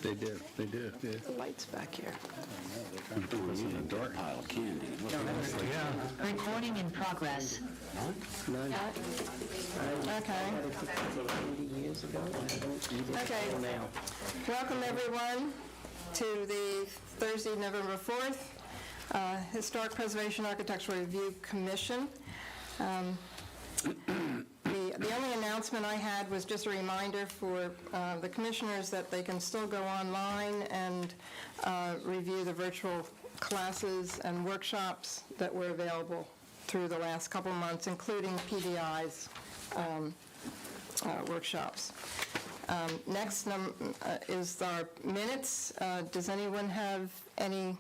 They do. The lights back here. I'm doing it in a dark pile of candy. Recording in progress. None. Okay. 80 years ago. Okay. Now. Welcome, everyone, to the Thursday, November 4th, Historic Preservation Architectural Review Commission. The only announcement I had was just a reminder for the commissioners that they can still go online and review the virtual classes and workshops that were available through the last couple of months, including PDI's workshops. Next is our minutes. Does anyone have any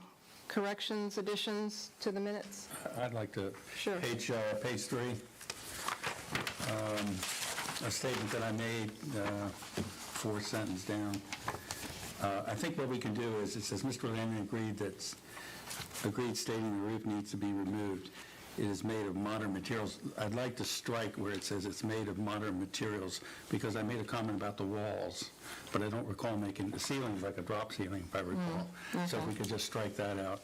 corrections, additions to the minutes? I'd like to, Sure. page 3, a statement that I made, 4 sentences down. I think what we can do is, it says, Mr. Landon agreed stating the roof needs to be removed. It is made of modern materials. I'd like to strike where it says it's made of modern materials, because I made a comment about the walls, but I don't recall making the ceilings like a drop ceiling, if I recall. So if we could just strike that out.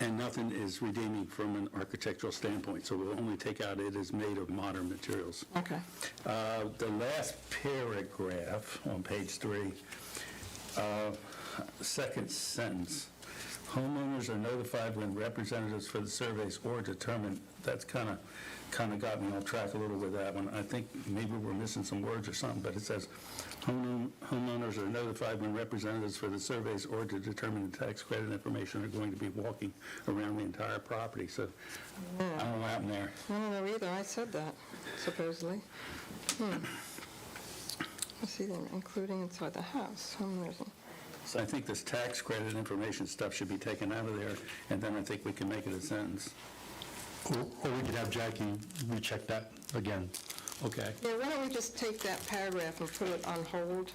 And nothing is redeeming from an architectural standpoint, so we'll only take out it is made of modern materials. Okay. The last paragraph on page 3, second sentence, homeowners are notified when representatives for the surveys or determined. That's kind of got me off track a little with that one. I think maybe we're missing some words or something, but it says homeowners are notified when representatives for the surveys or to determine the tax credit information are going to be walking around the entire property. So I don't know what happened there. I don't know either. I said that, supposedly. Let's see, then, including inside the house. So I think this tax credit information stuff should be taken out of there, and then I think we can make it a sentence. Or we could have Jackie recheck that again. Okay. Yeah, why don't we just take that paragraph and put it on hold?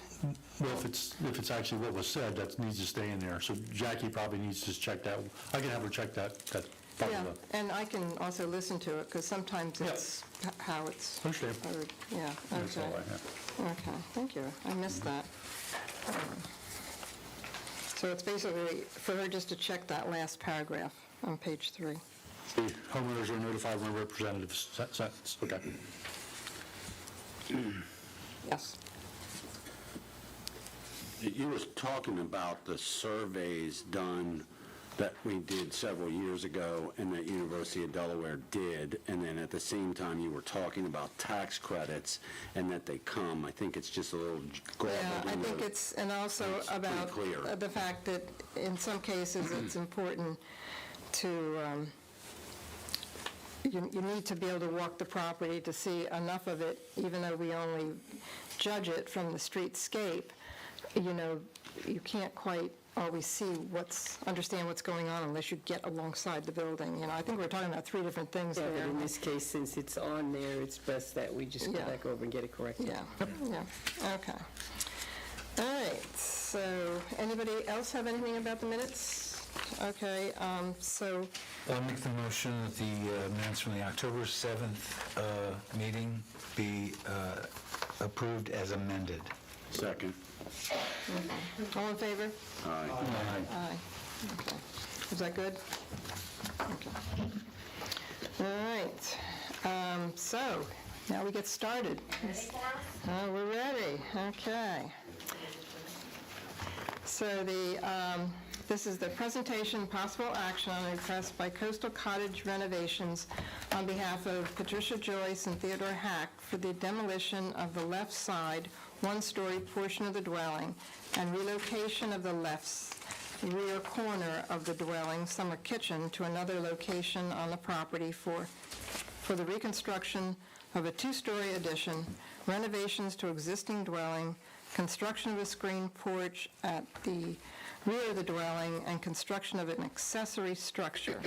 Well, if it's actually what was said, that needs to stay in there. So Jackie probably needs to just check that. I can have her check that part Yeah, of the... and I can also listen to it, because sometimes it's how it's Understand. heard. Yeah, That's all I okay. have. Okay, thank you. I missed that. So it's basically for her just to check that last paragraph on page 3. Homeowners are notified when representatives sentence. Okay. Yes. You was talking about the surveys done that we did several years ago and that University of Delaware did, and then at the same time you were talking about tax credits and that they come. I think it's just a little garbled. Yeah, I think it's, and also It's pretty about clear. the fact that in some cases it's important to, you need to be able to walk the property to see enough of it, even though we only judge it from the streetscape. You can't quite always understand what's going on unless you get alongside the building. I think we're talking about 3 different things Yeah, but there. in this case, since it's on there, it's best that we just go Yeah. back over and get it corrected. Yeah, okay. All right, so anybody else have anything about the minutes? Okay, so, I'll make the motion that the minutes from the October 7th meeting be approved as amended. Second. all in favor? Aye. Aye. Okay. Is that good? Okay. All right. So, now we get started. We're ready. Okay. So this is the presentation, possible action on a request by Coastal Cottage Renovations on behalf of Patricia, Joyce, and Theodore Hack for the demolition of the left side, one-story portion of the dwelling, and relocation of the left rear corner of the dwelling, summer kitchen, to another location on the property for the reconstruction of a 2-story addition, renovations to existing dwelling, construction of a screen porch at the rear of the dwelling, and construction of an accessory structure.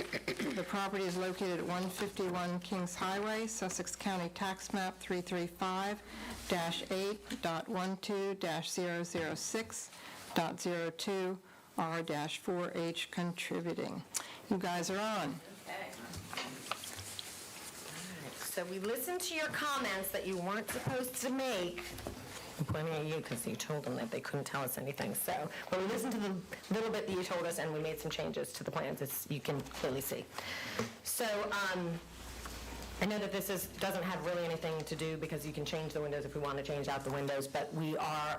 The property is located at 151 Kings Highway, Sussex County Tax Map 335-8.12-006.02 R-4H contributing. You guys are on. Okay. So we listened to your comments that you weren't supposed to make I'm pointing at you because you told them that they couldn't tell us anything. So, but we listened to the little bit that you told us, and we made some changes to the plans, as you can clearly see. So, I know that this doesn't have really anything to do, because you can change the windows if we want to change out the windows, but we are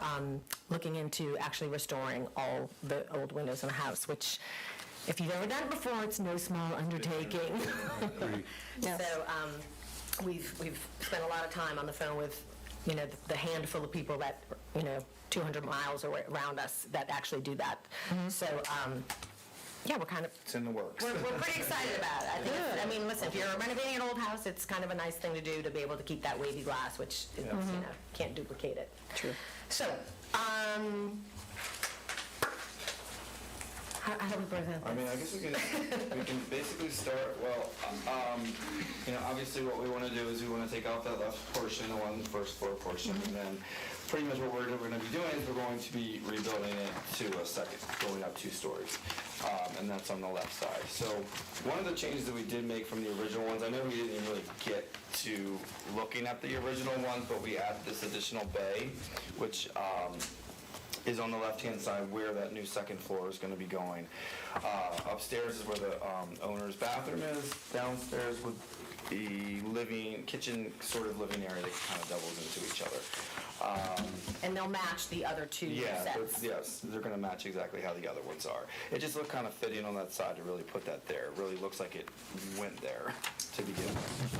looking into actually restoring all the old windows in the house, which, if you've ever done it before, it's no small undertaking. Yes. So we've spent a lot of time on the phone with, the handful of people that, 200 miles around us that actually do that. So, yeah, we're kind of... It's in the works. We're pretty excited about it. Listen, if you're renovating an old house, it's kind of a nice thing to do to be able to keep that wavy glass, which, can't duplicate it. True. So, how do we present this? I guess we can basically start, obviously what we want to do is we want to take out that left portion, the first floor portion, and then pretty much what we're going to be doing is we're going to be rebuilding it to a second, going up 2 stories, and that's on the left side. So one of the changes that we did make from the original ones, I know we didn't really get to looking at the original ones, but we added this additional bay, which is on the left-hand side where that new second floor is going to be going. Upstairs is where the owner's bathroom is. Downstairs would be kitchen sort of living area that kind of doubles into each other. And they'll match the other 2 sets. Yes, they're going to match exactly how the other ones are. It just looked kind of fitting on that side to really put that there. It really looks like it went there to begin with.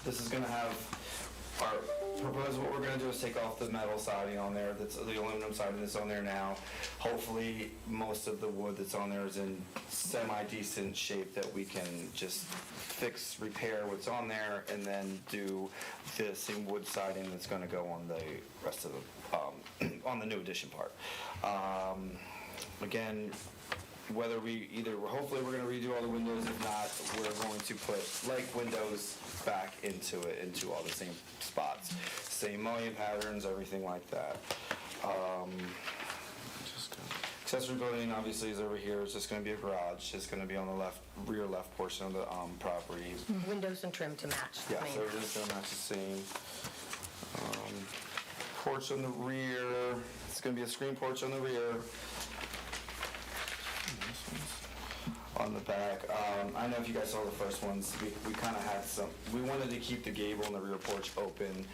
This is going to have our proposal. What we're going to do is take off the metal siding on there. That's the aluminum siding that's on there now. Hopefully, most of the wood that's on there is in semi-decent shape that we can just fix, repair what's on there, and then do the same wood siding that's going to go on the rest of the on the new addition part. Again, whether hopefully we're going to redo all the windows. If not, we're going to put like windows back into all the same spots, same mullion patterns, everything like that. Accessory building obviously is over here. It's just going to be a garage. It's going to be on the rear left portion of the property. Windows and trim to match. Yeah, so everything's going to match the same. Porch on the rear. It's going to be a screen porch on the rear. On the back. I know if you guys saw the first ones, we kind of had we wanted to keep the gable and the rear porch open,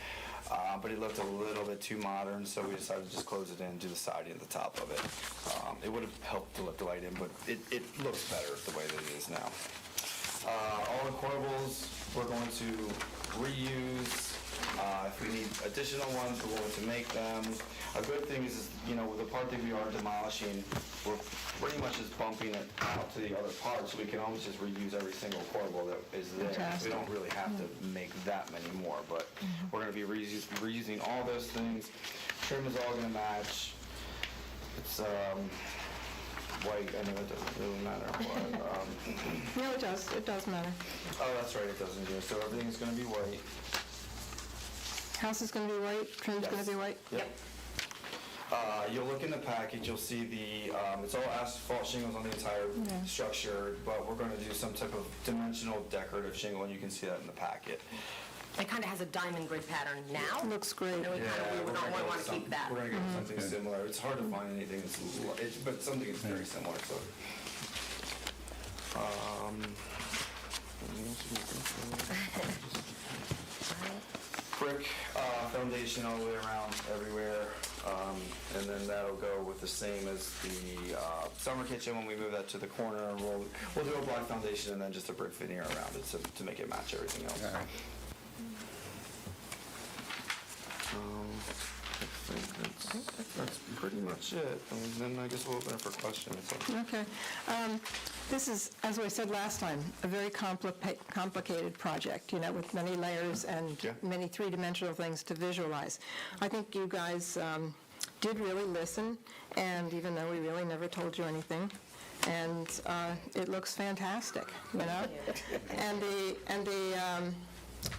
but it looked a little bit too modern, so we decided to just close it in and do the siding at the top of it. It would have helped to let the light in, but it looks better the way that it is now. All the corbels we're going to reuse. If we need additional ones, we're going to make them. A good thing is, with the part that we are demolishing, we're pretty much just bumping it out to the other parts, so we can almost just reuse every single corbel that is there. Fantastic. We don't really have to make that many more, but we're going to be reusing all those things. Trim is all going to match. It's white. I know it doesn't really matter. But, No, it does. It does matter. oh, that's right, it doesn't do. So everything's going to be white. House is going to be white, trim's going to be white? Yep. You'll look in the package, you'll see it's all asphalt shingles on the entire structure, but we're going to do some type of dimensional decorative shingle, and you can see that in the packet. It kind of has a diamond grid pattern now. Looks great. And we don't want to keep that. We're going to get something similar. It's hard to find anything but something that's very similar. So, brick foundation all the way around everywhere, and then that'll go with the same as the summer kitchen. When we move that to the corner, we'll do a block foundation and then just a brick veneer around it to make it match everything else. All right. I think that's pretty much it. And then I guess we'll open it for questions. Okay. This is, as I said last time, a very complicated project, with many layers and many three-dimensional things to visualize. I think you guys did really listen, and even though we really never told you anything, and it looks fantastic, and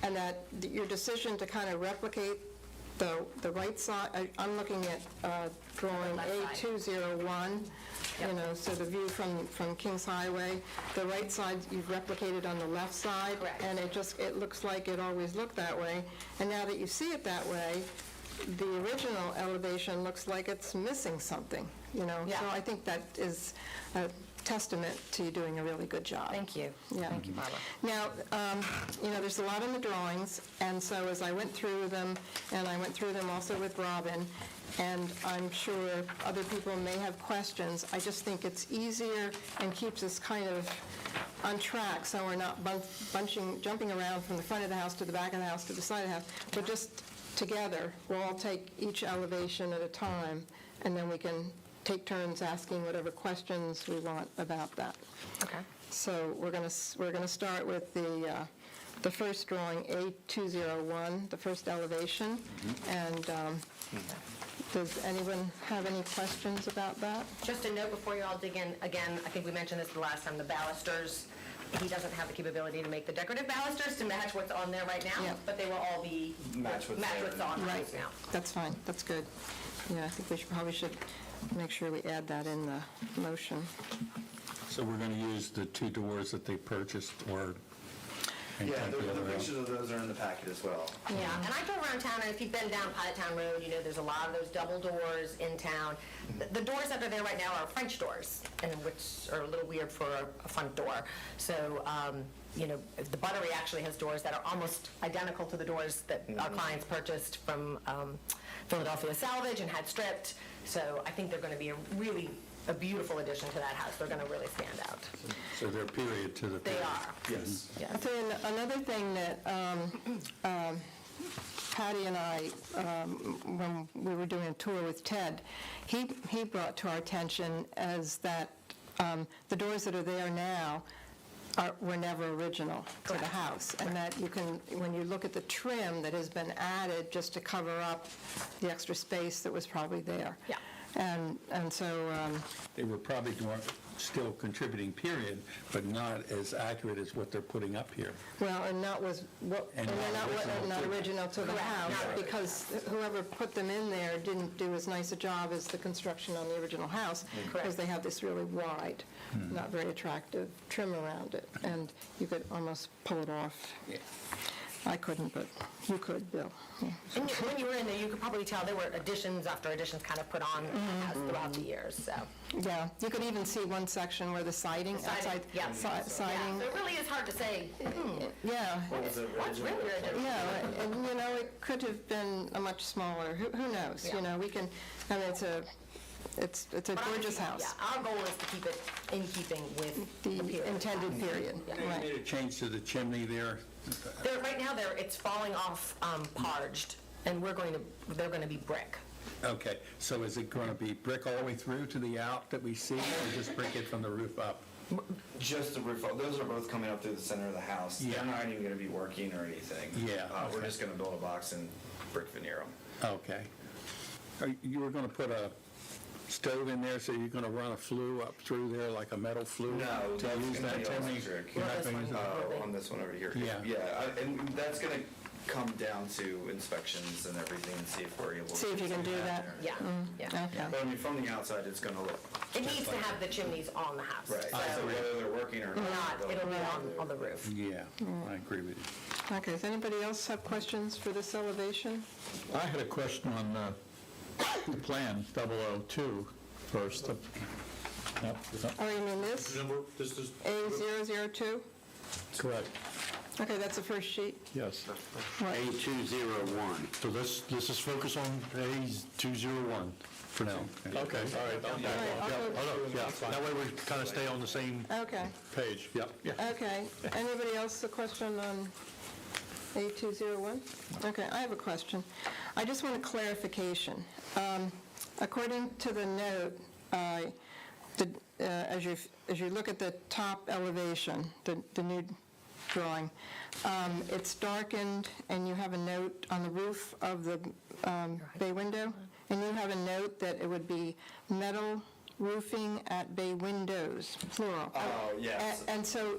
that your decision to kind of replicate the right side, I'm looking at drawing Left side. A201, you know, so the view from Kings Highway, the right side you've replicated on the left side. Correct. And it looks like it always looked that way. And now that you see it that way, the original elevation looks like it's missing something, you know? Yeah. So I think that is a testament to you doing a really good job. Thank you. Yeah. Thank you, Barbara. Now, you know, there's a lot in the drawings, and so as I went through them, and I went through them also with Robin, and I'm sure other people may have questions, I just think it's easier and keeps us kind of on track, so we're not jumping around from the front of the house to the back of the house to the side of the house. We're just together. We'll all take each elevation at a time, and then we can take turns asking whatever questions we want about that. Okay. So we're going to start with the first drawing, A201, the first elevation. And does anyone have any questions about that? Just a note before you all dig in, again, I think we mentioned this the last time, the balusters, he doesn't have the capability to make the decorative balusters to match what's on there right now, Yeah. but they will all be Match what's what's there. on the Right. house now. That's fine, that's good. Yeah, I think we probably should make sure we add that in the motion. So we're going to use the two doors that they purchased, or? and Yeah, take the other out? pictures of those are in the packet as well. Yeah, and I drove around town, and if you've been down Pilot Town Road, you know there's a lot of those double doors in town. The doors that are there right now are French doors, and which are a little weird for a front door. So, you know, the Buttery actually has doors that are almost identical to the doors that our clients purchased from Philadelphia Salvage and had stripped. So I think they're going to be a beautiful addition to that house. They're going to really stand out. So they're period to the They period. are. Yes. Yes. I'll tell you another thing that Patty and I, when we were doing a tour with Ted, he brought to our attention as that the doors that are there now were never original to the house, and that you can, when you look at the trim that has been added just to cover up the extra space that was probably there. Yeah. And so, They were probably still contributing period, but not as accurate as what they're putting up here. well, and that was, And they're not not original original to the Correct. house, Not original. because whoever put them in there didn't do as nice a job as the construction on the original house, because they have this really wide, not very attractive trim around it, and you could almost pull it off. I couldn't, but you could, Bill. Yeah. And when you were in there, you could probably tell there were additions after additions kind of put on the house throughout the years, so. Yeah, you could even see one section where the siding, outside Yeah. siding, So it really is hard to say, yeah. what's really original? Yeah, and, you know, it could have been a much smaller, who knows? Yeah. You know, we can, I mean, it's a But obviously, gorgeous house. Yeah, our goal is to keep it in keeping with The period. intended period, Yeah. They right. made a change to the chimney there. Right now, it's falling off parged, and they're going to be brick. Okay, so is it going to be brick all the way through to the out that we see, or just brick it from the roof up? Just the roof, those are both coming up through the center of the house. Yeah. They're not even going to be working or anything. Yeah, We're okay. just going to build a box and brick veneer them. Okay. You were going to put a stove in there, so you're going to run a flue up through there, like a metal flue? No, To that's use gonna that be chimney? electric. You're not gonna use it? On this one over here. Yeah. And that's going to come down to inspections and everything and see if we're able to. See if you can do that. there. Yeah, yeah. Okay. But I mean, from the outside, it's going to look. It needs to have the chimneys on the house. Right. So whether they're working or not. It'll be on the roof. Yeah, I agree with you. Okay, does anybody else have questions for this elevation? I had a question on plan 002 first. Yep, Oh, you mean this? This is... A002? Correct, Okay, that's the first sheet. yes. A201. So this is focused on A201 for now. Okay, all right. Yeah, that way we kind of stay on the same Okay, page. Yeah. okay. Anybody else a question on A201? Okay, I have a question. I just want a clarification. According to the note, as you look at the top elevation, the new drawing, it's darkened, and you have a note on the roof of the bay window, and you have a note that it would be metal roofing at bay windows, plural. Oh, yes. And so,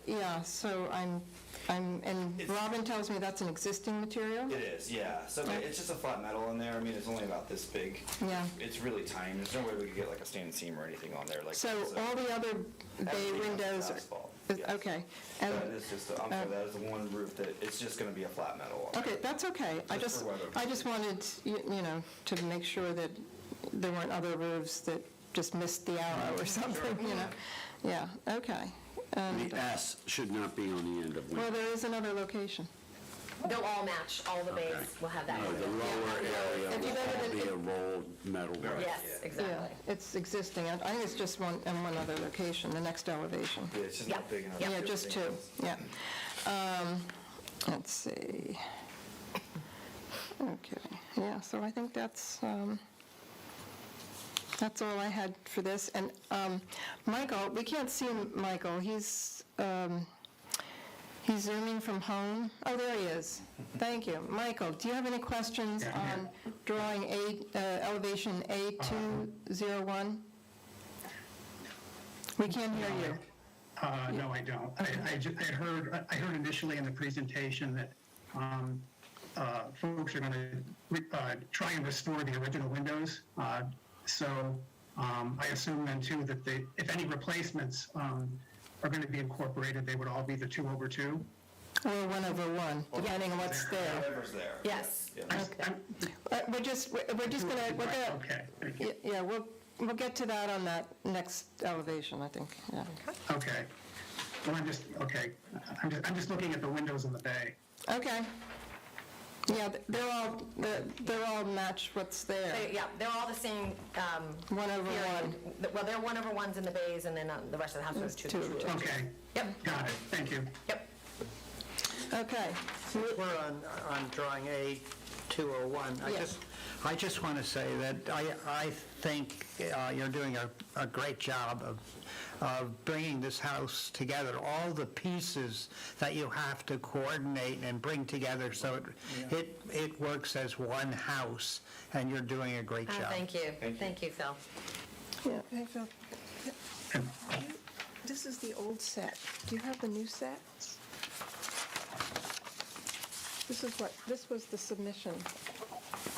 yeah, so I'm And Robin tells me that's an existing material? It is, yeah. So it's just a flat metal in there. I mean, it's only about this big. Yeah. It's really tiny. There's no way we could get like a standing seam or anything on there. Like So all the other bay everything else is windows, asphalt, is- yes. okay. And- That is just, I'm sorry, that is the one roof that, it's just gonna be a flat metal. Okay, that's okay. Just for weather. I just wanted, you know, to make sure that there weren't other roofs that just missed the arrow or something, you know? Yeah, okay. And, The S should not be on the end of well, window. there is another location. They'll all match, all the bays will have that. No, the lower area If you will go to all the- be a rolled metal roof. Yes, exactly. Yeah, it's existing. I think it's just one, in one other location, the next elevation. Yeah, it's just Yeah. not big enough. Yeah, to just do two, anything. yeah. Let's see. Okay, yeah, so I think that's all I had for this. And Michael, we can't see Michael. He's zooming from home. Oh, there he is. Thank you. Michael, do you have any questions on drawing elevation A201? We can't hear you. No, I don't. I heard initially in the presentation that folks are going to try and restore the original windows. So I assume then too that if any replacements are going to be incorporated, they would all be the 2/2. Or 1/1, depending on what's there. Whatever's there. Yes. We're just gonna, Okay, thank you. yeah, we'll get to that on that next elevation, I think, yeah. Okay. Well, I'm just looking at the windows in the bay. Okay. Yeah, they're all match what's there. Yeah, they're all the same. 1/1. period. Well, they're 1/1s in the bays, and then the rest of the house is 2/2. Okay. Yep, Got it. Thank you. yep. Okay. We're on drawing A201. Yes. I just want to say that I think you're doing a great job of bringing this house together, all the pieces that you have to coordinate and bring together so it works as one house, and you're doing a great job. Thank you. Thank you, Phil. Yeah, hey, Phil. This is the old set. Do you have the new set? This was the submission.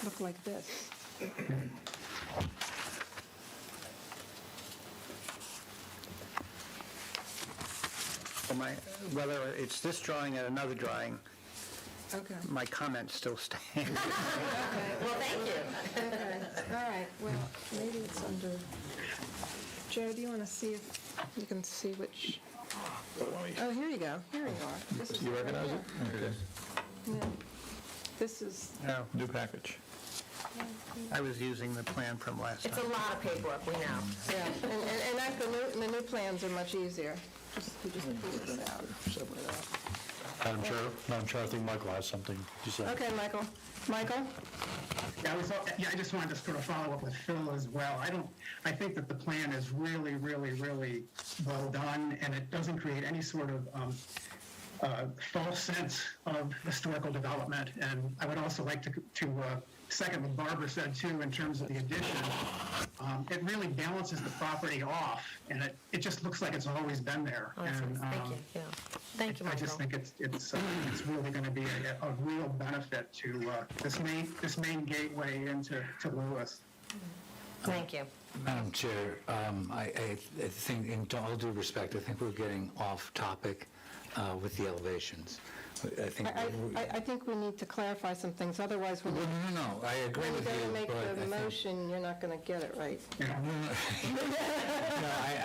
Look like this. Whether it's this drawing or another drawing, Okay. my comments still stand. Well, thank you. Okay, all right, well, maybe it's under, Joe, do you want to see if you can see which? Oh, here you go, here you are. This is- You recognize it? Here it is. Yeah. This is, No, New package. I was using the plan from last It's a time. lot of paperwork, we know. yeah, and the new plans are much easier. You just pull this out. Madam Chair, I think Michael has something to say. Okay, Michael. Michael? I just wanted to sort of follow up with Phil as well. I think that the plan is really, really, really well done, and it doesn't create any sort of false sense of historical development. And I would also like to second what Barbara said too, in terms of the addition. It really balances the property off, and it just looks like it's always been there. Oh, that's And, nice. Thank you, yeah. Thank you, I just Michael. think it's really going to be a real benefit to this main gateway into Lewis. Thank you. Madam Chair, I think, in all due respect, I think we're getting off topic with the elevations. I think. I think we need to clarify some things, otherwise when Well, no, I agree you're with going to you, make but I the think. motion, you're not going to get it right. No,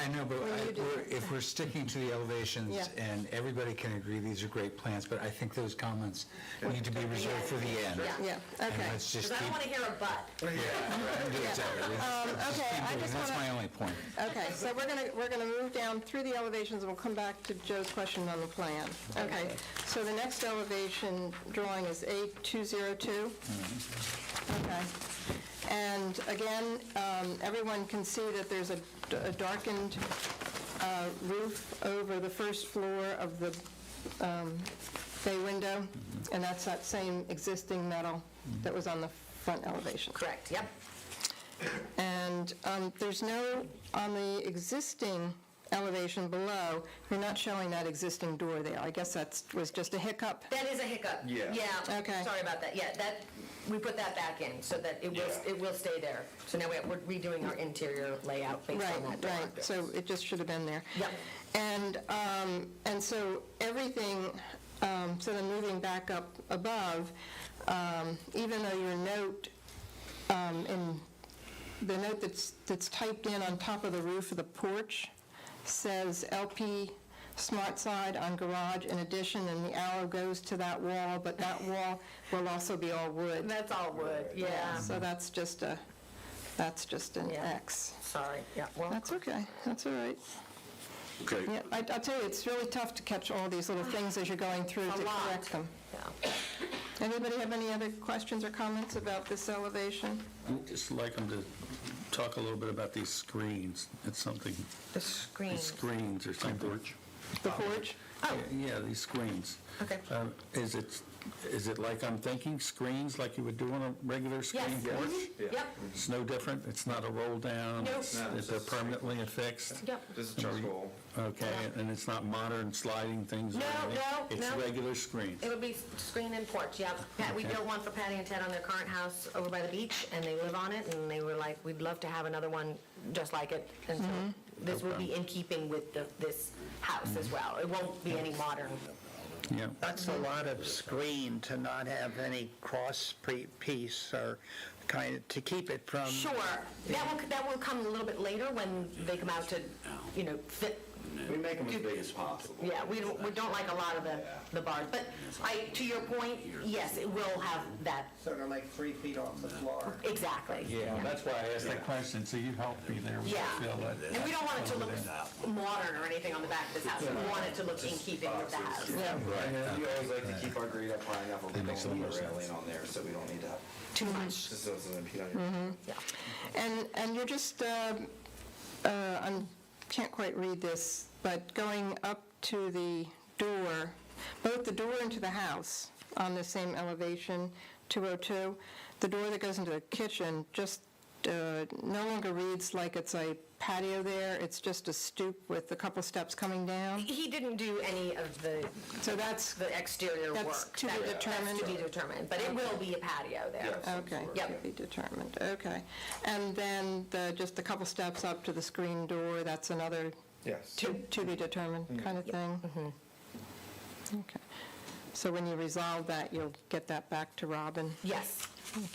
I know, but Well, you do. if we're sticking to the elevations, Yeah. and everybody can agree these are great plans, but I think those comments need to be reserved for the end. Yeah, And okay. let's just Because I don't keep. want to hear a but. Exactly. Okay, I just That's want my to, only point. okay, so we're going to move down through the elevations, and we'll come back to Joe's question on the plan. Okay, so the next elevation drawing is A202. Okay. And again, everyone can see that there's a darkened roof over the first floor of the bay window, and that's that same existing metal that was on the front elevation. Correct, yep. And there's no, on the existing elevation below, you're not showing that existing door there. I guess that was just a hiccup. That is a hiccup. Yeah. Yeah, Okay. sorry about that. Yeah, we put that back in so that it will stay there. So now we're redoing our interior layout based on that door. Right, so it just should have been there. Yep. And so everything, so then moving back up above, even though your note, in the note that's typed in on top of the roof of the porch says LP Smart Side on garage in addition, and the arrow goes to that wall, but that wall will also be all wood. That's all wood, yeah. So that's just an Yeah. X. Sorry, yeah, well. That's okay, that's all right. Okay. Yeah, I'll tell you, it's really tough to catch all these little things as you're going through A to lot. correct them. Yeah. Anybody have any other questions or comments about this elevation? I'd just like them to talk a little bit about these screens. It's something, The screen. these screens or something. The porch? Yeah, these screens. Okay. Is it like I'm thinking, screens like you would do on a regular screen Yes. porch? Yep, It's no different? It's not a roll down? Nope. They're permanently affixed? yep. This is charcoal. Okay, and it's not modern sliding things? or No, anything? no, It's no. regular screens? It would be screen and porch, yep. We built one for Patty and Ted on their current house over by the beach, and they live on it, and they were like, we'd love to have another one just like it. And so this would be in keeping with this house as well. It won't be any modern. Yeah. That's a lot of screen to not have any cross piece or kind of, to keep it from... Sure, that will come a little bit later when they come out to, fit. We make them as big as possible. Yeah, we don't like a lot of the bars, but to your point, yes, it will have that, So they're like 3 feet off the floor. exactly. Yeah, that's why I asked that question, so you helped me there. Yeah, Phil. and we don't want it to look modern or anything on the back of this house. We want it to look in keeping with the house. We always like to keep our grade up high enough where we don't need a railing on there, so we don't need to have Too much. just so it doesn't impede on your. Yeah. And you're just, I can't quite read this, but going up to the door, both the door into the house on the same elevation, 202, the door that goes into the kitchen just no longer reads like it's a patio there, it's just a stoop with a couple steps coming down. He didn't do any of the So that's, exterior work. That's to be determined? That's to be determined, but it will be a patio there. okay, Yep. to be determined, okay. And then just a couple steps up to the screen door, that's another Yes. to be determined kind of thing? Okay. So when you resolve that, you'll get that back to Robin? Yes.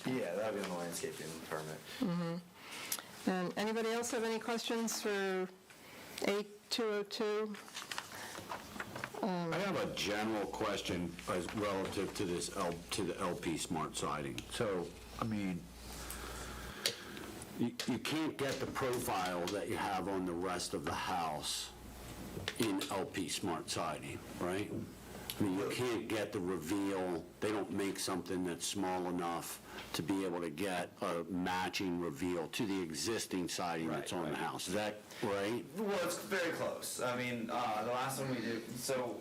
Yeah, that'll be on the landscaping permit. And anybody else have any questions for 8202? I have a general question as relative to this, to the LP Smart Siding. So, I mean, you can't get the profile that you have on the rest of the house in LP Smart Siding, right? I mean, you can't get the reveal, they don't make something that's small enough to be able to get a matching reveal to the existing siding that's on the house. Is that right? Well, it's very close. I mean, the last one we did, so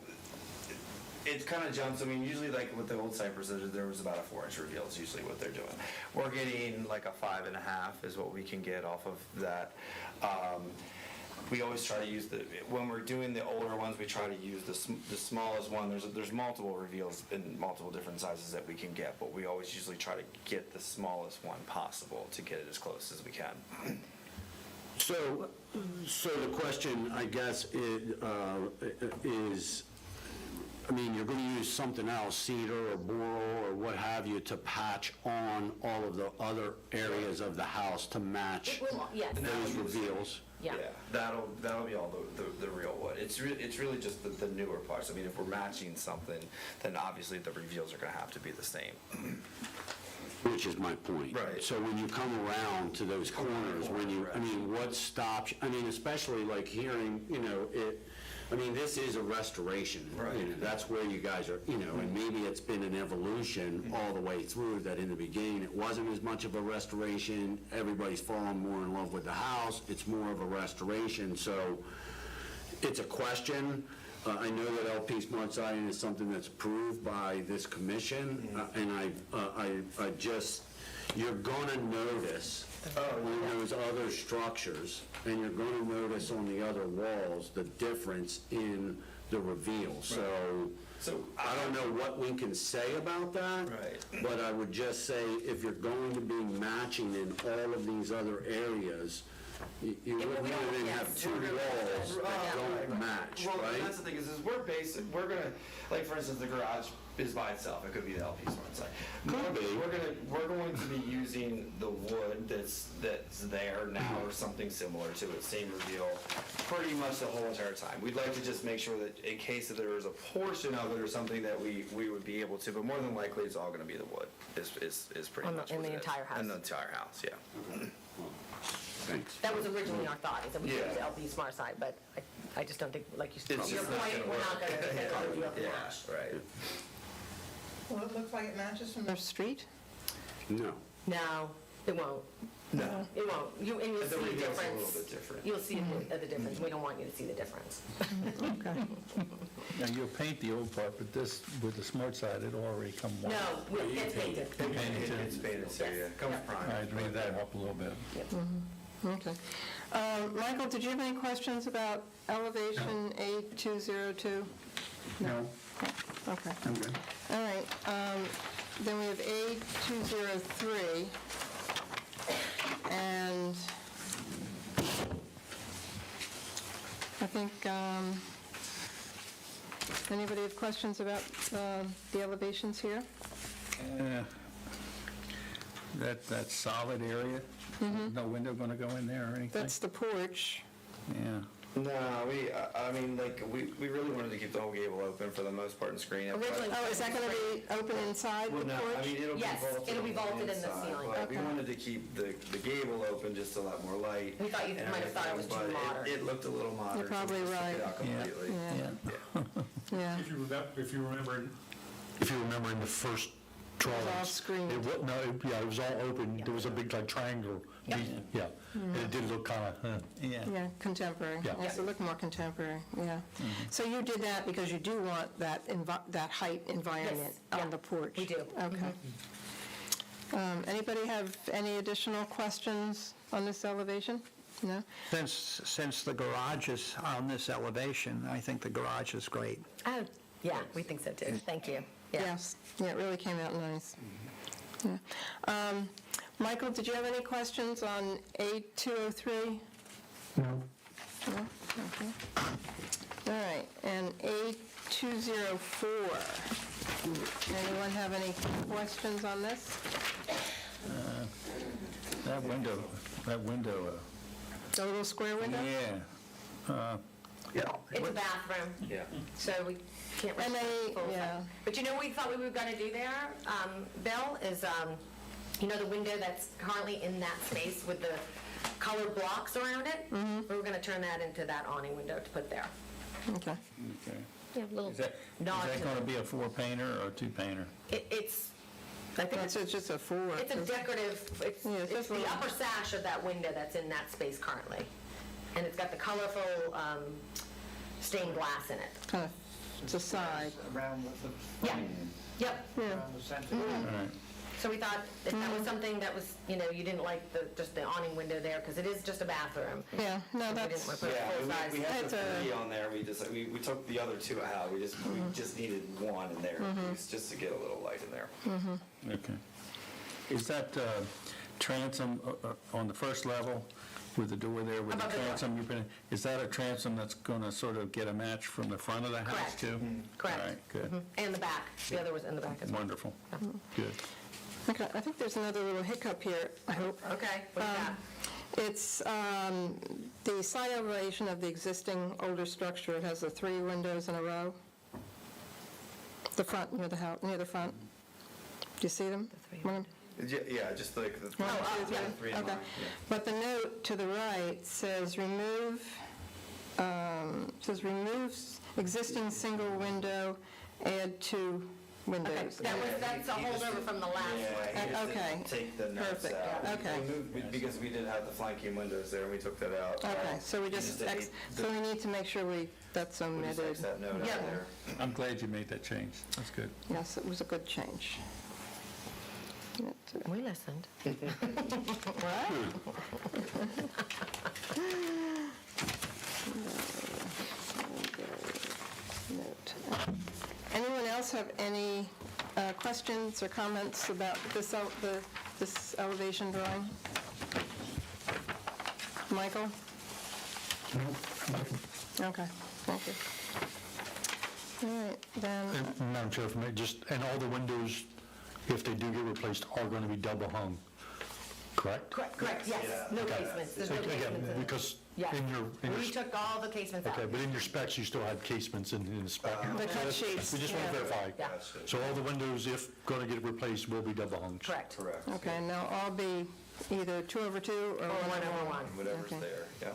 it kind of jumps. I mean, usually like with the old Cypress, there was about a 4-inch reveal is usually what they're doing. We're getting like a 5.5 is what we can get off of that. We always try to use when we're doing the older ones, we try to use the smallest one. There's multiple reveals in multiple different sizes that we can get, but we always usually try to get the smallest one possible to get it as close as we can. So the question, I guess, is, I mean, you're going to use something else, cedar or burl or what have you, to patch on all of the other areas of the house to match It will, yes. those reveals? Yeah. That'll be all the real wood. It's really just the newer parts. I mean, if we're matching something, then obviously the reveals are going to have to be the same. Which is my point. Right. So when you come around to those corners, I mean, what stops, I mean, especially like hearing, I mean, this is a restoration. Right. That's where you guys are, and maybe it's been an evolution all the way through, that in the beginning, it wasn't as much of a restoration. Everybody's fallen more in love with the house. It's more of a restoration. So it's a question I know that LP Smart Siding is something that's approved by this commission, and I just, you're gonna notice on those other structures, and you're gonna notice on the other walls, the difference in the reveal. So I don't know what we can say about that. Right. But I would just say, if you're going to be matching in all of these other areas, you wouldn't even have two walls that don't match, Well, right? that's the thing, is we're gonna, like, for instance, the garage is by itself, it could be the LP Smart side. Could be. We're going to be using the wood that's there now, or something similar to it, same reveal, pretty much the whole entire time. We'd like to just make sure that in case that there is a portion of it or something that we would be able to, but more than likely, it's all gonna be the wood, is pretty much In what the it is. entire house. In the entire house, yeah. Thanks. That was originally our thought, is that we Yeah. use the LP Smart side, but I just don't think, like you said, It's to your just not point, gonna we're not work. gonna make all the other Yeah, match. right. Well, it looks like it matches from the street. No. No, it won't. No. It won't. You'll The see a reveal's a difference. little bit different. You'll see the difference. We don't want you to see the difference. Okay. Now, you'll paint the old part, but this, with the Smart Side, it'll already come white. No, it's painted. It's painted, so yeah, comes Yes. prime. All right, maybe that'll help a little bit. Okay. Michael, did you have any questions about elevation A202? No, Okay. I'm good. All right, then we have A203, and I think, anybody have questions about the elevations here? That solid area, no window going to go in there or anything? That's the porch. Yeah. No, I mean, like, we really wanted to keep the whole gable open for the most part and screen it. but- Originally- Oh, is that going to be open inside the Well, no, I porch? mean, it'll be Yes, vaulted. it'll be on the vaulted in the inside, ceiling. but we Okay. wanted to keep the gable open just to let more light. We thought you and might have thought it was too everything, but modern. It looked a little modern. You're probably so we just took it right. out completely. Yeah. Yeah. If you remember in the first drawings. all screened. It was all open, there was a big like triangle. Yeah, and it did look kind of, Yeah. Yeah, contemporary. Yeah. Yes, it looked more contemporary, yeah. So you did that because you do want that height environment Yes, on the porch? we do. Okay. Anybody have any additional questions on this elevation? No? Since the garage is on this elevation, I think the garage is great. Oh, yeah, we think so too. Thank you. Yeah. Yes, yeah, it really came out nice. Yeah. Michael, did you have any questions on A203? No. No? Okay. All right, and A204. Anyone have any questions on this? That window, The little square window? yeah. It's a bathroom, Yeah. so we can't. And they- full yeah. effect. But you know what we thought we were going to do there, Bill, is, you know the window that's currently in that space with the colored blocks around it? We were going to turn that into that awning window to put there. Okay. Okay. Yeah, a little Is that nod to going to the- be a four-painter or a two-painter? It's, I think It's just a four. it's a decorative, it's Yeah, it's just a the little- upper sash of that window that's in that space currently. And it's got the colorful stained glass in it. Kind of, it's a side. Around the Yeah, yep. center. All right. So we thought if that was something that was, you know, you didn't like just the awning window there, because it is just a bathroom. Yeah, no, We didn't that's, want to put a Yeah, full size. we had It's the a- three on there, we took the other two out, we just needed one in there, just to get a little light in there. Okay. Is that transom on the first level with the door there with the Above the door. transom? Is that a transom that's going to sort of get a match from the front of the house Correct. too? Correct. All right, good. And the back, the other was in the back as well. Wonderful. Good. okay, I think there's another little hiccup here, I hope. Okay, what do you got? It's the side elevation of the existing older structure. It has the 3 windows in a row. The front, near the house, near the front. Do you see them? The 3 One, Yeah, just like the. one, two, yeah. three. 3 in Okay. line, yeah. But the note to the right says remove existing single window, add 2 windows. That's a holdover from the last one. Yeah, he just Okay. didn't take the nuts Perfect. out. Okay. We moved, because we did have the flanking windows there, and we took that out. Okay, so we just, so we need to make sure that's We just omitted. X that note out Yeah. there. I'm glad you made that change. That's good. Yes, it was a good change. We listened. Anyone else have any questions or comments about this elevation drawing? Michael? Okay, thank you. All right, then, And Madam Chair, if I may, and all the windows, if they do get replaced, are going to be double hung, correct? Correct, yes. No casements. There's no Again, casements. because Yes. in your, We took all the casements out. okay, but in your specs, you still had casements in the spec. The cut sheets, We just want to yeah. verify. Yeah. So all the windows, if going to get replaced, will be double hung. Correct. Correct. okay, and they'll all be either 2/2 or Or 1/1. Whatever's Okay. there, yeah.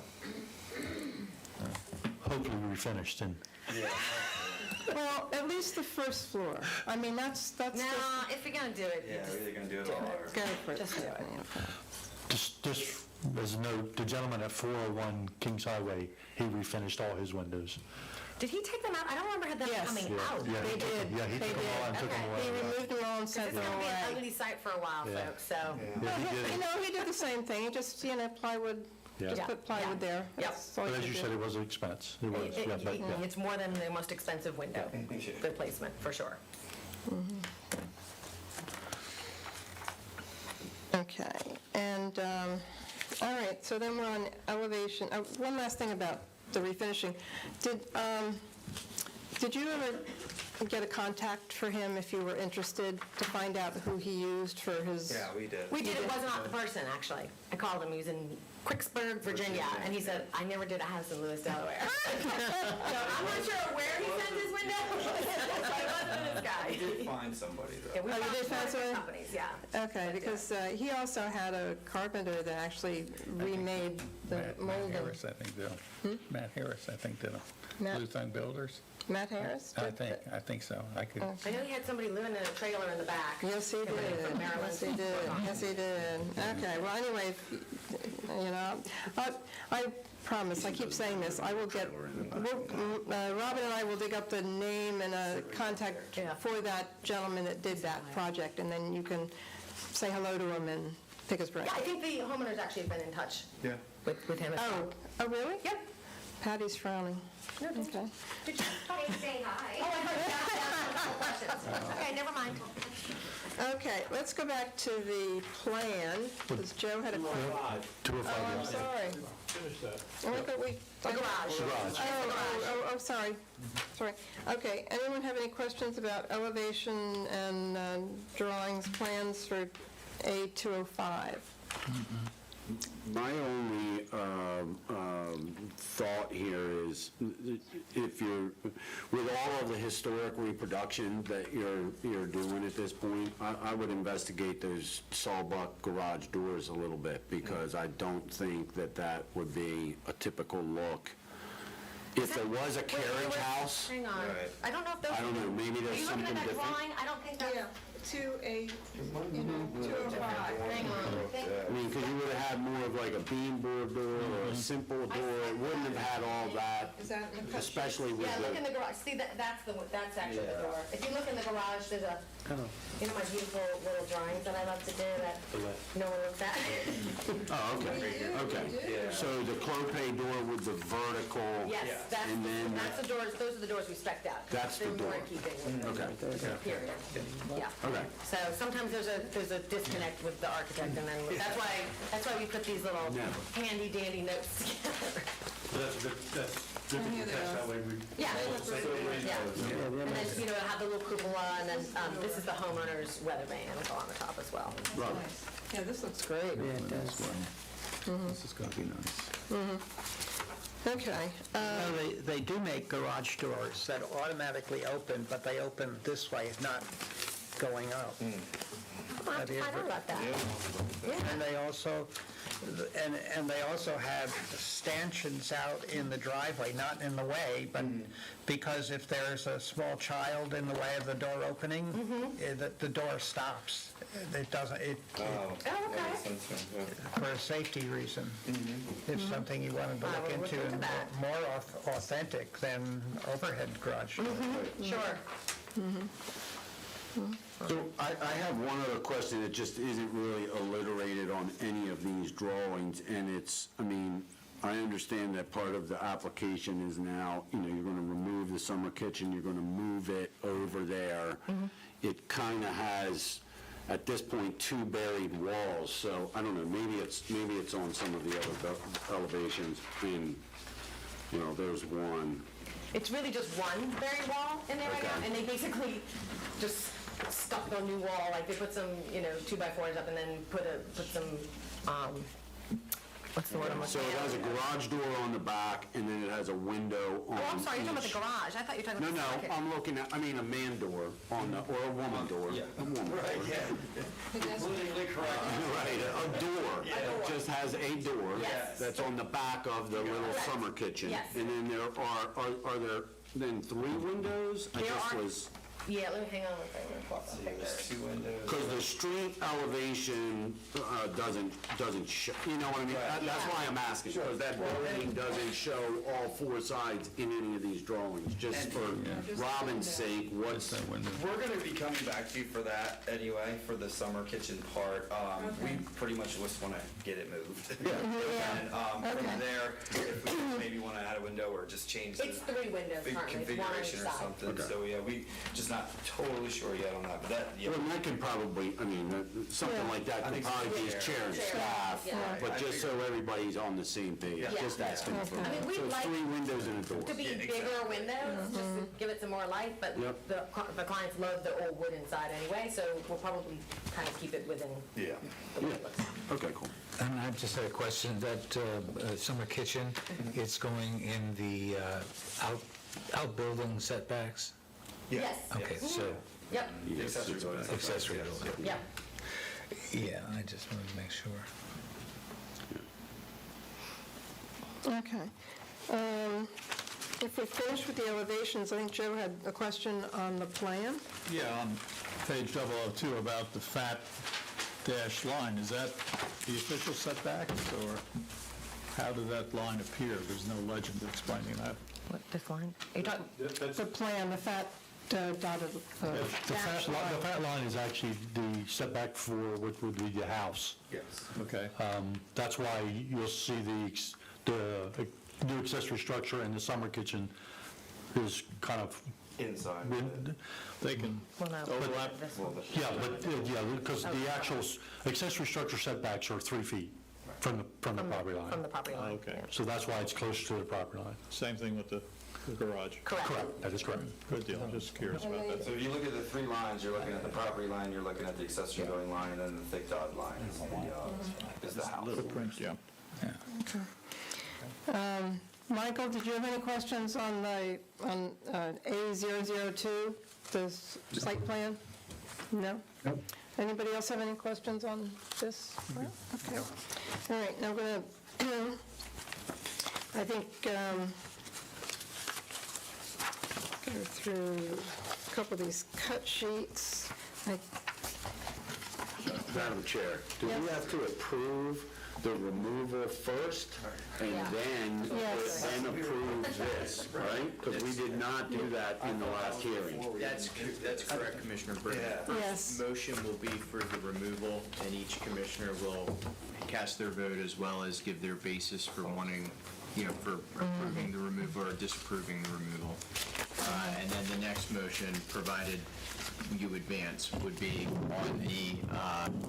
Hopefully refinished and Well, at least the first floor. I mean, that's No, if you're gonna do it, Yeah, we're either gonna do it all or. go for it. Just do it. just as a note, the gentleman at 401 Kings Highway, he refinished all his windows. Did he take them out? I don't remember them Yes. coming out. Yeah, They he took them. did. Yeah, he They took them all and did. took them Okay. He away. removed them all and Because sent it's them gonna be an away. ugly sight for a while, Yeah. folks, so. Yeah, he did it. He did the same thing. He just, plywood, Yeah. just Yeah. put plywood Yeah. there. Yep. That's all But he as could you do. said, it was an expense. It was, yeah, but, yeah. It's more than the most expensive window replacement, for sure. Okay, and, all right, so then we're on elevation. One last thing about the refinishing. Did you ever get a contact for him if you were interested to find out who he used for his? Yeah, we did. We did, it was not the person, actually. I called him, he was in Quicksburg, Virginia, and he said, I never did a house in Lewis, Delaware. So I'm not sure where he sent his window, but it wasn't this guy. We did find somebody, though. Yeah, we Oh, you found did find some somebody? companies, yeah. Okay, because he also had a carpenter that actually remade the Matt molding. Harris, I think, did. Matt Harris, I think, did them. Matt- Lutheran Builders? Matt Harris? I did think so. I could, I know he had somebody living in a trailer in the back. Yes, he did. From Maryland. Yes, he did. Yes, he did. Okay, well, anyway, I promise, I keep saying this, I will get, Robin and I will dig up the name and a contact Yeah. for that gentleman that did that project, and then you can say hello to him and pick his brain. Yeah, I think the homeowners actually have been in touch Yeah. with him as well. Oh, really? Yep. Patty's frowning. Okay. Did you say hi? Oh, I heard that. Questions. Okay, never mind. Okay, let's go back to the plan, because Joe had a question. 205, Oh, I'm yeah. sorry. Oh, I thought we... The garage. Oh, sorry. Sorry. Okay, anyone have any questions about elevation and drawings, plans for A205? My only thought here is, if you're, with all of the historic reproduction that you're doing at this point, I would investigate those sawbuck garage doors a little bit, because I don't think that would be a typical look. If there was a carriage house, Hang on. Right. I don't know if those... I don't know, maybe there's something Are you looking at that different. drawing? I don't think that's... 205. Hang on. I mean, because you would have had more of like a beamboard door or a simple door, it wouldn't have had all that, Is that in the cut sheet? especially with Yeah, look in the, the garage. See, that's actually the door. If you look in the garage, there's a, my beautiful little drawings that I love to do that no one looks at. oh, okay. So the clopay door with the vertical. Yes, And then, that's the doors, those are the doors we spec'd out. That's the They're more in door. keeping with okay, the period. Yeah. okay. So sometimes there's a disconnect with the architect, and then that's why we put these little handy dandy notes together. That's good to catch that way. Yeah. Yeah. And then, have the little cupola, and then this is the homeowner's weather van on the top as well. Right. Yeah, this looks great. yeah, it does. This is going to be nice. Okay. They do make garage doors that automatically open, but they open this way, not going up. I'll have to find out about that. And they also, and they also have stanchions out in the driveway, not in the way, but because if there's a small child in the way of the door opening, the door stops. It doesn't, Oh, okay. that makes sense, yeah. for a safety reason. It's something you wanted to I look will look into into and that. more authentic than overhead garage. Sure. So I have one other question that just isn't really alliterated on any of these drawings, and it's, I mean, I understand that part of the application is now, you're going to remove the summer kitchen, you're going to move it over there. It kind of has, at this point, 2 buried walls, so I don't know, maybe it's on some of the other elevations, and, there's one. It's really just one buried wall in there right now, Okay. and they basically just stuck a new wall, like they put some, 2x4s up and then put some, what's the word I'm So looking it at? has a garage door on the back, and then it has a window on Oh, I'm sorry, you're talking about the each- garage. I thought you were talking No, about the no, second. I'm looking at, a man door on the, or a woman door. Yeah. A woman door. Right, yeah. Politically correct. Right, a door. It just has a door. Yes. That's on the back of the little Correct. summer kitchen. Yes. And then there are there then 3 windows? I There just are- was, Yeah, let me hang on one second. Let me pull up the There's picture. 2 windows. because the street elevation doesn't show, you know what I mean? That's why I'm asking, because that building doesn't show all 4 sides in any of these drawings. Just for Robin's sake, what's that window? We're gonna be coming back to you for that anyway, for the summer kitchen part. We pretty much just wanna get it moved. And from there, if we maybe wanna add a window or just change the It's 3 windows big currently, it's one on each configuration or side. something. So, yeah, we just not totally sure yet on that, but that, yeah. Well, that can probably, something like that could probably be chair and staff, Yeah. but just so everybody's on the same page, Yeah. just asking for I mean, that. we'd So it's like 3 windows and a door. To be bigger windows, just to give it some more light, but Yep. the clients love the old wood inside anyway, so we'll probably kind of keep it within Yeah. the way it looks. Okay, cool. And I just had a question, that summer kitchen, it's going in the outbuilding setbacks? Yes. Okay, so Yep, The accessory building. accessory building. yep. Yeah, I just wanted to make sure. Okay. If we finish with the elevations, I think Joe had a question on the plan. Yeah, on page 002 about the fat dash line, is that the official setbacks, or how did that line appear? There's no legend explaining that. What, this line? Are you talking, The plan, the fat dotted The fat line is actually the setback for what would be the house. Yes. Okay. That's why you'll see the new accessory structure and the summer kitchen is kind of, Inside. They can well, no, overlap. this one. because the actual accessory structure setbacks are 3 feet from the property line. From the property line. Okay. yeah. So that's why it's close to the property line. Same thing with the garage. Correct. That is correct. Good deal, I'm just curious about that. So if you look at the 3 lines, you're looking at the property line, you're looking at the accessory building line, and then the thick dotted line is the house. Footprint, yeah. Michael, did you have any questions on A002, the site plan? No? Nope. Anybody else have any questions on this? No? Okay. All right, now we're going to, I think, go through a couple of these cut sheets. Madam Chair, do we have to approve the removal first and Yeah. then approve this, right? Because we did not do that in the last hearing. That's correct, Commissioner Britton. Yes. Motion will be for the removal, and each commissioner will cast their vote as well as give their basis for wanting, for approving the removal or disapproving the removal. And then the next motion, provided you advance, would be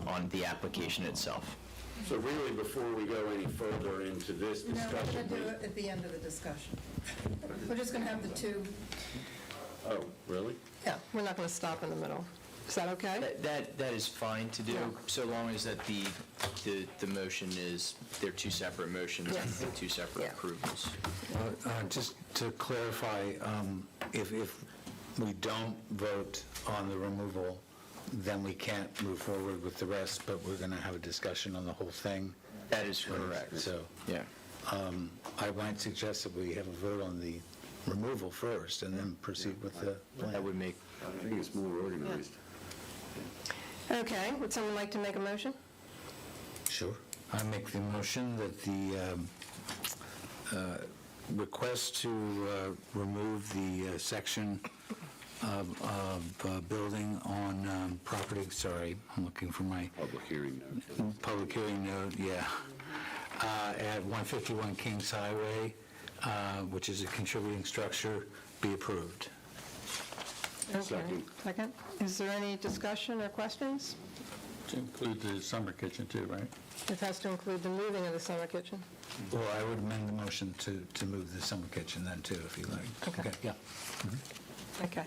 on the application itself. So really, before we go any further into this No, we're going discussion. to do it at the end of the discussion. We're just going to have the 2. Oh, really? Yeah, we're not going to stop in the middle. Is that okay? That is fine to do, so long as that the motion is, they're 2 separate motions, Yes. and 2 separate Yeah. approvals. Just to clarify, if we don't vote on the removal, then we can't move forward with the rest, but we're going to have a discussion on the whole thing. That is correct. So Yeah. I might suggest that we have a vote on the removal first and then proceed with the plan. That would make, I think it's more organized. Okay, would someone like to make a motion? Sure. I make the motion that the request to remove the section of building on property, sorry, I'm looking for my Public hearing note. public hearing note, yeah, at 151 Kings Highway, which is a contributing structure, be approved. Okay. Second. Is there any discussion or questions? To include the summer kitchen too, right? It has to include the moving of the summer kitchen. Well, I would amend the motion to move the summer kitchen then too, if you like. Okay. Yeah. Okay.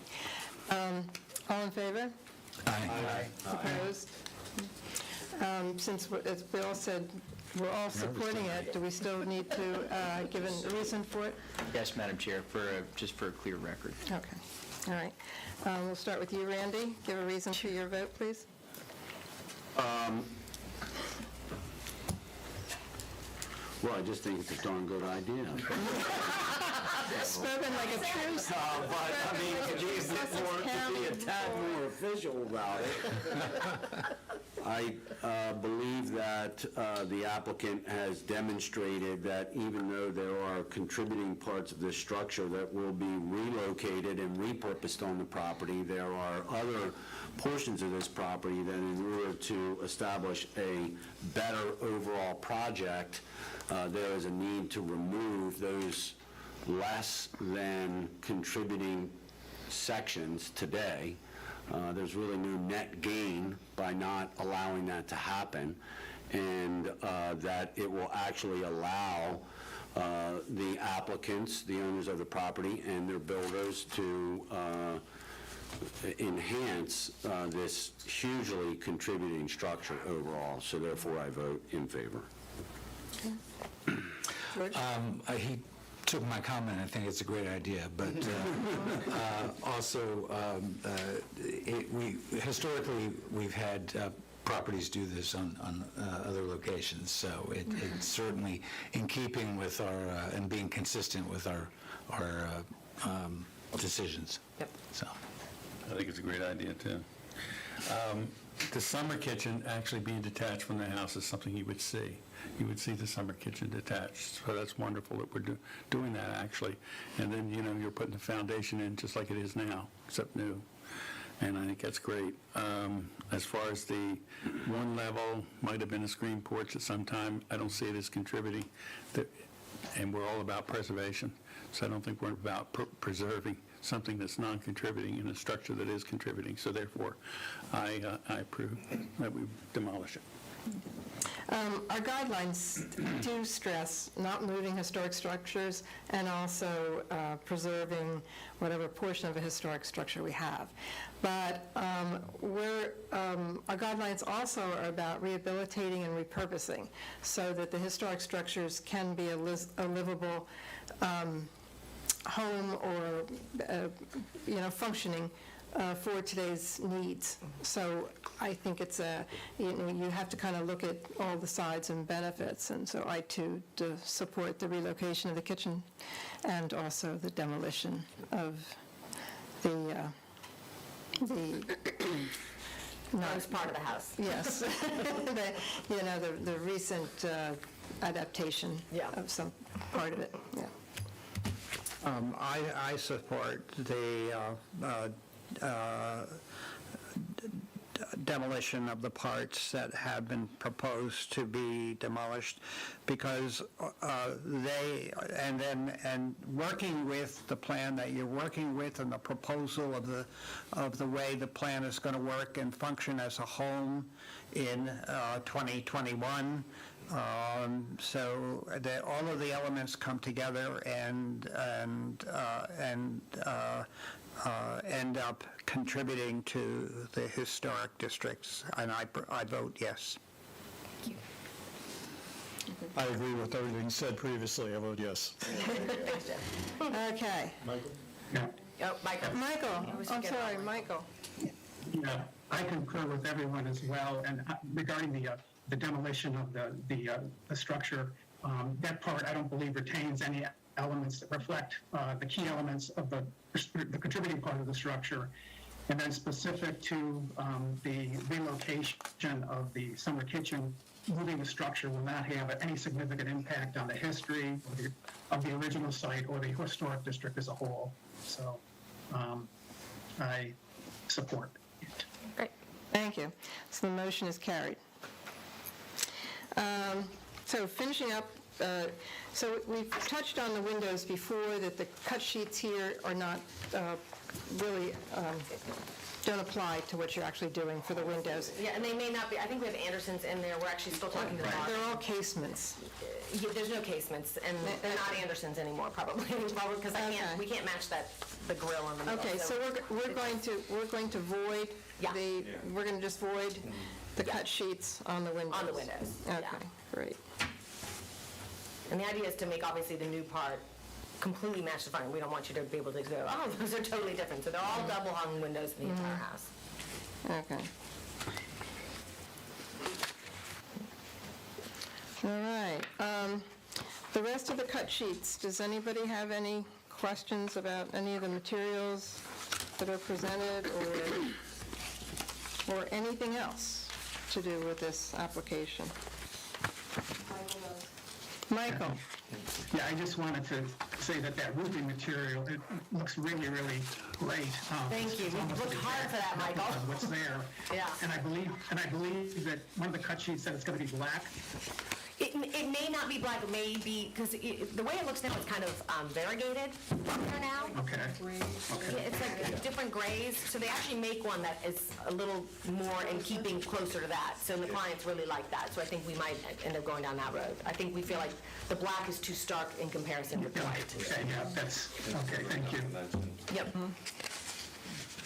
All in favor? Aye. Opposed? Since, as Bill said, we're all supporting it, do we still need to give a reason for it? yes, Madam Chair, just for a clear record. Okay, all right. We'll start with you, Randy. Give a reason for your vote, please. Well, I just think it's a darn good idea. Spoken like a true... But, I mean, to be a tad more official about it, I believe that the applicant has demonstrated that even though there are contributing parts of this structure that will be relocated and repurposed on the property, there are other portions of this property that in order to establish a better overall project, there is a need to remove those less than contributing sections today. There's really no net gain by not allowing that to happen, and that it will actually allow the applicants, the owners of the property, and their builders to enhance this hugely contributing structure overall. So therefore, I vote in favor. He took my comment. I think it's a great idea, but also, historically, we've had properties do this on other locations, so it's certainly in keeping with our, and being consistent with our decisions. Yep. So. I think it's a great idea, too. The summer kitchen actually being detached from the house is something you would see. You would see the summer kitchen detached. So that's wonderful that we're doing that, actually. And then, you're putting the foundation in just like it is now, except new. And I think that's great. As far as the one level, might have been a screen porch at some time, I don't see it as contributing. And we're all about preservation. So I don't think we're about preserving something that's non-contributing in a structure that is contributing. So therefore, I approve that we demolish it. Our guidelines do stress not moving historic structures and also preserving whatever portion of a historic structure we have. But our guidelines also are about rehabilitating and repurposing so that the historic structures can be a livable home or, functioning for today's needs. So I think it's you have to kind of look at all the sides and benefits, and so I too support the relocation of the kitchen and also the demolition of the It's part of the house. Yes. the recent adaptation of some part of it, yeah. I support the demolition of the parts that have been proposed to be demolished because and working with the plan that you're working with and the proposal of the way the plan is going to work and function as a home in 2021. So that all of the elements come together and end up contributing to the historic districts, and I vote yes. I agree with everything said previously. I vote yes. Okay. Yeah. Oh, Michael. Michael, I'm sorry, Michael. Yeah. I concur with everyone as well, and regarding the demolition of the structure, that part I don't believe retains any elements that reflect the key elements of the contributing part of the structure. And then specific to the relocation of the summer kitchen, moving the structure will not have any significant impact on the history of the original site or the historic district as a whole. So I support it. Great. Thank you. So the motion is carried. So finishing up, so we've touched on the windows before, that the cut sheets here are not really, don't apply to what you're actually doing for the windows. Yeah, and they may not be, I think we have Andersons in there, we're actually still talking to the boss. They're all casements. Yeah, there's no casements, and they're not Andersons anymore, probably, because we can't match the grill in the middle. Okay, so we're going to void Yeah. we're going to just void the cut sheets on the windows? On the windows, yeah. Okay, great. And the idea is to make, obviously, the new part completely match the front. We don't want you to be able to go, oh, those are totally different. So they're all double hung windows in the entire house. Okay. All right. The rest of the cut sheets, does anybody have any questions about any of the materials that are presented or anything else to do with this application? Michael? Yeah, I just wanted to say that roofing material, it looks really, really great. Thank you. It's We almost looked like hard for that, Michael. What's there. Yeah. And I believe that one of the cut sheets said it's going to be black. It may not be black, it may be, because the way it looks now, it's kind of variegated up there now. Okay. Yeah, it's like different grays, so they actually make one that is a little more in keeping closer to that, so the clients really like that, so I think we might end up going down that road. I think we feel like the black is too stark in comparison with the white. Okay, yeah, that's, okay, thank you. Yep.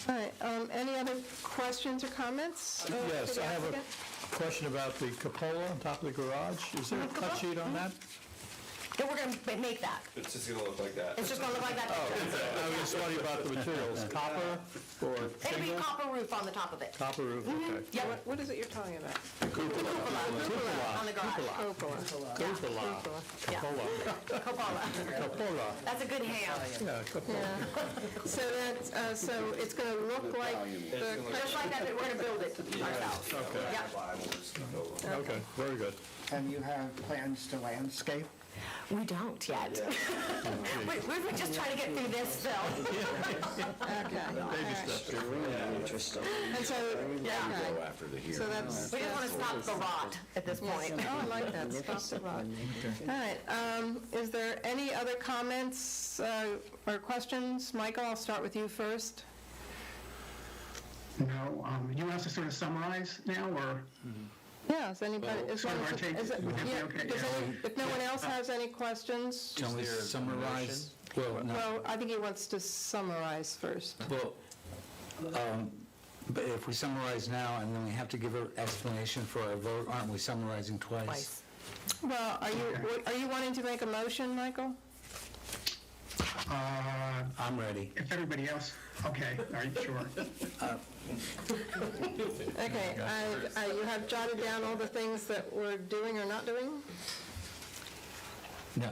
All right, any other questions or comments? Yes, for the I have applicant? a question about the cupola on top of the garage. Is there a cut sheet on that? Yeah, we're going to make that. It's just gonna look like that. It's just going to look like that. I was just wondering about the materials, copper or It'll be shingle? copper roof on the top of it. Copper roof, okay. Yep. What is it you're talking about? Cupola on the garage. Cupola. Cupola. Yeah. Cupola. Cupola. Cupola. That's a good ham. Yeah, cupola. Yeah. So that, so it's going to look like the Just like that, we're going to build it ourselves. Yep. Okay, very good. And you have plans to landscape? We don't yet. We're just trying to get through this, Phil. Baby steps. And so, okay. After the hearing. So that's, We just want to stop the rot at this point. oh, I like that, stop the rot. All right, is there any other comments or questions? Michael, I'll start with you first. No, you want us to sort of summarize now, or? Yeah, is anybody, is Sort of one- our take, is it- would that be yeah, okay? does Yeah. any- if no one else has any questions? Can we summarize? Well, no. Well, I think he wants to summarize first. Well, but if we summarize now and then we have to give an explanation for our vote, aren't we summarizing twice? Twice. Well, are you wanting to make a motion, Michael? I'm ready. If everybody else, okay, all right, sure. Okay, you have jotted down all the things that we're doing or not doing? No.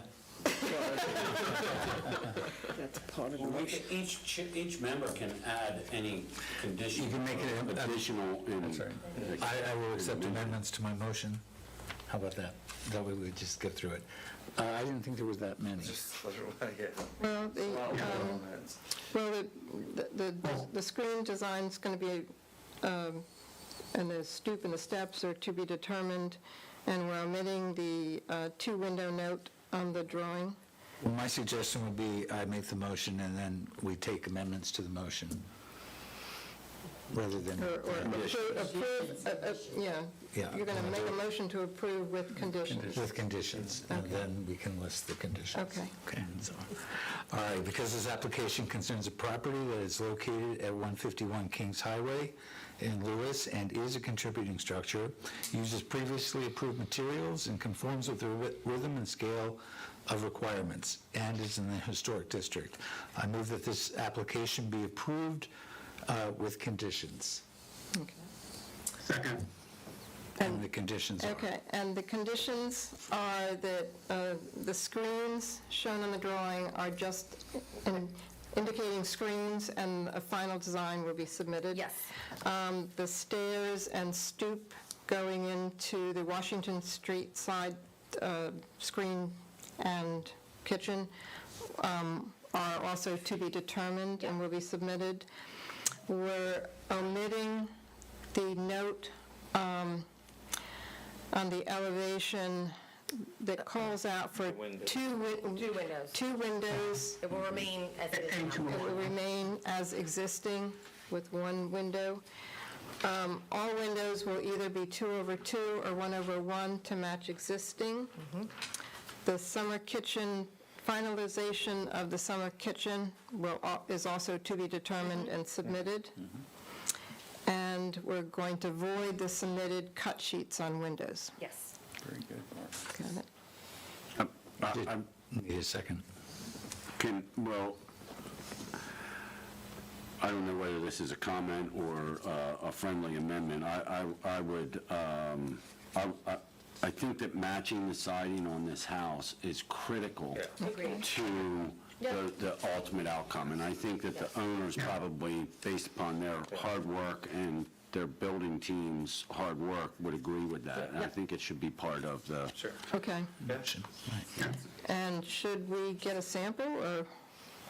That's part of the Well, motion. each member can add any condition. You can make it additional. That's right. I will accept amendments to my motion. How about that? That way we would just get through it. I didn't think there was that many. Well, the screen design's going to be, and the stoop and the steps are to be determined, and we're omitting the two-window note on the drawing. Well, my suggestion would be I make the motion and then we take amendments to the motion, rather than Or approve, yeah. Yeah. You're going to make a motion to approve with conditions. with conditions, and then we can list the conditions. Okay. Okay, so, all right, because this application concerns a property that is located at 151 Kings Highway in Lewis and is a contributing structure, uses previously approved materials and conforms with the rhythm and scale of requirements, and is in the historic district. I move that this application be approved with conditions. Second. And the conditions are? Okay, and the conditions are that the screens shown on the drawing are just indicating screens, and a final design will be submitted. Yes. The stairs and stoop going into the Washington Street side screen and kitchen are also to be determined and will be submitted. We're omitting the note on the elevation that calls out for two windows. It will remain as it is now. It will remain as existing with one window. All windows will either be 2/2 or 1/1 to match existing. The summer kitchen, finalization of the summer kitchen is also to be determined and submitted. And we're going to void the submitted cut sheets on windows. Yes. Very good, Mark. Got it? Need a second. I don't know whether this is a comment or a friendly amendment. I think that matching the siding on this house is critical to the ultimate outcome. And I think that the owners probably, based upon their hard work and their building team's hard work, would agree with that. And I think it should be part of the... Sure. Okay. And should we get a sample, or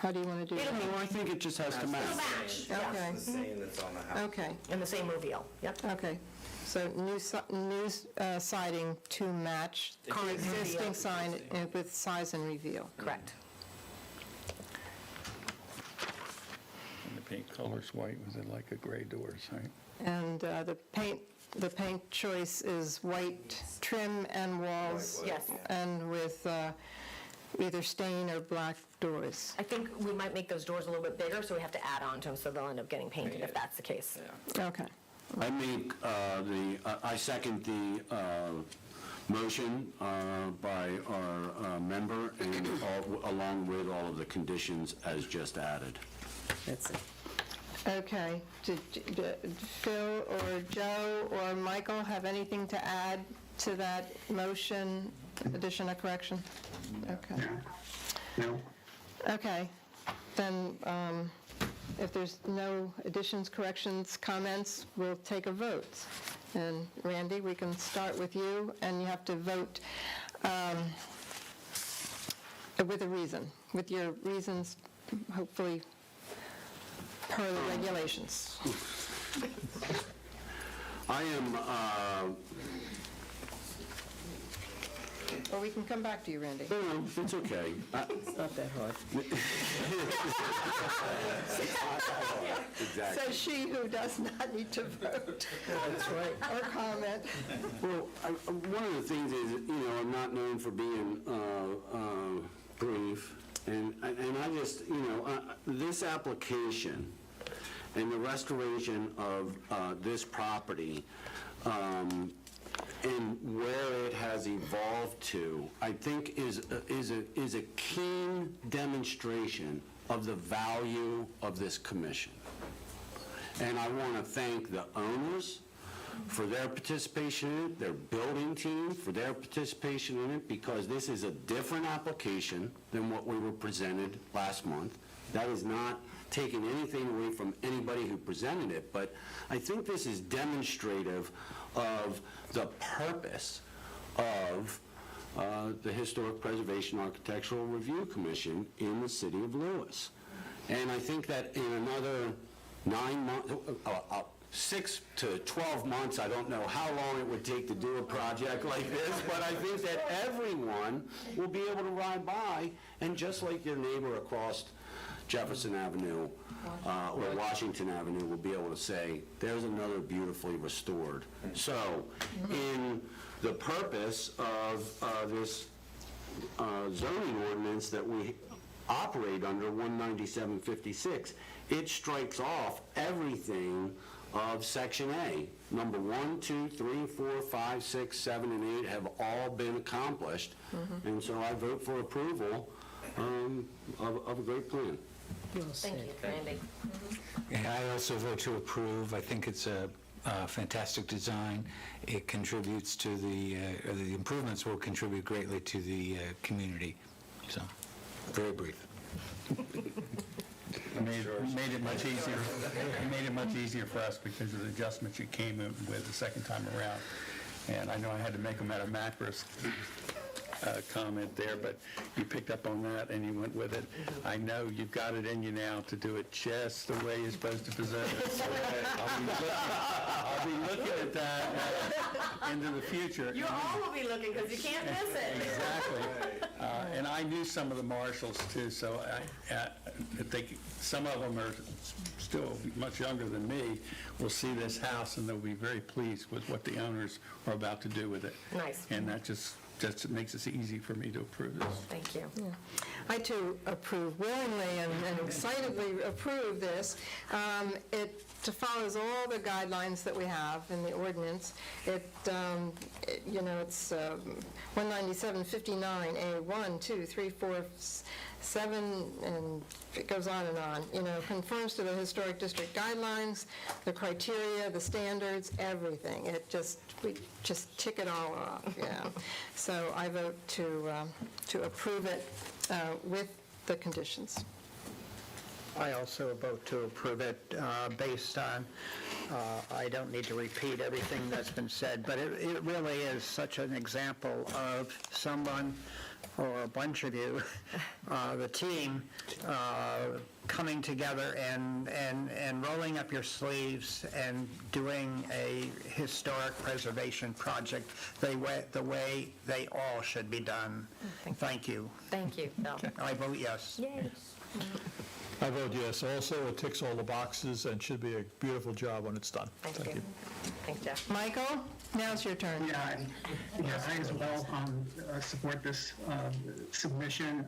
how do you want to do that? I think it just has to match. Okay. It's the same that's on the house. Okay, And the same reveal, yep. okay. So new siding to match the existing sign with size and reveal. Correct. And the paint color's white, was it like a gray doors, right? And the paint choice is white trim and walls. Yes. And with either stain or black doors. I think we might make those doors a little bit bigger, so we have to add on to them, so they'll end up getting painted if that's the case. Okay. I second the motion by our member, and along with all of the conditions as just added. That's it. Okay. Did Phil or Joe or Michael have anything to add to that motion, addition or correction? Okay. No. Okay. Then if there's no additions, corrections, comments, we'll take a vote. And Randy, we can start with you, and you have to vote with a reason, with your reasons, hopefully per the regulations. I am, Or we can come back to you, Randy. no, it's okay. It's not that hard. Exactly. Says she who does not need to vote. That's right. Or comment. Well, one of the things is, I'm not known for being brief, and I just, this application and the restoration of this property, and where it has evolved to, I think is a keen demonstration of the value of this commission. And I want to thank the owners for their participation in it, their building team for their participation in it, because this is a different application than what we were presented last month. That is not taking anything away from anybody who presented it, but I think this is demonstrative of the purpose of the Historic Preservation Architectural Review Commission in the city of Lewis. And I think that in another 9 months, 6 to 12 months, I don't know how long it would take to do a project like this, but I think that everyone will be able to ride by, and just like your neighbor across Jefferson Avenue or Washington Avenue will be able to say, there's another beautifully restored. So, in the purpose of this zoning ordinance that we operate under, 19756, it strikes off everything of Section A. Number 1, 2, 3, 4, 5, 6, 7, and 8 have all been accomplished. And so I vote for approval of a great plan. Thank you, Randy. And I also vote to approve. I think it's a fantastic design. It contributes to or the improvements will contribute greatly to the community. So, very brief. Made it much easier. It made it much easier for us because of the adjustments you came in with the second time around. And I know I had to make them out of mattress comment there, but you picked up on that and you went with it. I know you've got it in you now to do it just the way you're supposed to present it. So I'll be looking at that into the future. You all will be looking because you can't miss it. Exactly. And I knew some of the marshals too, so I think some of them are still much younger than me, will see this house and they'll be very pleased with what the owners are about to do with it. Nice. And that just makes it easy for me to approve this. Thank you. I too approve willingly and excitedly approve this. It follows all the guidelines that we have in the ordinance. It's 19759A 1, 2, 3, 4, 7, and it goes on and on. Conforms to the historic district guidelines, the criteria, the standards, everything. We just tick it all off. Yeah. So I vote to approve it with the conditions. I also vote to approve it based on, I don't need to repeat everything that's been said, but it really is such an example of someone or a bunch of you, the team, coming together and rolling up your sleeves and doing a historic preservation project the way they all should be done. Thank you. Thank you, Bill. I vote yes. Yay. I vote yes also. It ticks all the boxes and should be a beautiful job when it's done. Thank you. Thanks, Jeff. Michael, now's your turn. Yeah, I as well support this submission.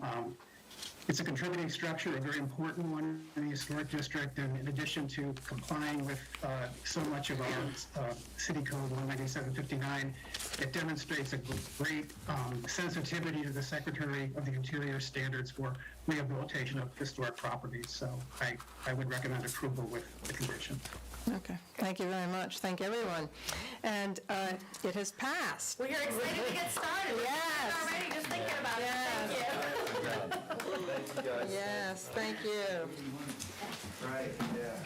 It's a contributing structure, a very important one in the historic district, and in addition to complying with so much of our city code 19759, it demonstrates a great sensitivity to the Secretary of the Interior standards for rehabilitation of historic properties. So I would recommend approval with the condition. Okay. Thank you very much. Thank everyone. And it has passed. Well, you're excited to get started. Yes. We're already just thinking about it. Thank you. Yes, thank you. Right, yeah.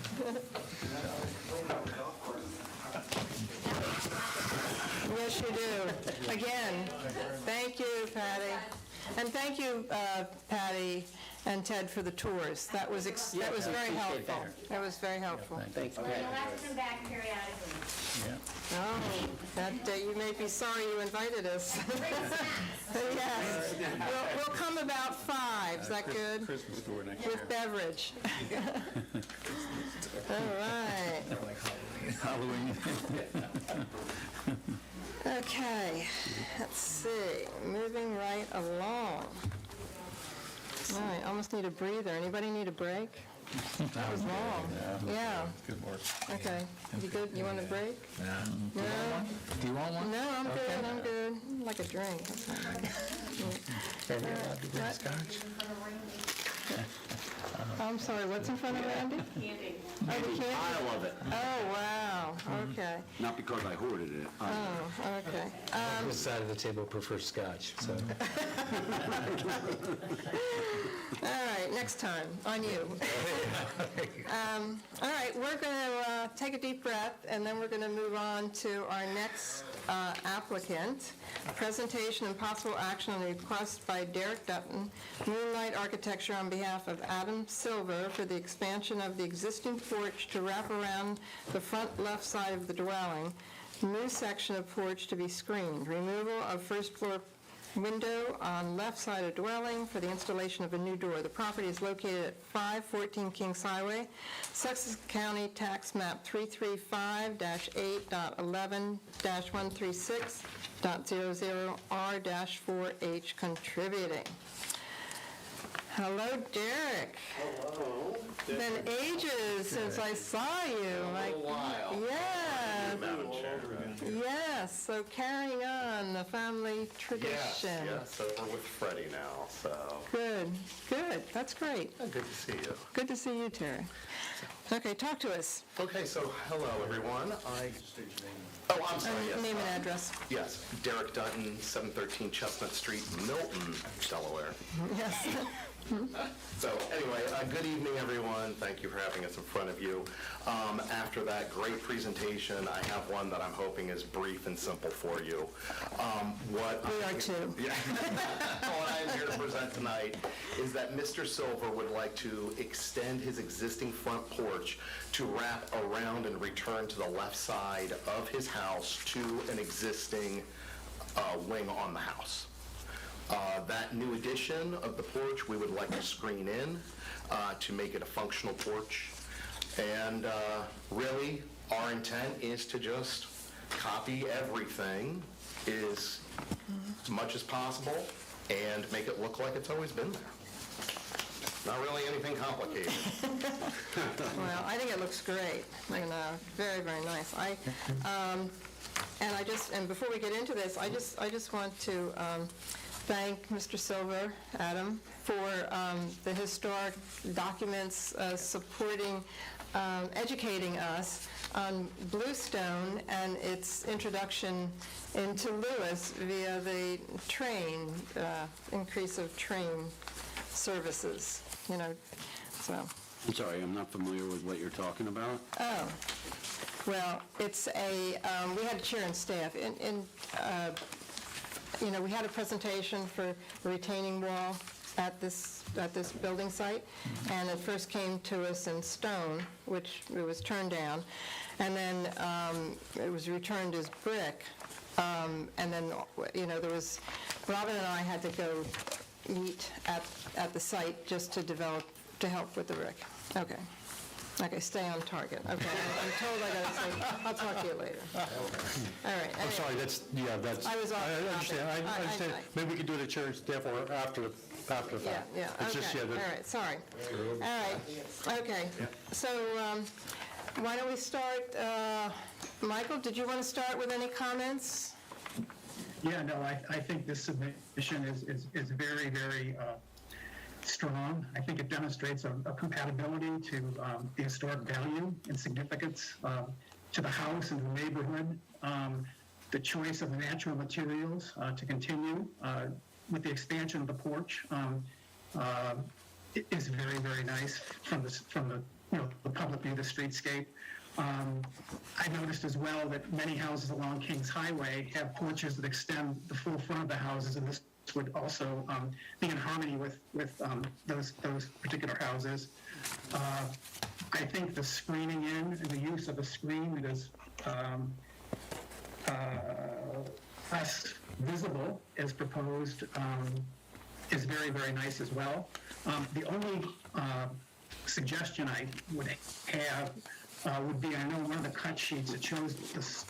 Yes, you do. Again, thank you, Patty. And thank you, Patty and Ted, for the tours. That was very helpful. That was very helpful. Thanks, Pat. You'll have to come back periodically. Oh, that you may be sorry you invited us. Yes. We'll come about 5. Is that good? Christmas store next year. With beverage. All right. Halloween. Okay, let's see. Moving right along. All right, almost need a breather. Anybody need a break? That was long. Yeah. Good work. Okay. You good? You want a break? No. No? Do you want one? No, I'm good. I'm good. I'd like a drink. That's not Are we allowed to drink scotch? I'm sorry, what's in front of Randy? Candy. Oh, the candy? I love it. Oh, wow. Okay. Not because I hoarded it. Oh, okay. This side of the table prefers scotch, so. All right, next time, on you. All right, we're going to take a deep breath, and then we're going to move on to our next applicant. Presentation and possible action on the request by Derek Dutton, Moonlight Architecture, on behalf of Adam Silver for the expansion of the existing porch to wrap around the front left side of the dwelling. New section of porch to be screened. Removal of first floor window on left side of dwelling for the installation of a new door. The property is located at 514 Kings Highway, Sussex County Tax Map 335-8.11-136.00R-4H contributing. Hello, Derek. Hello. Been ages since I saw you. A while. Yeah. Madam Chair. Yes. Yes, so carrying on the family tradition. So we're with Freddie now, so. Good, that's great. Good to see you. Good to see you, Terry. Okay, talk to us. Okay, so hello, everyone. Oh, I'm sorry, yes. Name and address. Yes, Derek Dutton, 713 Chestnut Street, Milton, Delaware. Yes. So anyway, good evening, everyone. Thank you for having us in front of you. After that great presentation, I have one that I'm hoping is brief and simple for you. We are too. Yeah. What I'm here to present tonight is that Mr. Silver would like to extend his existing front porch to wrap around and return to the left side of his house to an existing wing on the house. That new addition of the porch, we would like to screen in to make it a functional porch. And really, our intent is to just copy everything as much as possible and make it look like it's always been there. Not really anything complicated. Well, I think it looks great, very, very nice. And before we get into this, I just want to thank Mr. Silver, Adam, for the historic documents supporting, educating us on Bluestone and its introduction into Lewis via the train, increase of train services, so. I'm sorry, I'm not familiar with what you're talking about. Oh, well, it's we had a chair and staff. We had a presentation for a retaining wall at this building site, and it first came to us in stone, which it was turned down, and then it was returned as brick, and then, there was, Robin and I had to go meet at the site just to help with the brick. Okay, stay on target. Okay, I'm told I gotta say, I'll talk to you later. All right. I'm sorry, that's. I was off I topic. understand, I understand. Maybe we could do it at church, therefore, after the fact. Yeah, It's just, okay, all right, sorry. All right, okay. So, why don't we start, Michael, did you want to start with any comments? Yeah, no, I think this submission is very, very strong. I think it demonstrates a compatibility to the historic value and significance to the house and the neighborhood. The choice of the natural materials to continue with the expansion of the porch is very, very nice from the public view of the streetscape. I noticed as well that many houses along Kings Highway have porches that extend the full front of the houses, and this would also be in harmony with those particular houses. I think the screening in and the use of a screen that is less visible as proposed is very, very nice as well. The only suggestion I would have would be, I know one of the cut sheets, it shows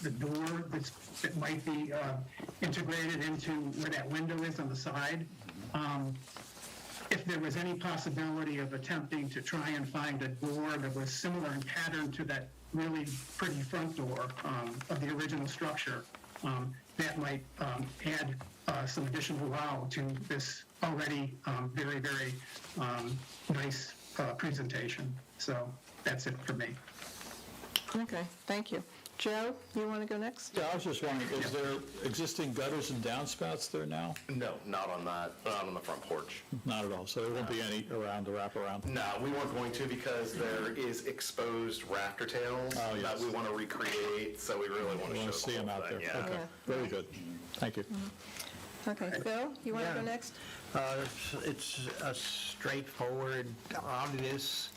the door that might be integrated into where that window is on the side. If there was any possibility of attempting to try and find a door that was similar in pattern to that really pretty front door of the original structure, that might add some additional wow to this already very, very nice presentation. So that's it for me. Okay, thank you. Joe, you want to go next? Yeah, I was just wondering, is there existing gutters and downspouts there now? No, not on the front porch. Not at all, so there won't be any around the wraparound? No, we weren't going to because there is exposed rafter tails that we want to recreate, so we really want to show see them out there. Yeah. Okay, very good. Thank you. Okay, Phil, you want to go next? It's a straightforward, obvious.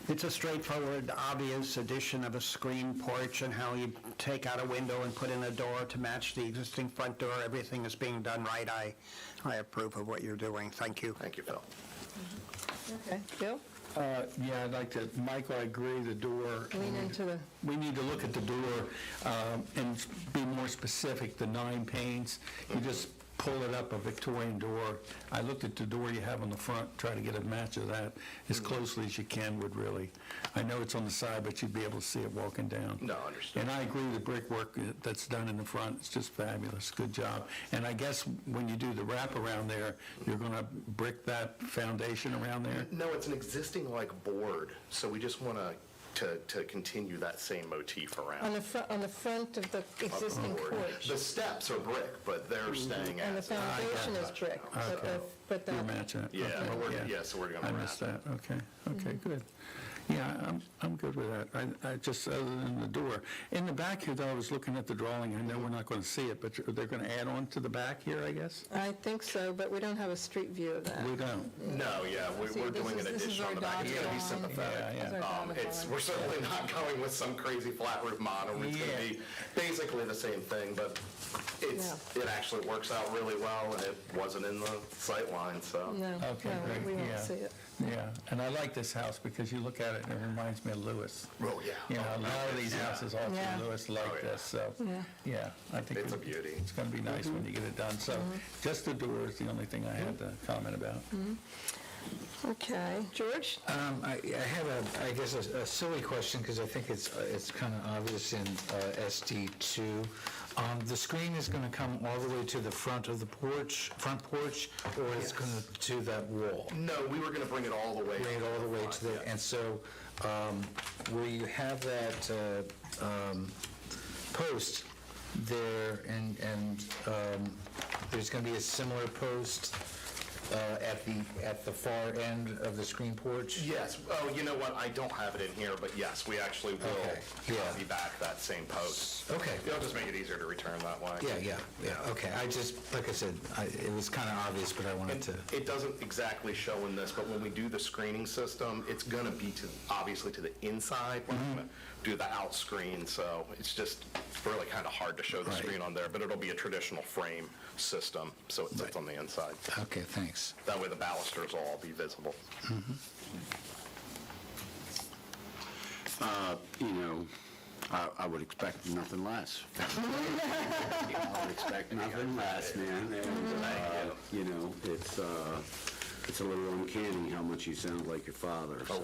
It's a straightforward, obvious addition of a screen porch and how you take out a window and put in a door to match the existing front door. Everything is being done right. I approve of what you're doing. Thank you. Thank you, Phil. Okay, Bill? Yeah, I'd like to, Michael, I agree, the door. Lean into the... We need to look at the door and be more specific, the 9 panes. You just pull it up, a Victorian door. I looked at the door you have on the front, try to get a match of that as closely as you can would really. I know it's on the side, but you'd be able to see it walking down. No, understood. And I agree, the brickwork that's done in the front is just fabulous. Good job. And I guess when you do the wraparound there, you're going to brick that foundation around there? No, it's an existing like board, so we just want to continue that same motif around. On the front of the existing Board. porch. The steps are brick, but they're staying And the as. foundation is brick. But You're that, matching it? Yeah, Okay, but so we're going to I wrap missed it. that, okay, good. Yeah, I'm good with that. I just, other than the door. In the back here, though, I was looking at the drawing, I know we're not going to see it, but they're going to add on to the back here, I guess? I think so, but we don't have a street view of that. We don't. No, yeah, See, we're this doing is- an this is addition our on the back. It's going to be dotted line. sympathetic. Yeah, These are dotted lines. We're certainly not going with some crazy flat roof model. It's going to be basically the same thing, but it actually works out really well, and it wasn't in the sight line, so. No, Okay, no, great, we won't yeah. see it. Yeah, and I like this house because you look at it and it reminds me of Lewis. Oh, yeah. You know, a lot of these houses all Yeah. through Lewis like this, so, yeah, I think It's a beauty. it's going to be nice when you get it done. So just the door is the only thing I had to comment about. Okay, George? I have I guess, a silly question, because I think it's kind of obvious in SD2. The screen is going to come all the way to the front of the front porch, or it's going to that wall? No, we were going to bring it all the way. Bring it all the way to the, and so where you have that post there, and there's going to be a similar post at the far end of the screen porch? Yes. Oh, you know what? I don't have it in here, but yes, we actually will be back that same post. Okay. It'll just make it easier to return that way. Yeah, okay. I just, like I said, it was kind of obvious, but I wanted to... It doesn't exactly show in this, but when we do the screening system, it's going to be obviously to the inside. We're going to do the out screen, so it's just really kind of hard to show the screen on there, but it'll be a traditional frame system, so it sits on the inside. Okay, thanks. That way the balusters will all be visible. I would expect nothing less. I would expect nothing less, man. And, it's a little uncanny how much you sound like your father. So.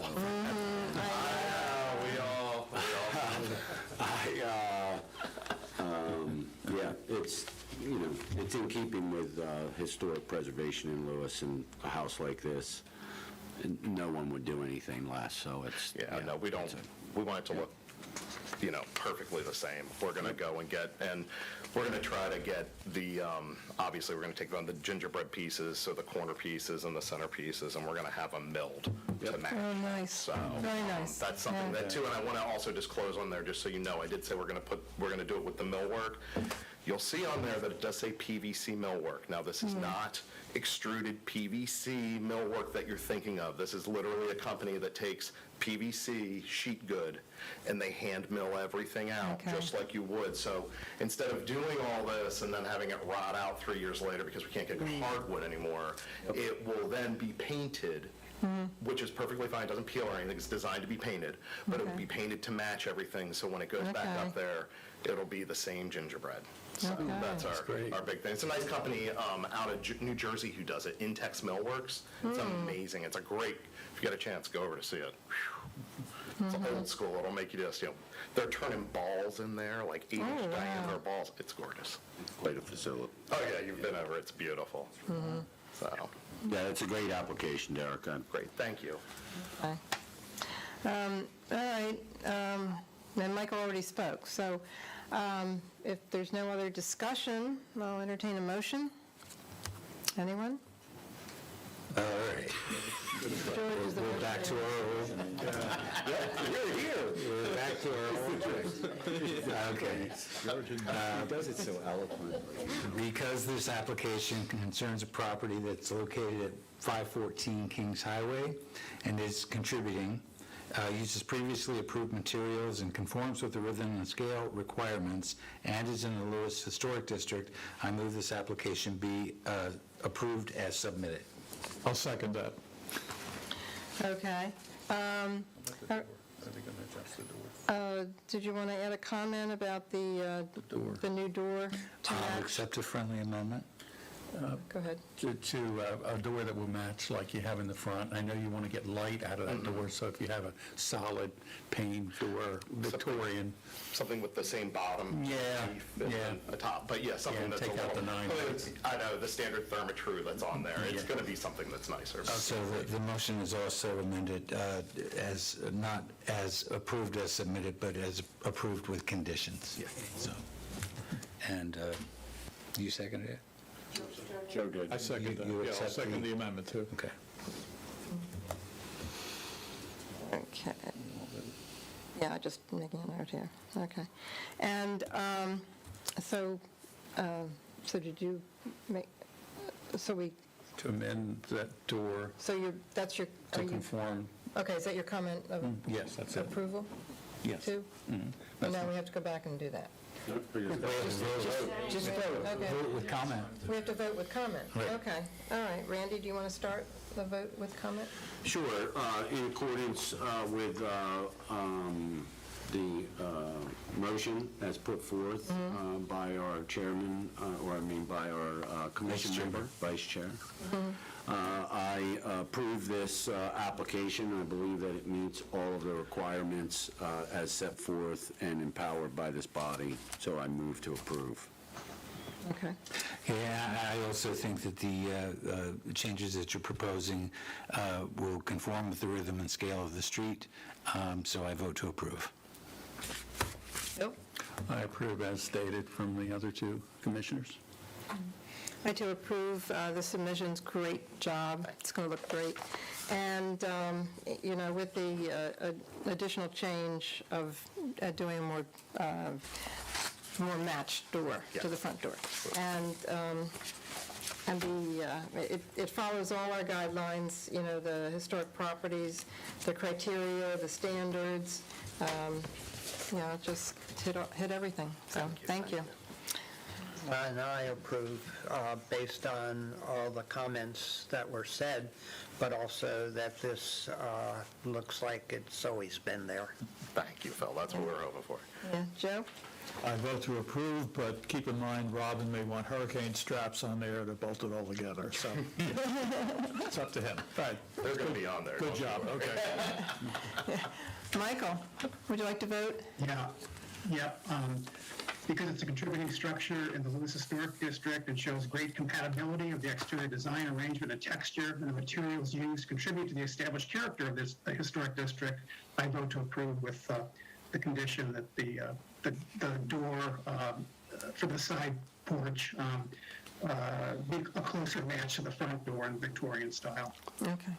Yeah, it's in keeping with historic preservation in Lewis, and a house like this, and no one would do anything less, so it's... No, we don't. We want it to look, perfectly the same. We're going to go and we're going to try to get the, obviously, we're going to take on the gingerbread pieces, so the corner pieces and the center pieces, and we're going to have them milled to match. Oh, nice. So, Very nice. that's something that too, and I want to also disclose on there, just so you know, I did say we're going to do it with the millwork. You'll see on there that it does say PVC Mill Work. Now, this is not extruded PVC millwork that you're thinking of. This is literally a company that takes PVC sheet good and they hand mill everything out just like you would. So instead of doing all this and then having it rot out 3 years later because we can't get hardwood anymore, it will then be painted, which is perfectly fine. It doesn't peel or anything. It's designed to be painted, but it will be painted to match everything. So when it goes back up there, it'll be the same gingerbread. So that's our big thing. It's a nice company out of New Jersey who does it, Intex Millworks. It's amazing. It's a great, if you get a chance, go over to see it. It's old school. It'll make you just, they're turning balls in there, like 8-inch diameter balls. It's gorgeous. Quite a facility. Oh, yeah, you've been over. It's beautiful. So, yeah, it's a great application, Derek. Great. Thank you. Okay. All right. And Michael already spoke, so if there's no other discussion, I'll entertain a motion. Anyone? All right. We're back to our old... You're here. We're back to our old... Okay. He does it so eloquently. Because this application concerns a property that's located at 514 Kings Highway and is contributing, uses previously approved materials and conforms with the rhythm and scale requirements and is in the Lewis Historic District, I move this application be approved as submitted. I'll second that. Okay. Did you want to add a comment about the new door to I'll match? accept a friendly amendment. Go ahead. to a door that will match like you have in the front. I know you want to get light out of that door, so if you have a solid pane door, Victorian. Something with the same bottom. Yeah, and yeah. A top, but yeah, something Yeah, that's take a out little. the 9 well, volts. I know, the standard Therma-Tru that's on there, it's Yeah. going to be something that's nicer. So the motion is also amended as, not as approved as submitted, but as approved with conditions. Yeah. So, and you seconded it? Joe did. I second that. You Yeah, I'll accept second the amendment, too. Okay. Okay. Yeah, just making a note here. Okay. And so did you make, so we, To amend that door so that's your, to are you, conform. okay, is that your comment of Yes, that's it. approval Yes. too? Mhm. And now we have to go back and do that. Just vote. Okay. Vote with comment. We have to vote with comment? Right. Okay. All right. Randy, do you want to start the vote with comment? Sure, in accordance with the motion as put forth by our chairman, by our commission member, vice chair. I approve this application. I believe that it meets all of the requirements as set forth and empowered by this body, so I move to approve. Okay. Yeah, I also think that the changes that you're proposing will conform with the rhythm and scale of the street, so I vote to approve. Bill? I approve as stated from the other two commissioners. I to approve the submissions. Great job. It's going to look great. And, with the additional change of doing a more matched door to the front door. And it follows all our guidelines, the historic properties, the criteria, the standards, just hit everything. So, thank you. And I approve, based on all the comments that were said, but also that this looks like it's always been there. Thank you, Phil, that's what we're hoping for. Yeah, Joe? I vote to approve, but keep in mind, Robin may want hurricane straps on there to bolt it all together, so it's up to him. Right. They're going to be on there. Good job, okay. Michael, would you like to vote? Yeah. Because it's a contributing structure in the Lewis Historic District and shows great compatibility of the exterior design, arrangement, and texture, and the materials used contribute to the established character of this historic district, I vote to approve with the condition that the door for the side porch be a closer match to the front door in Victorian style. Okay.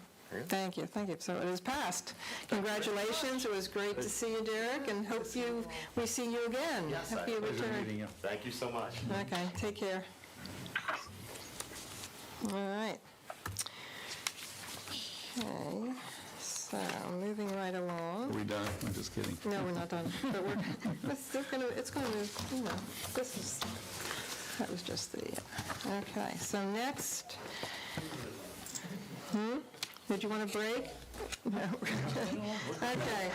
Thank you. So it is passed. Congratulations. It was great to see you, Derek, and hope we see you again. Yes, Hope you return. Thank you so much. Okay, take care. All right. Okay, so moving right Are along. we done? I'm just kidding. No, we're not done, but it's going to, that was just the, okay, so next, did you want a break? No. Okay.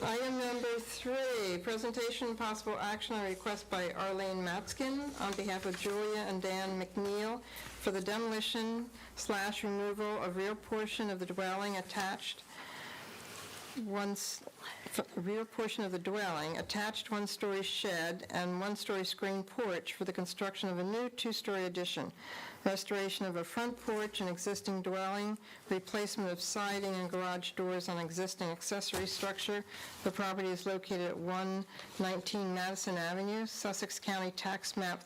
Item number 3, presentation and possible action on a request by Arlene Matzkin on behalf of Julia and Dan McNeil for the demolition/removal of rear portion of the dwelling attached attached one-story shed and one-story screen porch for the construction of a new 2-story addition, restoration of a front porch and existing dwelling, replacement of siding and garage doors on existing accessory structure. The property is located at 119 Madison Avenue, Sussex County Tax Map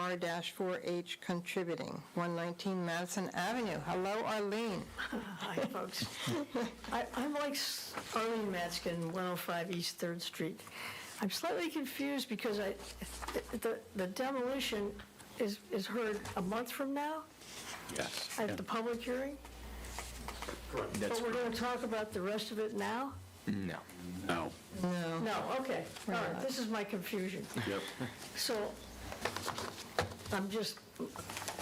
335-8.12-63.00R-4H contributing, 119 Madison Avenue. Hello, Arlene. Hi, folks. I'm like Arlene Matzkin, 105 East 3rd Street. I'm slightly confused because the demolition is heard a month from now Yes. at the public hearing? But we're going to talk about the rest of it now? No. No. No. No, okay. All right, this is my confusion. Yep. So I'm just,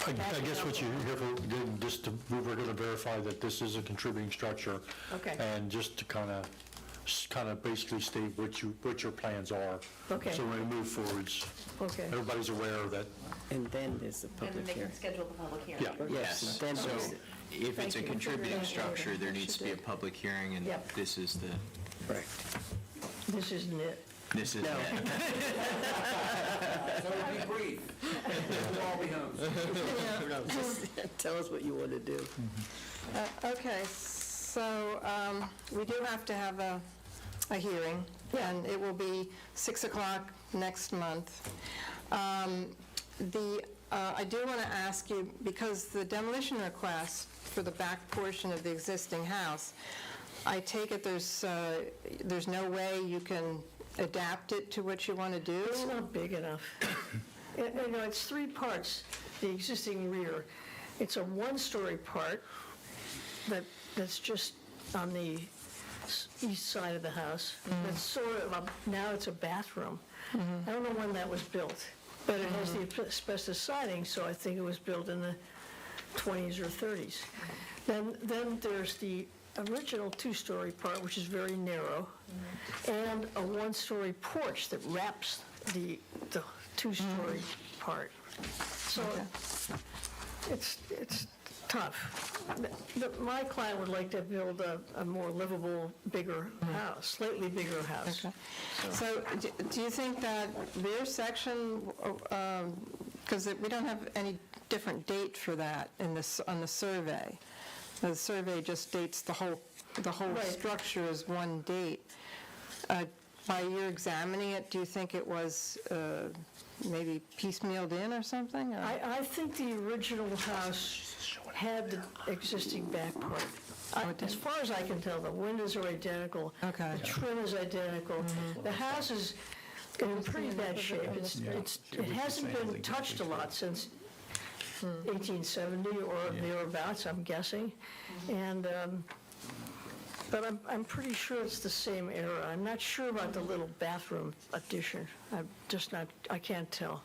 I guess what you're here for, just to, we're going to verify that this is a contributing structure. Okay. And just to kind of kind of basically state what your plans are. Okay. So when we move forwards, Okay. everybody's aware of that. And then there's a And public then they hearing. can schedule the public hearing. Yeah. Yes, then So there's, if it's a Thank you. contributing structure, there needs to be a public hearing, and Yep. this is the, correct. This isn't it. this is it. So be brief. We'll all be home. Just tell us what you want to do. Okay, so we do have to have a hearing, and it will be 6 o'clock next month. I do want to ask you, because the demolition request for the back portion of the existing house, I take it there's no way you can adapt it to what you want to do? It's not big enough. It's three parts, the existing rear. It's a one-story part that's just on the east side of the house. It's sort of, now it's a bathroom. I don't know when that was built, but it has the asbestos siding, so I think it was built in the 20s or 30s. Then there's the original two-story part, which is very narrow, and a one-story porch that wraps the two-story part. So it's tough. My client would like to build a more livable, bigger house, slightly bigger house. Okay. So do you think that rear section, because we don't have any different date for that on the survey. The survey just dates the whole Right. structure as one date. By your examining it, do you think it was maybe piecemealed in or something? Or? I think the original house had the existing back part. As far as I can tell, the windows are identical. Okay. The trim is identical. The house is in pretty bad shape. It hasn't been touched a lot since 1870 or thereabouts, I'm guessing. And, but I'm pretty sure it's the same era. I'm not sure about the little bathroom addition. I'm just not, I can't tell.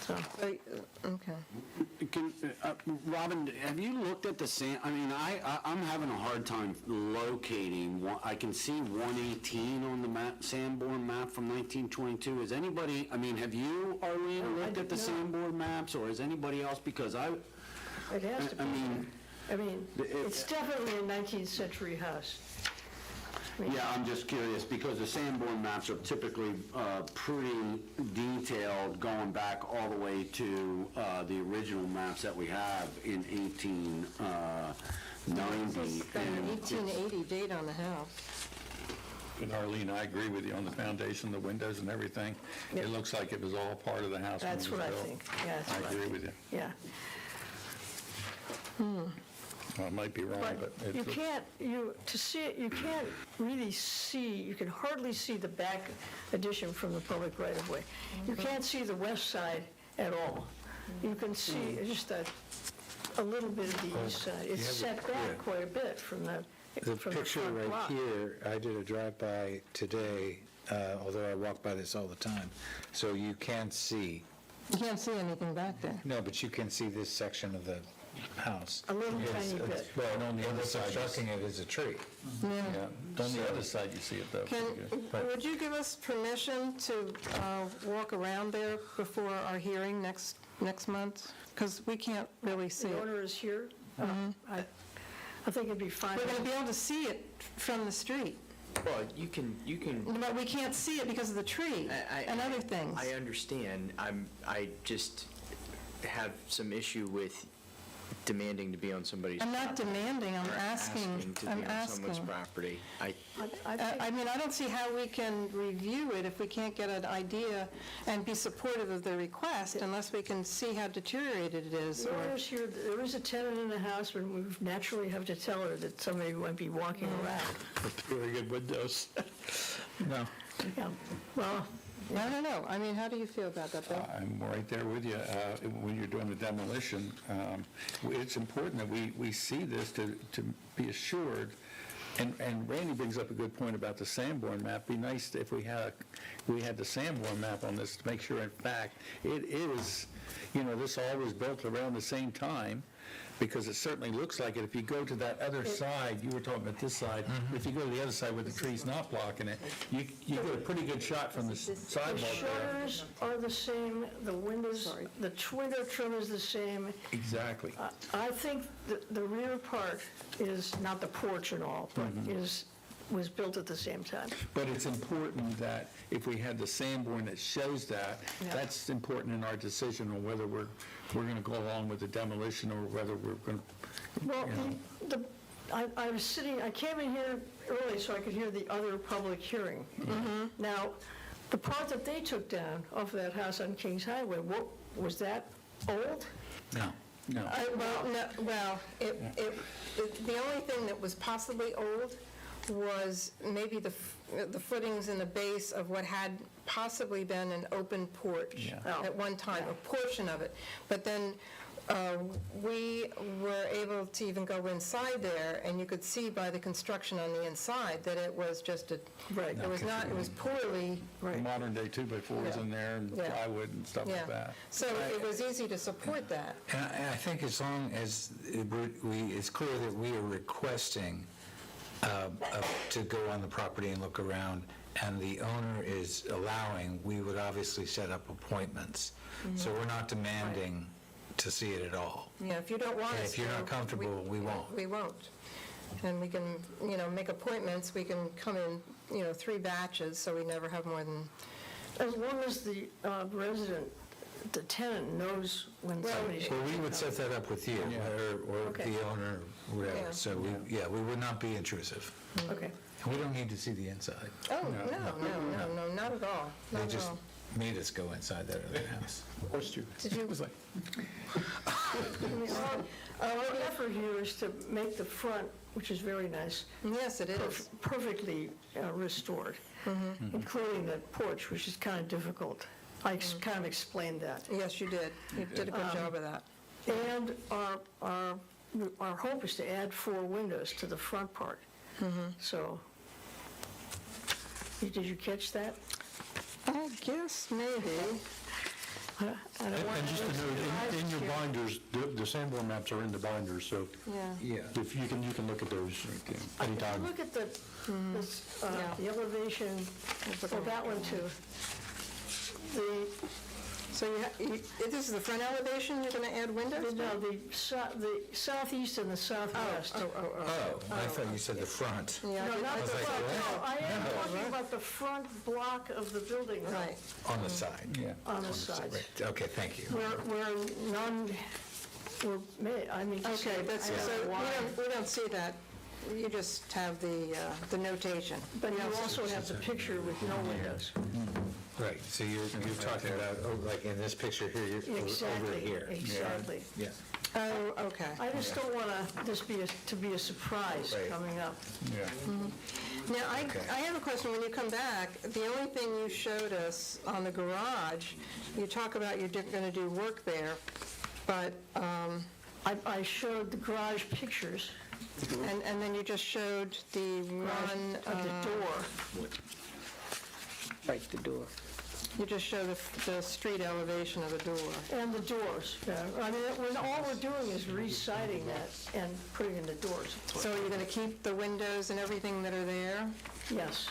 So, Okay. Robin, have you looked at the I'm having a hard time locating, I can see 118 on the Sanborn map from 1922. Is anybody, have you, Arlene, looked at the Sanborn maps, or is anybody else? Because it has to be. It's definitely a 19th century house. Yeah, I'm just curious, because the Sanborn maps are typically pretty detailed, going back all the way to the original maps that we have in 1890. Got an 1880 date on the house. And Arlene, I agree with you on the foundation, the windows and everything. Yep. It looks like it was all part of the house when it was That's built. what I think. Yeah, that's what I agree with you. Yeah. Well, I might be wrong, but But it you looks- can't, to see it, you can't really see, you can hardly see the back addition from the public right-of-way. You can't see the west side at all. You can see just a little bit of the east side. It's set back quite a bit from the Picture front right block. here, I did a drive-by today, although I walk by this all the time, so you can't see. You can't see anything back there. No, but you can see this section of the house. A little tiny bit. Well, and on the other What's side, obstructing it is a tree. yeah, on the other side, you see it though. Would you give us permission to walk around there before our hearing next month? Because we can't really see The it. owner is here. I think it'd be fine. We're going to be able to see it from the street, Well, you can, but we can't see it because of the tree and other things. I understand. I just have some issue with demanding to be on somebody's. I'm not demanding, I'm or asking. to be I'm on someone's asking. property. I mean, I don't see how we can review it if we can't get an idea and be supportive of the request unless we can see how deteriorated it is. The owner's here, there is a tenant in the house, and we naturally have to tell her that somebody might be walking around. Very good windows. No. Yeah, well, I don't know. I mean, how do you feel about that, Bill? I'm right there with you. When you're doing the demolition, it's important that we see this to be assured. And Randy brings up a good point about the Sanborn map. Be nice if we had the Sanborn map on this to make sure, in fact, it is, this all was built around the same time. because it certainly looks like it. If you go to that other side, you were talking about this side, if you go to the other side where the tree's not blocking it, you get a pretty good shot from the The sidewalk there. shutters are the same, the windows, the window trim is the same. Exactly. I think the rear part is, not the porch and all, but was built at the same time. But it's important that if we had the Sanborn that shows that, that's important in our decision on whether we're going to go along with the demolition or whether we're going to, Well, I was sitting, I came in here early so I could hear the other public hearing. Now, the part that they took down off that house on Kings Highway, was that old? No. The only thing that was possibly old was maybe the footings in the base of what had possibly been an open porch at one time, a portion of it. But then we were able to even go inside there, and you could see by the construction on the inside that it was just it was not, it was poorly. Modern day 2x4s in there and plywood and stuff like that. So it was easy to support that. And I think as long as it's clear that we are requesting to go on the property and look around, and the owner is allowing, we would obviously set up appointments. So we're not demanding to see it at all. Yeah, if you don't want us If you're not comfortable, we won't. We won't. And we can, make appointments, we can come in, 3 batches, so we never have more than... As long as the resident, the tenant knows when somebody's... Well, we would set that up with you, or the owner, whatever. Yeah. So we would not be intrusive. Okay. And we don't need to see the inside. Oh, no, not at all. They just made us go inside that other house. Did you? Our effort here is to make the front, which is very nice. Yes, it is. Perfectly restored, including the porch, which is kind of difficult. I kind of explained that. Yes, you did. You did a good job of that. And our hope is to add 4 windows to the front part. So, did you catch that? I guess maybe. And just to note, in your binders, the Sanborn maps are in the binders, so if you can look at those anytime. Look at the elevation, for that one too. So this is the front elevation, you're going to add windows? No, the southeast and the southwest. Oh, I thought you said the front. No, not the front, no, I am talking about the front block of the building. Right. On the side. Yeah. On the side. Right. Okay, thank you. Okay, but so we don't see that. You just have the notation. But you also have the picture with no windows. Right, so you're talking about, like in this picture here, you're over here. Exactly. Yeah. Oh, okay. I just don't want this to be a surprise coming up. Now, I have a question. When you come back, the only thing you showed us on the garage, you talk about you're going to do work there, but... I showed the garage pictures. And then you just showed the one... Of the door. Right, the door. You just show the street elevation of the door. And the doors, I mean, all we're doing is re-siding that and putting in the doors. So you're going to keep the windows and everything that are there? Yes.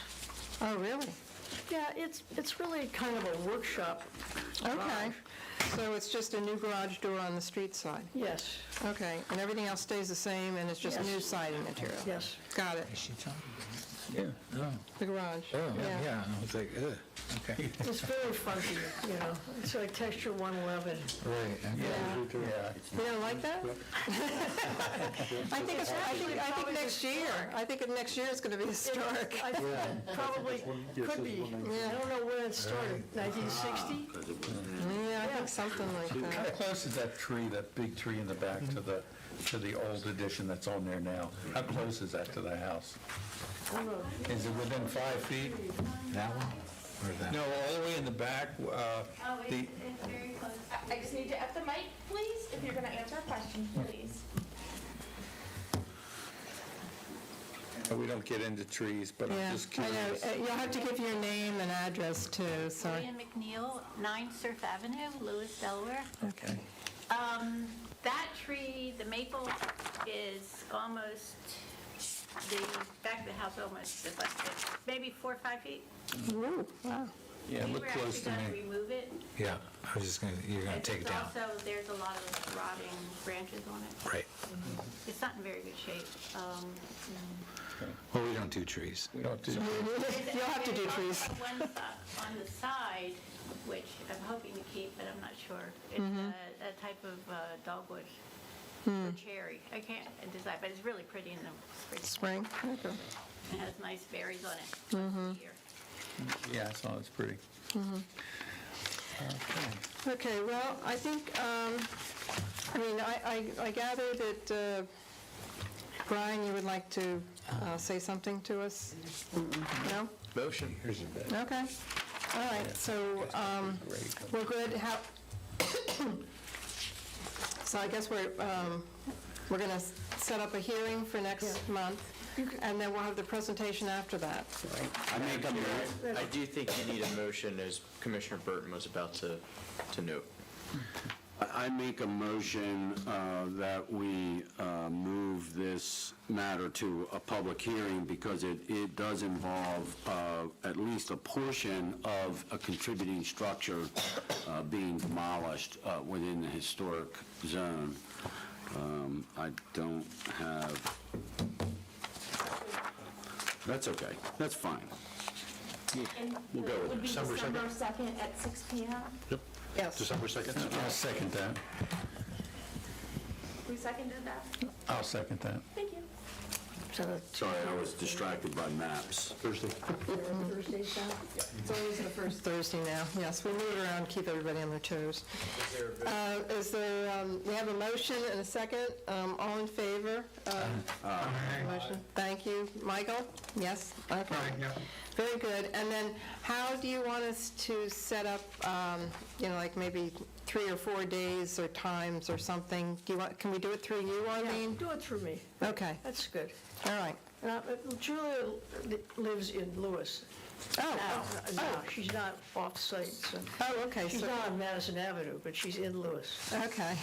Oh, really? Yeah, it's really kind of a workshop. Okay. So it's just a new garage door on the street side? Yes. Okay, and everything else stays the same, and it's just new siding material? Yes. Got it. Yeah. The garage. Oh, yeah. I was like, ugh. Okay. It's very funky, It's like texture 111. Right. You don't like that? I think next year. I think next year it's going to be historic. I think it probably could be. I don't know when it started, 1960? Yeah, I think something like How that. close is that tree, that big tree in the back to the old addition that's on there now? How close is that to the house? Is it within 5 feet? That one? Or that? No, all the way in the back, It's very close. I just need to, at the mic, please, if you're going to answer a question, please. we don't get into trees, but I'm Yeah, just I curious. know. You'll have to give your name and address too, sorry. Julia and McNeil, 9 Surf Avenue, Lewis, Delaware. Okay. That tree, the maple, is almost, the back of the house almost, is like maybe 4 or 5 feet. Ooh, wow. Yeah, We look were close to actually going me. to remove it. Yeah, I was just you're gonna take it down. Also, there's a lot of rotting branches on it. Right. It's not in very good shape. Well, we don't do trees. We don't do You'll have to do There's trees. also one on the side, which I'm hoping to keep, but I'm not sure. It's a type of dogwood or cherry. I can't decide, but it's really pretty in the spring. Spring? Okay. It has nice berries on it. Here. Yeah, I saw it's pretty. Okay, well, I think, I gather that, Brian, you would like to say something to us? No? Motion. Here's your bed. Okay. All right, so we're good. So I guess we're going to set up a hearing for next month, and then we'll have the presentation after that. I do think you need a motion, as Commissioner Burton was about to note. I make a motion that we move this matter to a public hearing because it does involve at least a portion of a contributing structure being demolished within the historic zone. I don't have... That's okay. That's fine. We'll go with it. Would be December December 2nd at 6 p.m.? Yep. Yes. December 2nd? I'll second that. Who seconded that? I'll second that. Thank you. Sorry, I was distracted by maps. Thursday. Thursday's now? It's always the first Thursday now. Yes, we move around, keep everybody on their toes. Is there, we have a motion and a second. All in favor? Motion. Thank you. Michael? Yes? Okay. Right, yeah. Very good. And then how do you want us to set up, like maybe 3 or 4 days or times or something? Can we do it through you, Arlene? Do it through me. Okay. That's good. All right. Julia lives in Lewis. Oh, Now, she's not off-site, so. Oh, okay. She's not on Madison Avenue, but she's in Lewis. Okay.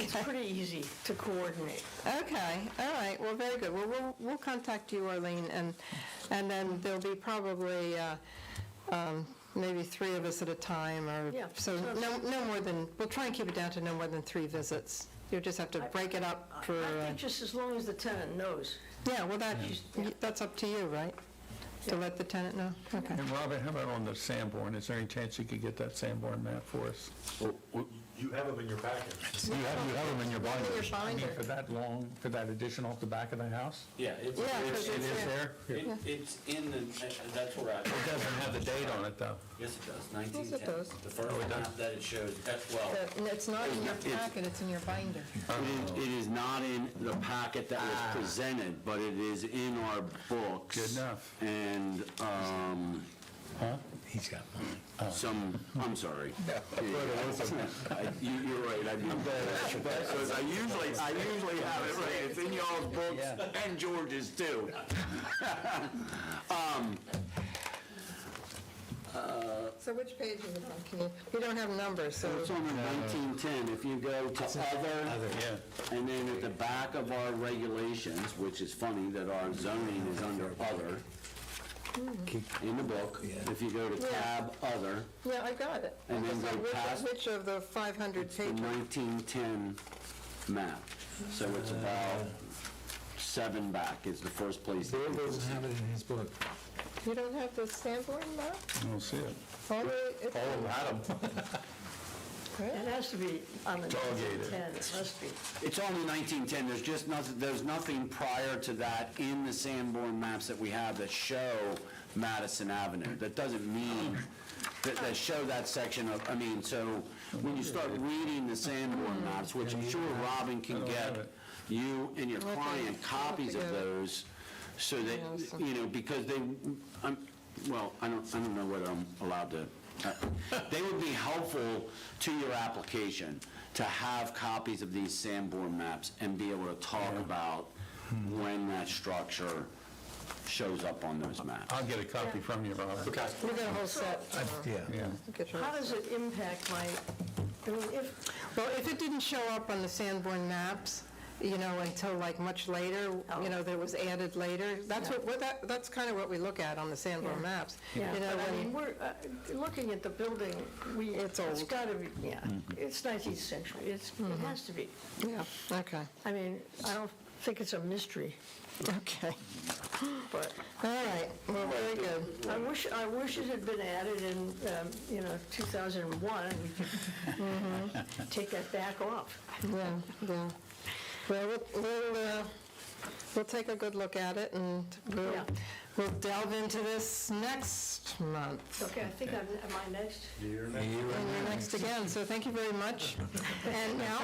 It's pretty easy to coordinate. Okay, all right, well, very good. Well, we'll contact you, Arlene, and then there'll be probably maybe 3 of us at a time, or, Yeah. so no more than, we'll try and keep it down to no more than 3 visits. You'll just have to break it up for, I think just as long as the tenant knows. yeah, well, that's up to you, right? To let the tenant know? Okay. And Robert, how about on the Sanborn? Is there any chance you could get that Sanborn map for us? You have them in your packet. You have them in your binders. binder. I mean, for that long, for that addition off the back of the house? Yeah, it's Yeah, 'cause It it's is there. there? it's in the, that's where I... It doesn't have the date on it, though. Yes, it does, Yes, 1910. it does. The first map that it shows, well, It's not in your packet, it's in your binder. it is not in the packet that was presented, but it is in our books. Good enough. And He's got mine. I'm sorry. You're right, I do better. Because I usually have it right. It's in y'all's books and George's too. So which page is it on? You don't have numbers, so... It's on the 1910. If you go to other, and then at the back of our regulations, which is funny that our zoning is under other, in the book, if you go to tab other, Yeah, I got it. And then So go past- which of the 500 the pages? 1910 map. So it's about 7 back is the first place. Bill doesn't have it in his book. You don't have the Sanborn map? I don't see it. All the- It has to be on the 10, it must be. It's only 1910, there's just nothing, there's nothing prior to that in the Sanborn maps that we have that show Madison Avenue. That doesn't mean, that show that section of, so when you start reading the Sanborn maps, which I'm sure Robin can get you and your client copies of those, so that, because they, I don't know whether I'm allowed to, they would be helpful to your application to have copies of these Sanborn maps and be able to talk about when that structure shows up on those maps. I'll get a copy from you, Robert. Okay. We got a whole set. Yeah. How does it impact my I mean, Well, if it didn't show up on the Sanborn maps, until like much later, that it was added later, that's kind of what we look at on the Sanborn maps. Yeah, You know, but I when- mean, we're looking at the building, it's old. got to be, it's 19th century, it has to be. Yeah, okay. I mean, I don't think it's a mystery, Okay. but All right, well, very good. I wish it had been added in, 2001, and we could take that back off. Yeah. Well, we'll take a good look at it, and Yeah. we'll delve into this next month. Okay, I think am I next? And you're next again, so thank you very much. And now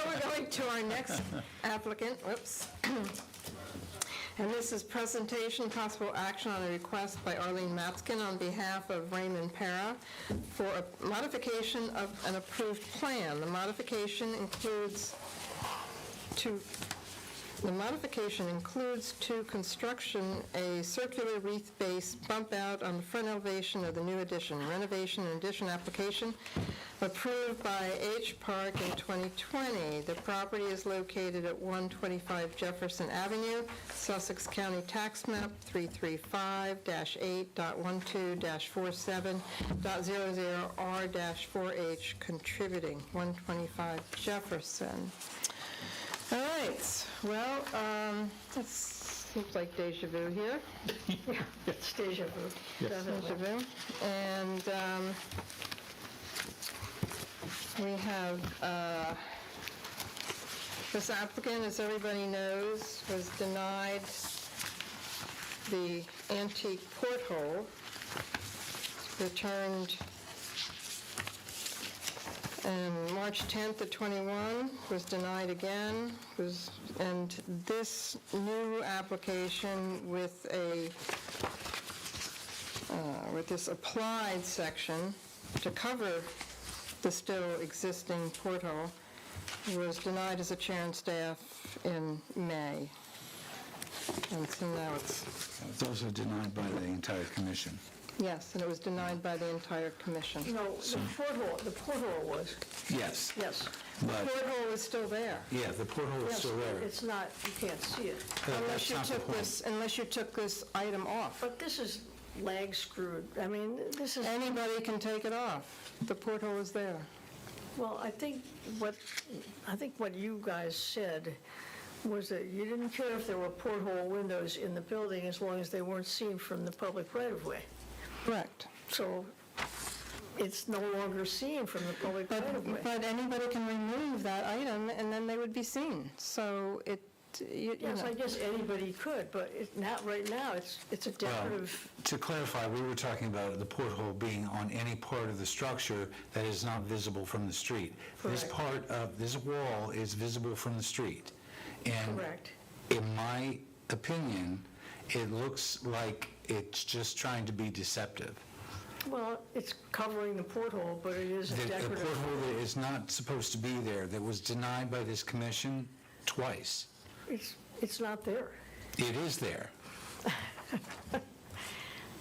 we're going to our next applicant, whoops. And this is presentation, possible action on a request by Arlene Matzkin on behalf of Raymond Para for a modification of an approved plan. The modification includes to construction a circular wreath-based bump out on the front elevation of the new addition. Renovation and addition application approved by H. Park in 2020. The property is located at 125 Jefferson Avenue, Sussex County Tax Map 335-8.12-47.00R-4H, contributing 125 Jefferson. All right, well, it seems like deja vu here. It's deja vu. Definitely. Deja vu. And we have, this applicant, as everybody knows, was denied the antique porthole, returned and March 10th of '21 was denied again, and this new application with this applied section to cover the still existing porthole was denied as a chair and staff in May. And so now It was also denied by the entire commission. yes, and it was denied by the entire commission. No, the porthole was, Yes. yes. The But, porthole is still there. yeah, the porthole is Yes, still there. it's not, you can't see it. Unless you That's not the point. unless you took this item off. But this is lag screwed. I mean, this is, Anybody can take it off. The porthole is there. well, I think what you guys said was that you didn't care if there were porthole windows in the building as long as they weren't seen from the public right-of-way. Correct. So it's no longer seen from the public right-of-way. But anybody can remove that item, and then they would be seen. So you Yes, know. I guess anybody could, but not right now. It's a decorative. To clarify, we were talking about the porthole being on any part of the structure that is not visible from the street. This Correct. part of this wall is visible from the street. And Correct. in my opinion, it looks like it's just trying to be deceptive. Well, it's covering the porthole, but it is a The decorative. porthole that is not supposed to be there, that was denied by this commission twice. It's not there, It is there.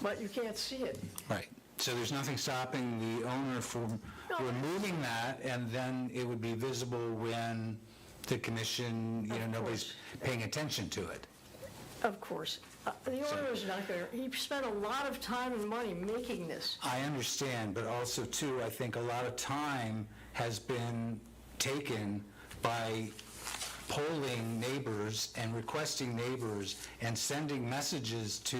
but you can't see it. Right. So there's nothing stopping the owner from removing that, and then it would be visible when the commission, nobody's paying attention to it. Of course. The owner is not going to, he spent a lot of time and money making this. I understand, but also, too, I think a lot of time has been taken by polling neighbors and requesting neighbors and sending messages to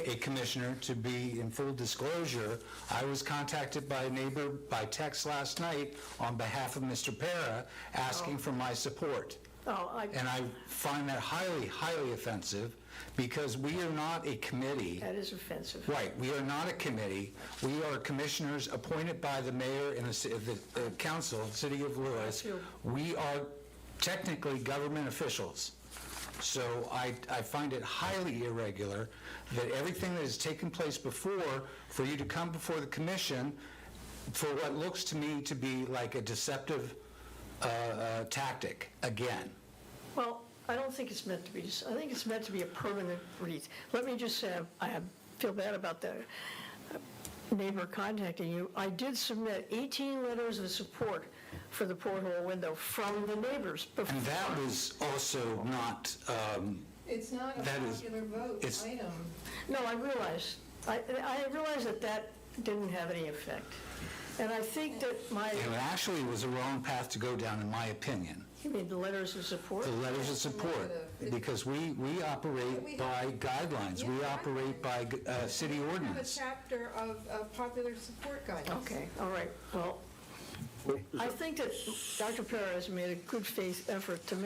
a commissioner to be in full disclosure. I was contacted by a neighbor by text last night on behalf of Mr. Para asking for my support. And I find that highly, highly offensive because we are not a committee. That is offensive. Right, we are not a committee. We are commissioners appointed by the mayor and the council, city of Lewis. We are technically government officials. So I find it highly irregular that everything that has taken place before, for you to come before the commission for what looks to me to be like a deceptive tactic again. Well, I don't think it's meant to be, I think it's meant to be a permanent wreath. Let me just say, I feel bad about that. neighbor contacting you, I did submit 18 letters of support for the porthole window from the neighbors before. And that was also not, It's not a That is- popular vote it's- item. No, I realize that didn't have any effect. And I think that it actually was a wrong path to go down, in my opinion. you mean the letters of support? The letters of support, because we operate by guidelines. We operate by city We have a ordinance. chapter of popular support guidance. Okay, all right, well, I think that Dr. Perez made a good faith effort to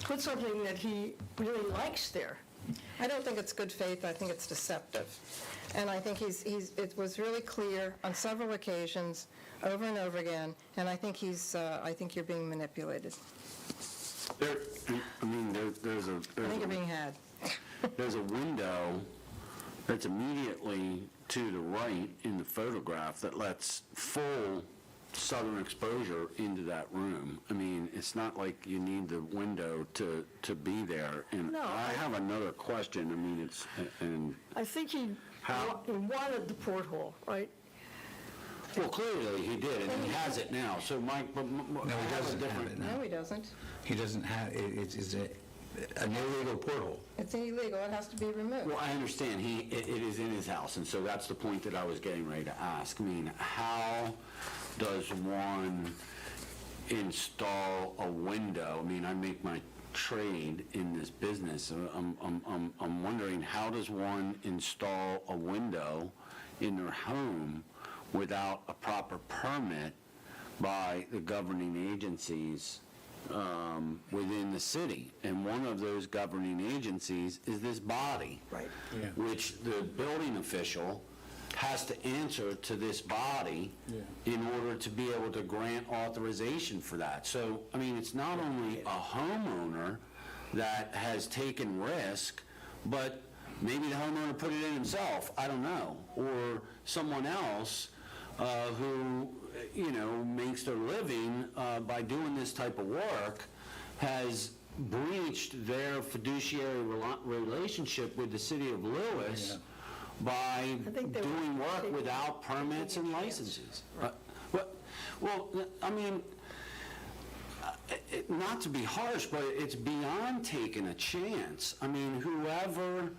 put something that he really likes there. I don't think it's good faith, I think it's deceptive. And I think it was really clear on several occasions, over and over again, and I think I think you're being manipulated. There's a... I think you're being had. There's a window that's immediately to the right in the photograph that lets full southern exposure into that room. I mean, it's not like you need the window to be there. And No, I have another question. I mean, it's, and, I think he wanted the porthole, right? well, clearly he did, and he has it now. So Mike, No, he doesn't have it now. No, he doesn't. He doesn't have, it's an illegal porthole. It's illegal, it has to be removed. Well, I understand, it is in his house, and so that's the point that I was getting ready to ask. I mean, how does one install a window? I mean, I make my trade in this business. I'm wondering, how does one install a window in their home without a proper permit by the governing agencies within the city? And one of those governing agencies is this body, Right. Yeah. which the building official has to answer to this body in order to be able to grant authorization for that. So, I mean, it's not only a homeowner that has taken risk, but maybe the homeowner put it in himself, I don't know, or someone else who, makes their living by doing this type of work has breached their fiduciary relationship with the city of Lewis by doing work without permits and licenses. Well, I mean, not to be harsh, but it's beyond taking a chance. I mean, whoever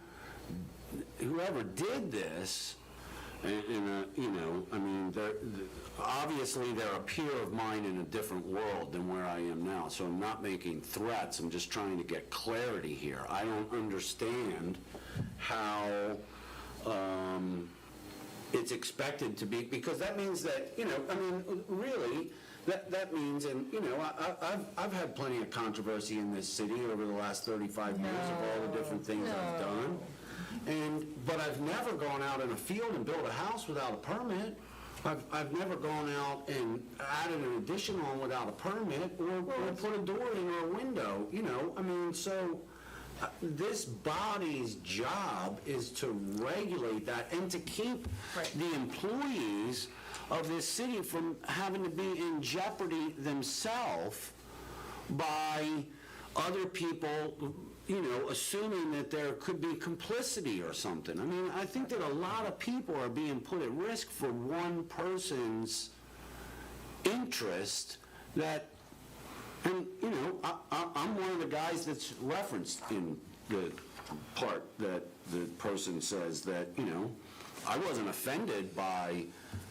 did this, obviously they're a peer of mine in a different world than where I am now, so I'm not making threats, I'm just trying to get clarity here. I don't understand how it's expected to be, because that means that, really, that means, and, I've had plenty of controversy in this city over the last 35 years of all the different things I've done. But I've never gone out in a field and built a house without a permit. I've never gone out and added an addition on without a permit, or put a door in or a window, so this body's job is to regulate that and to keep the employees of this city from having to be in jeopardy themselves by other people, assuming that there could be complicity or something. I mean, I think that a lot of people are being put at risk for one person's interest that, and, I'm one of the guys that's referenced in the part that the person says that, I wasn't offended by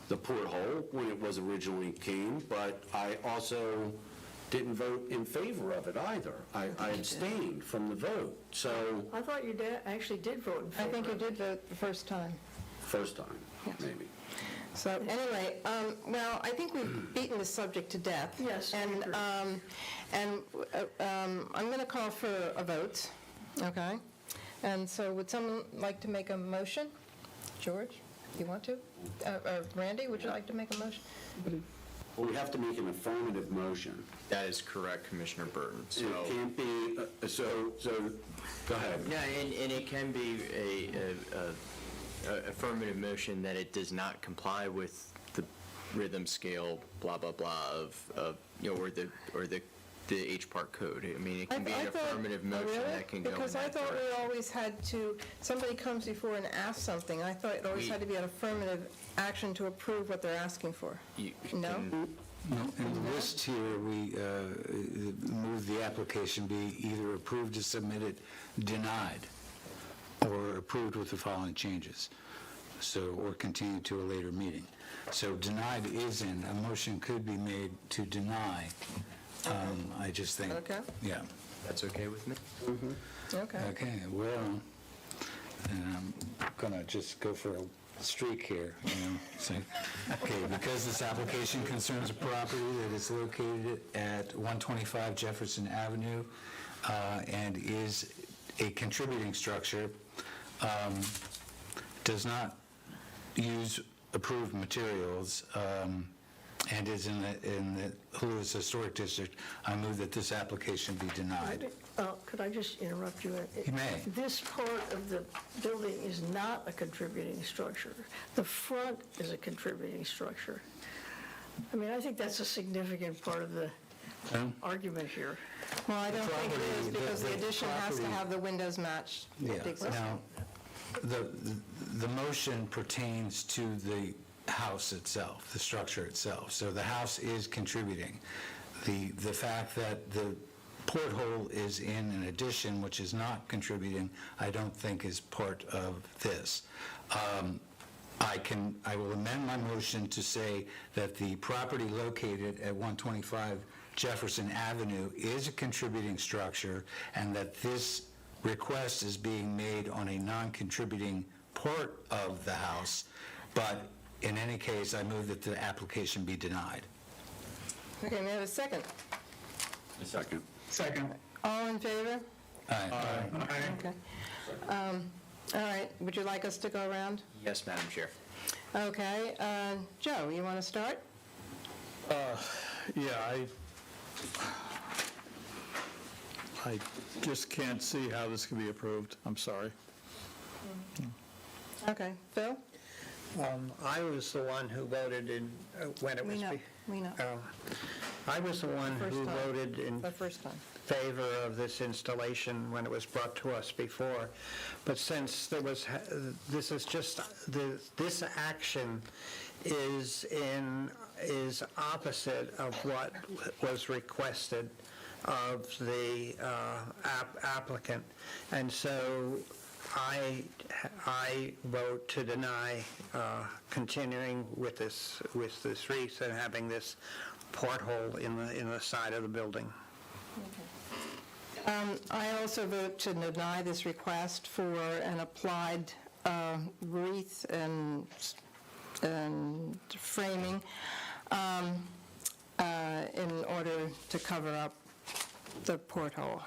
the porthole when it was originally came, but I also didn't vote in favor of it either. I abstained from the vote, so... I thought your dad actually did vote in favor. I think you did vote the first time. First time, maybe. So anyway, well, I think we've beaten the subject to death. Yes, I And, agree. I'm going to call for a vote, okay? And so would someone like to make a motion? George, you want to? Or Randy, would you like to make a motion? Well, we have to make an affirmative motion. That is correct, Commissioner Burton. So, It can't be, go ahead. yeah, and it can be a affirmative motion that it does not comply with the rhythm scale, blah, blah, blah, or the the H Part code. I mean, it can be I an thought- affirmative motion really? that can go in Because I that thought direction. we always had to, somebody comes before and asks something, I thought it always had to be an affirmative action to approve what they're asking for. No? No, in the list here, we move the application be either approved as submitted, denied, or approved with the following changes. So, or continued to a later meeting. So denied is in, a motion could be made to deny. I just think. Okay. Yeah. That's okay with me? Okay. Okay, well, then I'm gonna just go for a streak here, so, okay, because this application concerns a property that is located at 125 Jefferson Avenue, and is a contributing structure, does not use approved materials, and is in the Lewis Historic District, I move that this application be denied. Could I just interrupt you? You may. This part of the building is not a contributing structure. The front is a contributing structure. I mean, I think that's a significant part of the argument here. Well, I don't think it is, property- because the the addition has to property- have the windows matched. Yeah, the existing. now, the motion pertains to the house itself, the structure itself. So the house is contributing. The fact that the porthole is in an addition which is not contributing, I don't think is part of this. I will amend my motion to say that the property located at 125 Jefferson Avenue is a contributing structure, and that this request is being made on a non-contributing part of the house, but in any case, I move that the application be denied. Okay, may I have a second? A second. Second. All in favor? Aye. Okay. All right, would you like us to go around? Yes, Madam Chair. Okay, Joe, you want to start? Yeah, I just can't see how this can be approved. I'm sorry. Okay, Phil? I was the one who voted in, when it was... We know. I was the one First who time. voted in The first time. favor of this installation when it was brought to us before. But since there was, this is just, this action is opposite of what was requested of the applicant. And so I vote to deny continuing with this wreath and having this porthole in the side of the building. I also vote to deny this request for an applied wreath and framing in order to cover up the porthole.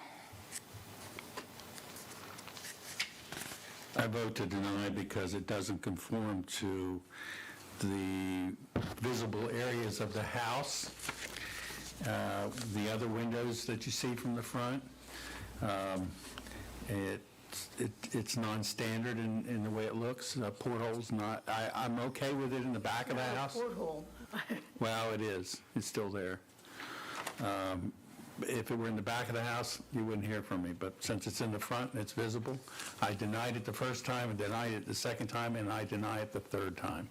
I vote to deny because it doesn't conform to the visible areas of the house, the other windows that you see from the front. It's non-standard in the way it looks. Porthole's not, I'm okay with it in the back of the house. Porthole. Well, it is. It's still there. If it were in the back of the house, you wouldn't hear from me, but since it's in the front and it's visible, I denied it the first time, and denied it the second time, and I deny it the third time.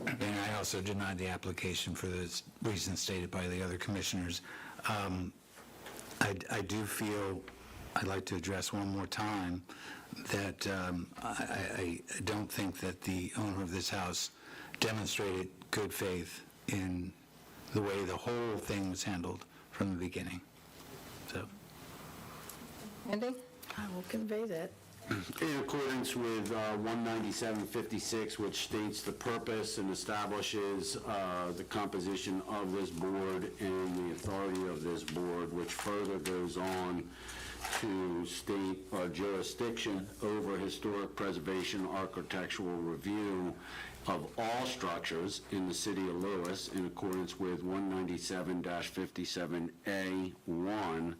And I also denied the application for the reasons stated by the other commissioners. I do feel, I'd like to address one more time, that I don't think that the owner of this house demonstrated good faith in the way the whole thing was handled from the beginning. So, Andy? I will convey that. In accordance with 19756, which states the purpose and establishes the composition of this board and the authority of this board, which further goes on to state jurisdiction over historic preservation, architectural review of all structures in the city of Lewis in accordance with 197-57A1,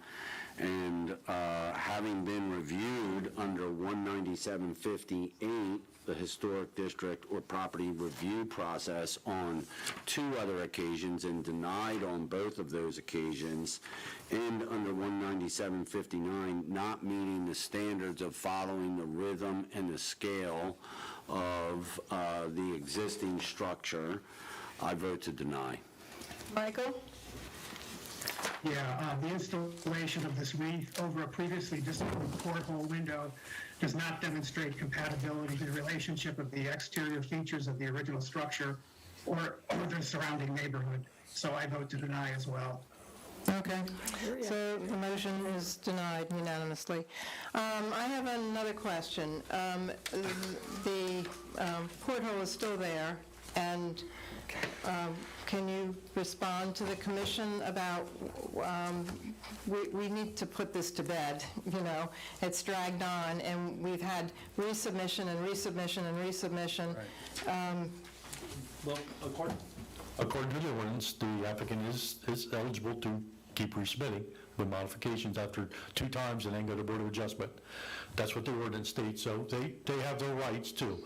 And having been reviewed under 19758, the Historic District or Property Review Process on 2 other occasions and denied on both of those occasions, and under 19759, not meeting the standards of following the rhythm and the scale of the existing structure, I vote to deny. Michael? Yeah, the installation of this wreath over a previously disapproved porthole window does not demonstrate compatibility to the relationship of the exterior features of the original structure or the surrounding neighborhood. So I vote to deny as well. Okay, so the motion is denied unanimously. I have another question. The porthole is still there, and can you respond to the commission about, we need to put this to bed, you know? It's dragged on, and we've had resubmission and resubmission and resubmission. Well, according to the ordinance, the applicant is eligible to keep resubmitting with modifications after 2 times and then go to Board of Adjustment. That's what the ordinance states, so they have their rights too.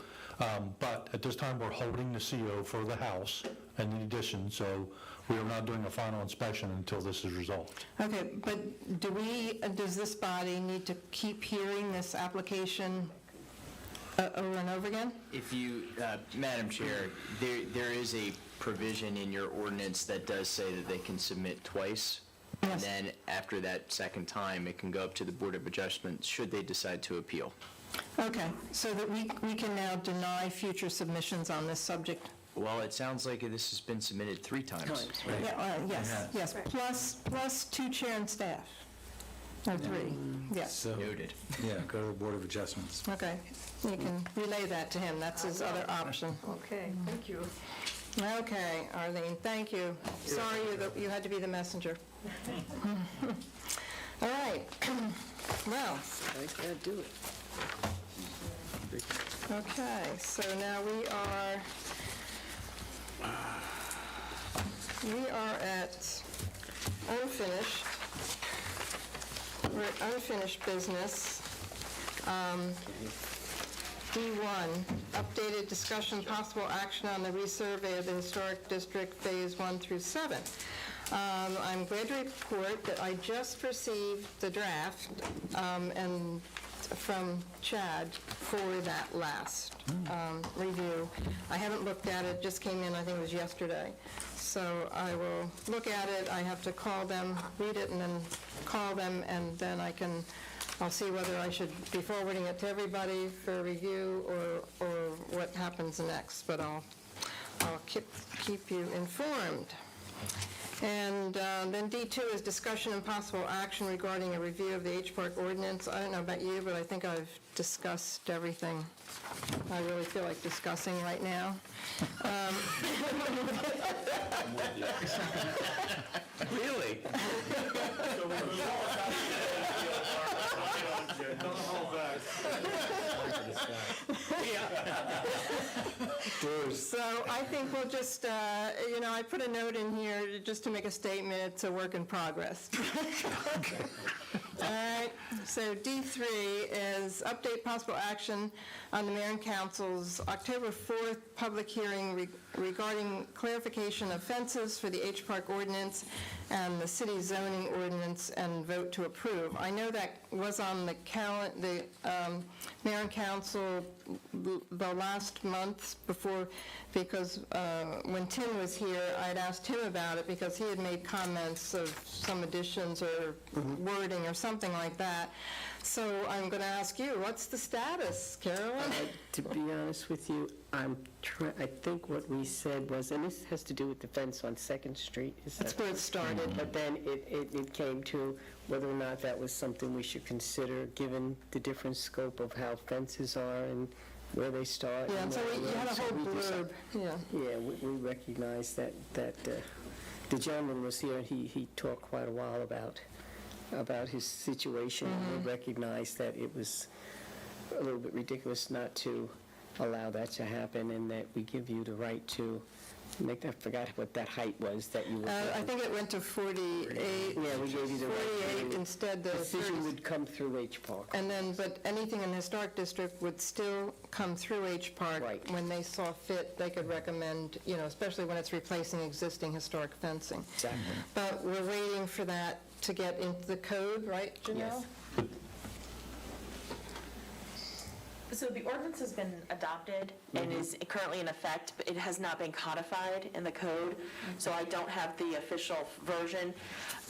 But at this time, we're holding the CO for the house and the addition, so we are not doing a final inspection until this is resolved. Okay, but does this body need to keep hearing this application over and over again? If you, Madam Chair, there is a provision in your ordinance that does say that they can submit twice. Yes. And then after that second time, it can go up to the Board of Adjustment should they decide to appeal. Okay, so that we can now deny future submissions on this subject? Well, it sounds like this has been submitted 3 times. Yeah, yes, plus 2 chair and staff. Or 3, yes. So, Noted. yeah, go to the Board of Adjustments. Okay, you can relay that to him, that's his other option. Okay, thank you. Okay, Arlene, thank you. Sorry you had to be the messenger. All right, well. I can't do it. Okay, so now we are at unfinished. We're at unfinished business. D1, updated discussion, possible action on the resurvey of the Historic District Phase 1 through 7. I'm glad to report that I just received the draft and from Chad for that last review. I haven't looked at it, just came in, I think it was yesterday. So I will look at it, I have to call them, read it, and then call them, and then I'll see whether I should be forwarding it to everybody for review or what happens next, but I'll keep you informed. And then D2 is discussion and possible action regarding a review of the H-Park ordinance. I don't know about you, but I think I've discussed everything I really feel like discussing right now. Really? So I think we'll just, I put a note in here just to make a statement. It's a work in progress. All right, so D3 is update possible action on the Mayor and Council's October 4th public hearing regarding clarification of fences for the H-Park ordinance and the city zoning ordinance, and vote to approve. I know that was on the Mayor and Council the last month before, because when Tim was here, I'd asked him about it because he had made comments of some additions or wording or something like that. So I'm going to ask you, what's the status, Carolyn? To be honest with you, I think what we said was, and this has to do with the fence on 2nd Street. That's where it started. But then it came to whether or not that was something we should consider, given the different scope of how fences are and where they start. Yeah, and so you had a whole blurb. Yeah, we recognize that the gentleman was here, and he talked quite a while about his situation. And we recognized that it was a little bit ridiculous not to allow that to happen, and that we give you the right to I forgot what that height was that you were... I think it went to 48. Yeah, we gave you the... 48 instead of 30. Decision would come through H Park. And then, but anything in the historic district would still come through H Park. Right. When they saw fit, they could recommend, especially when it's replacing existing historic fencing. Exactly. But we're waiting for that to get into the code, right, Janelle? Yes. So the ordinance has been adopted and is currently in effect, but it has not been codified in the code, so I don't have the official version.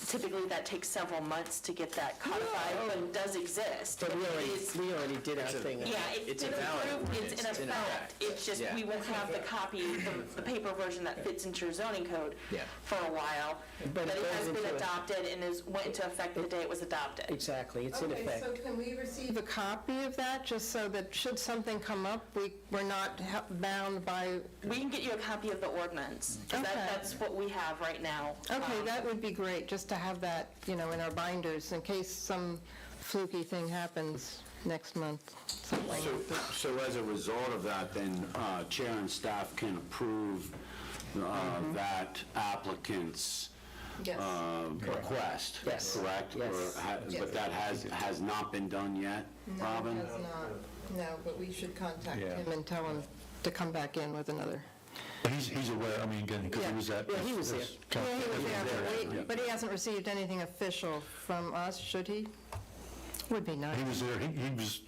Typically, that takes several months to get that codified, but it does exist. But And it is- we already did our thing. Yeah, it's been approved, it's in effect. It's just, we won't have the copy, the paper version that fits into your zoning code for a while. But But it it has goes been into adopted and went into effect the day it was adopted. Exactly, it's in Okay, effect. so can we receive a copy of that, just so that should something come up, we're not bound by... We can get you a copy of the ordinance. 'Cause Okay. That's what we have right now. Okay, that would be great, just to have that, in our binders, in case some fluky thing happens next month, something. So as a result of that, then chair and staff can approve that applicant's Yes. request, Yes. correct? Yes. But that has not been done yet, Robin? No, it has not. No, but we should contact Yeah. him and tell him to come back in with another. He's aware, again, because he was at... Yeah, he was there. Yeah, he was there, but he hasn't received anything official from us, should he? Would be nice. He was there, he was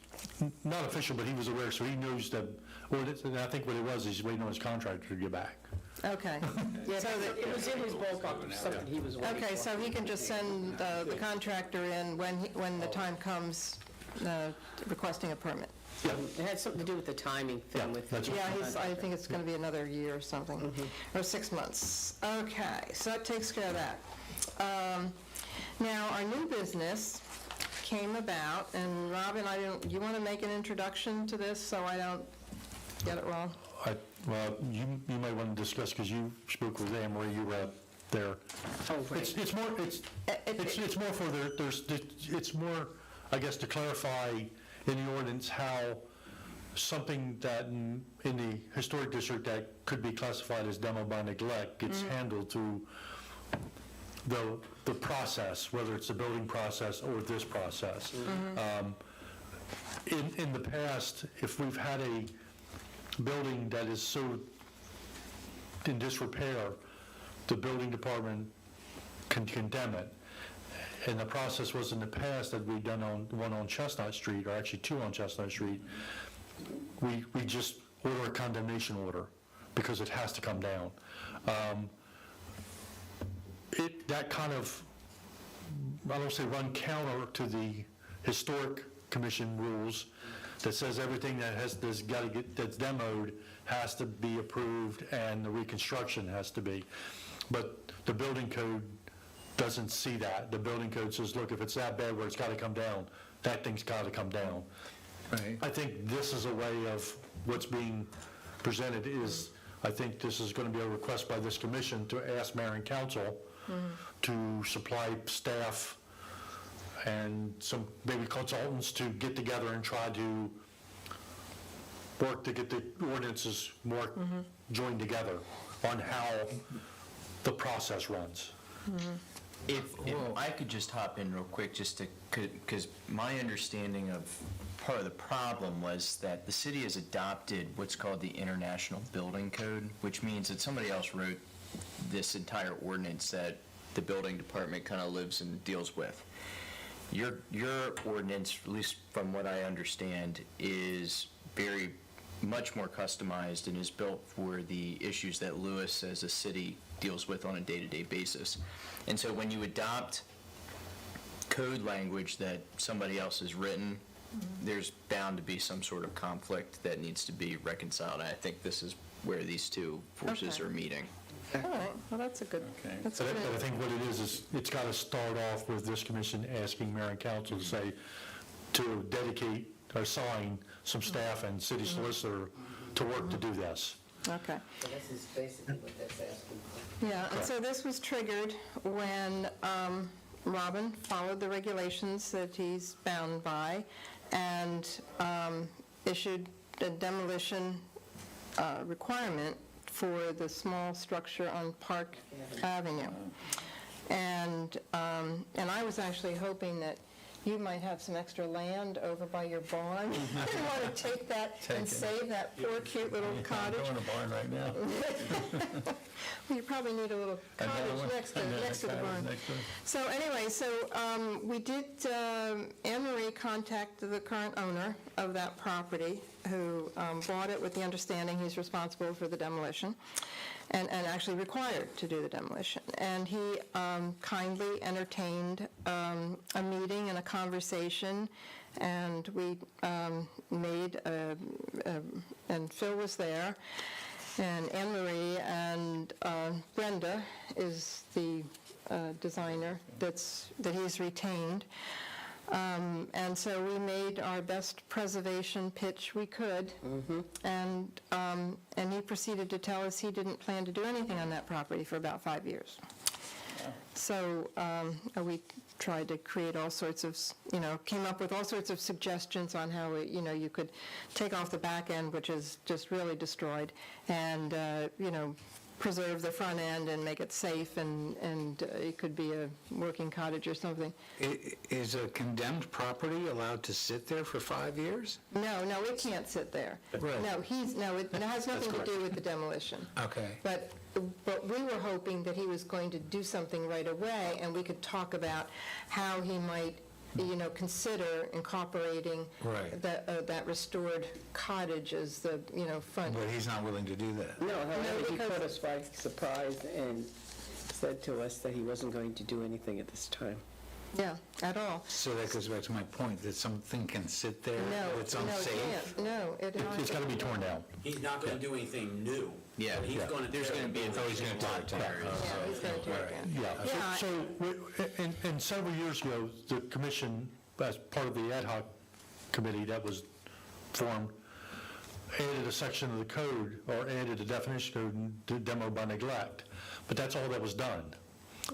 not official, but he was aware, so he knows that, and I think what it was, he's waiting on his contractor to get back. Okay. Yeah, So that- it was in his ballpark of something he was waiting for. Okay, so he can just send the contractor in when the time comes, requesting a permit. It had something to do with the timing thing with... that's Yeah, I think it's going to be another year or something, or 6 months. Okay, so that takes care of that. Now, our new business came about, and Robin, you want to make an introduction to this so I don't get it wrong? Well, you might want to discuss, because you spoke with Anne Marie, you were out there. Oh, right. It's more for it's more, I guess, to clarify in the ordinance how something that in the historic district that could be classified as demo by neglect gets handled through the process, whether it's the building process or this process. In the past, if we've had a building that is so in disrepair, the building department can condemn it. And the process was in the past that we'd done on one on Chestnut Street, or actually two on Chestnut Street, we just order a condemnation order because it has to come down. That kind of, I don't say run counter to the historic commission rules that says everything that's demoed has to be approved and the reconstruction has to be. But the building code doesn't see that. The building code says, look, if it's that bad where it's got to come down, that thing's got to come down. Right. I think this is a way of what's being presented is, I think this is going to be a request by this commission to ask mayor and council to supply staff and some maybe consultants to get together and try to work to get the ordinances more joined together on how the process runs. If I could just hop in real quick, just to, because my understanding of part of the problem was that the city has adopted what's called the International Building Code, which means that somebody else wrote this entire ordinance that the building department kind of lives and deals with. Your ordinance, at least from what I understand, is very much more customized and is built for the issues that Lewis as a city deals with on a day-to-day basis. And so when you adopt code language that somebody else has written, there's bound to be some sort of conflict that needs to be reconciled. I think this is where these two forces are meeting. All right, well, that's a good, that's But good. I think what it is it's got to start off with this commission asking mayor and council to say, to dedicate or assign some staff and city solicitor to work to do this. Okay. So this is basically what that's asking. Yeah, and so this was triggered when Robin followed the regulations that he's bound by and issued a demolition requirement for the small structure on Park Avenue. And I was actually hoping that you might have some extra land over by your barn. I didn't want to take that and save that poor cute little cottage. I'm going to barn right now. Well, you probably need a little cottage next to the barn. So anyway, we did, Anne Marie contacted the current owner of that property, who bought it with the understanding he's responsible for the demolition, and actually required to do the demolition. And he kindly entertained a meeting and a conversation, and we made, and Phil was there, and Anne Marie, and Brenda is the designer that he's retained. And so we made our best preservation pitch we could, and he proceeded to tell us he didn't plan to do anything on that property for about 5 years. So we tried to create all sorts of, came up with all sorts of suggestions on how, you could take off the back end, which is just really destroyed, and, preserve the front end and make it safe, and it could be a working cottage or something. Is a condemned property allowed to sit there for 5 years? No, it can't sit there. Right. No, it has nothing to do with the demolition. Okay. But we were hoping that he was going to do something right away, and we could talk about how he might, consider incorporating Right. that restored cottage as the, front. But he's not willing to do that. No, however, he because- caught us by surprise and said to us that he wasn't going to do anything at this time. Yeah, at all. So that goes back to my point, that something can sit there, No, it's no, it unsafe? can't. No, It's got to be torn down. He's not going to do anything new. Yeah, He's going to. there's going to be a he's gonna tear it down. Yeah, he's going to tear it down. Yeah, and several years ago, the commission, as part of the ad hoc committee that was formed, added a section of the code, or added a definition code to demo by neglect. But that's all that was done.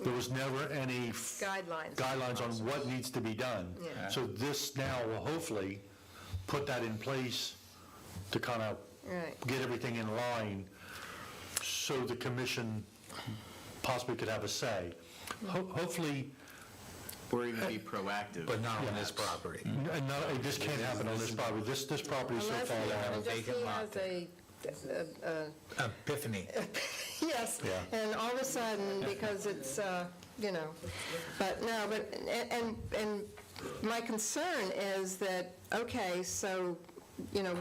There was never any guidelines on what needs to be done. Yeah. So this now will hopefully put that in place to kind of Right. get everything in line, so the commission possibly could have a say. Hopefully, or even be proactive. But not on this property. and no, this can't happen on this property. This property is so Unless far he along. has a Epiphany. yes, Yeah. and all of a sudden, because it's, but no, and my concern is that, okay, so,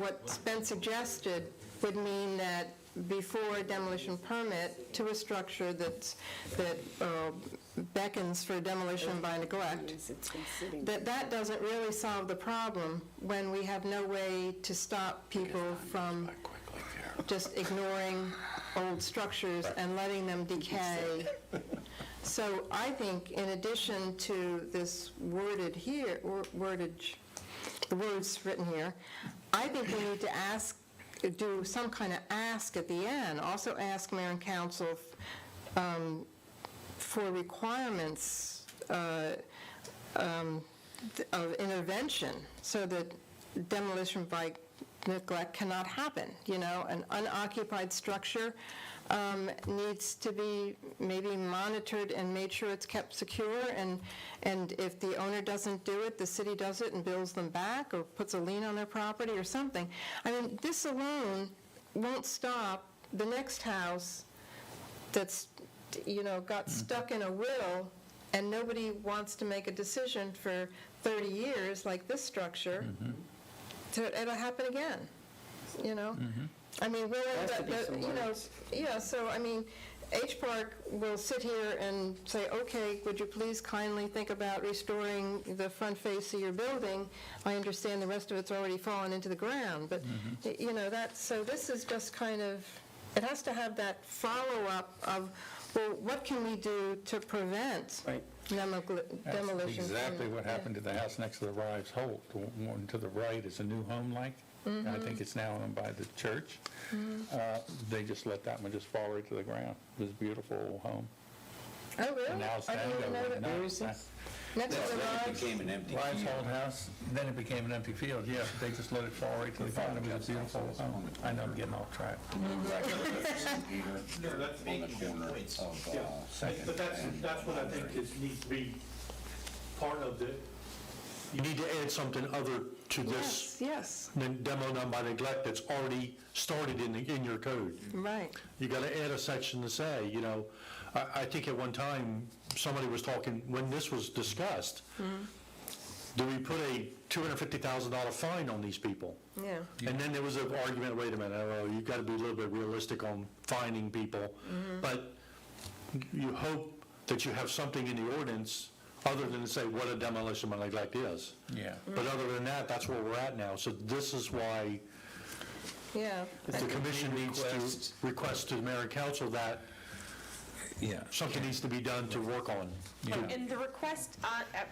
what's been suggested would mean that before a demolition permit to a structure that beckons for demolition by neglect, that doesn't really solve the problem when we have no way to stop people from just ignoring old structures and letting them decay. So I think in addition to this wordage, the words written here, I think we need to do some kind of ask at the end, also ask mayor and council for requirements of intervention so that demolition by neglect cannot happen. An unoccupied structure needs to be maybe monitored and made sure it's kept secure, and if the owner doesn't do it, the city does it and bills them back or puts a lien on their property or something. I mean, this alone won't stop the next house that's, got stuck in a riddle and nobody wants to make a decision for 30 years like this structure. So it'll happen again, I mean, so, I mean, H Park will sit here and say, okay, would you please kindly think about restoring the front face of your building? I understand the rest of it's already fallen into the ground, but, so this is just kind of, it has to have that follow-up of, well, what can we do to prevent demolition? That's exactly what happened to the house next to the Rives Holt. The one to the right is a new home like. I think it's now owned by the church. They just let that one just fall right to the ground. It was a beautiful old home. Oh, really? And now it's I didn't even know that. Where is this? Next to the Then it garage, became an empty Wife's field. old house, then it became an empty field, yeah, they just let it fall right to the bottom, it was a beautiful home. I know I'm getting off track. On the corner of Second. But that's what I think needs to be part of the... You need to add something other to this yes, than demo done by neglect that's already started in your code. right. You got to add a section to say, I think at one time, somebody was talking, when this was discussed, do we put a $250,000 fine on these people? Yeah. And then there was an argument, wait a minute, you've got to be a little bit realistic on fining people. But you hope that you have something in the ordinance other than to say what a demolition by neglect is. Yeah. But other than that, that's where we're at now. So this is why Yeah. the commission needs to request to the mayor and council that something needs to be done to work on. And the request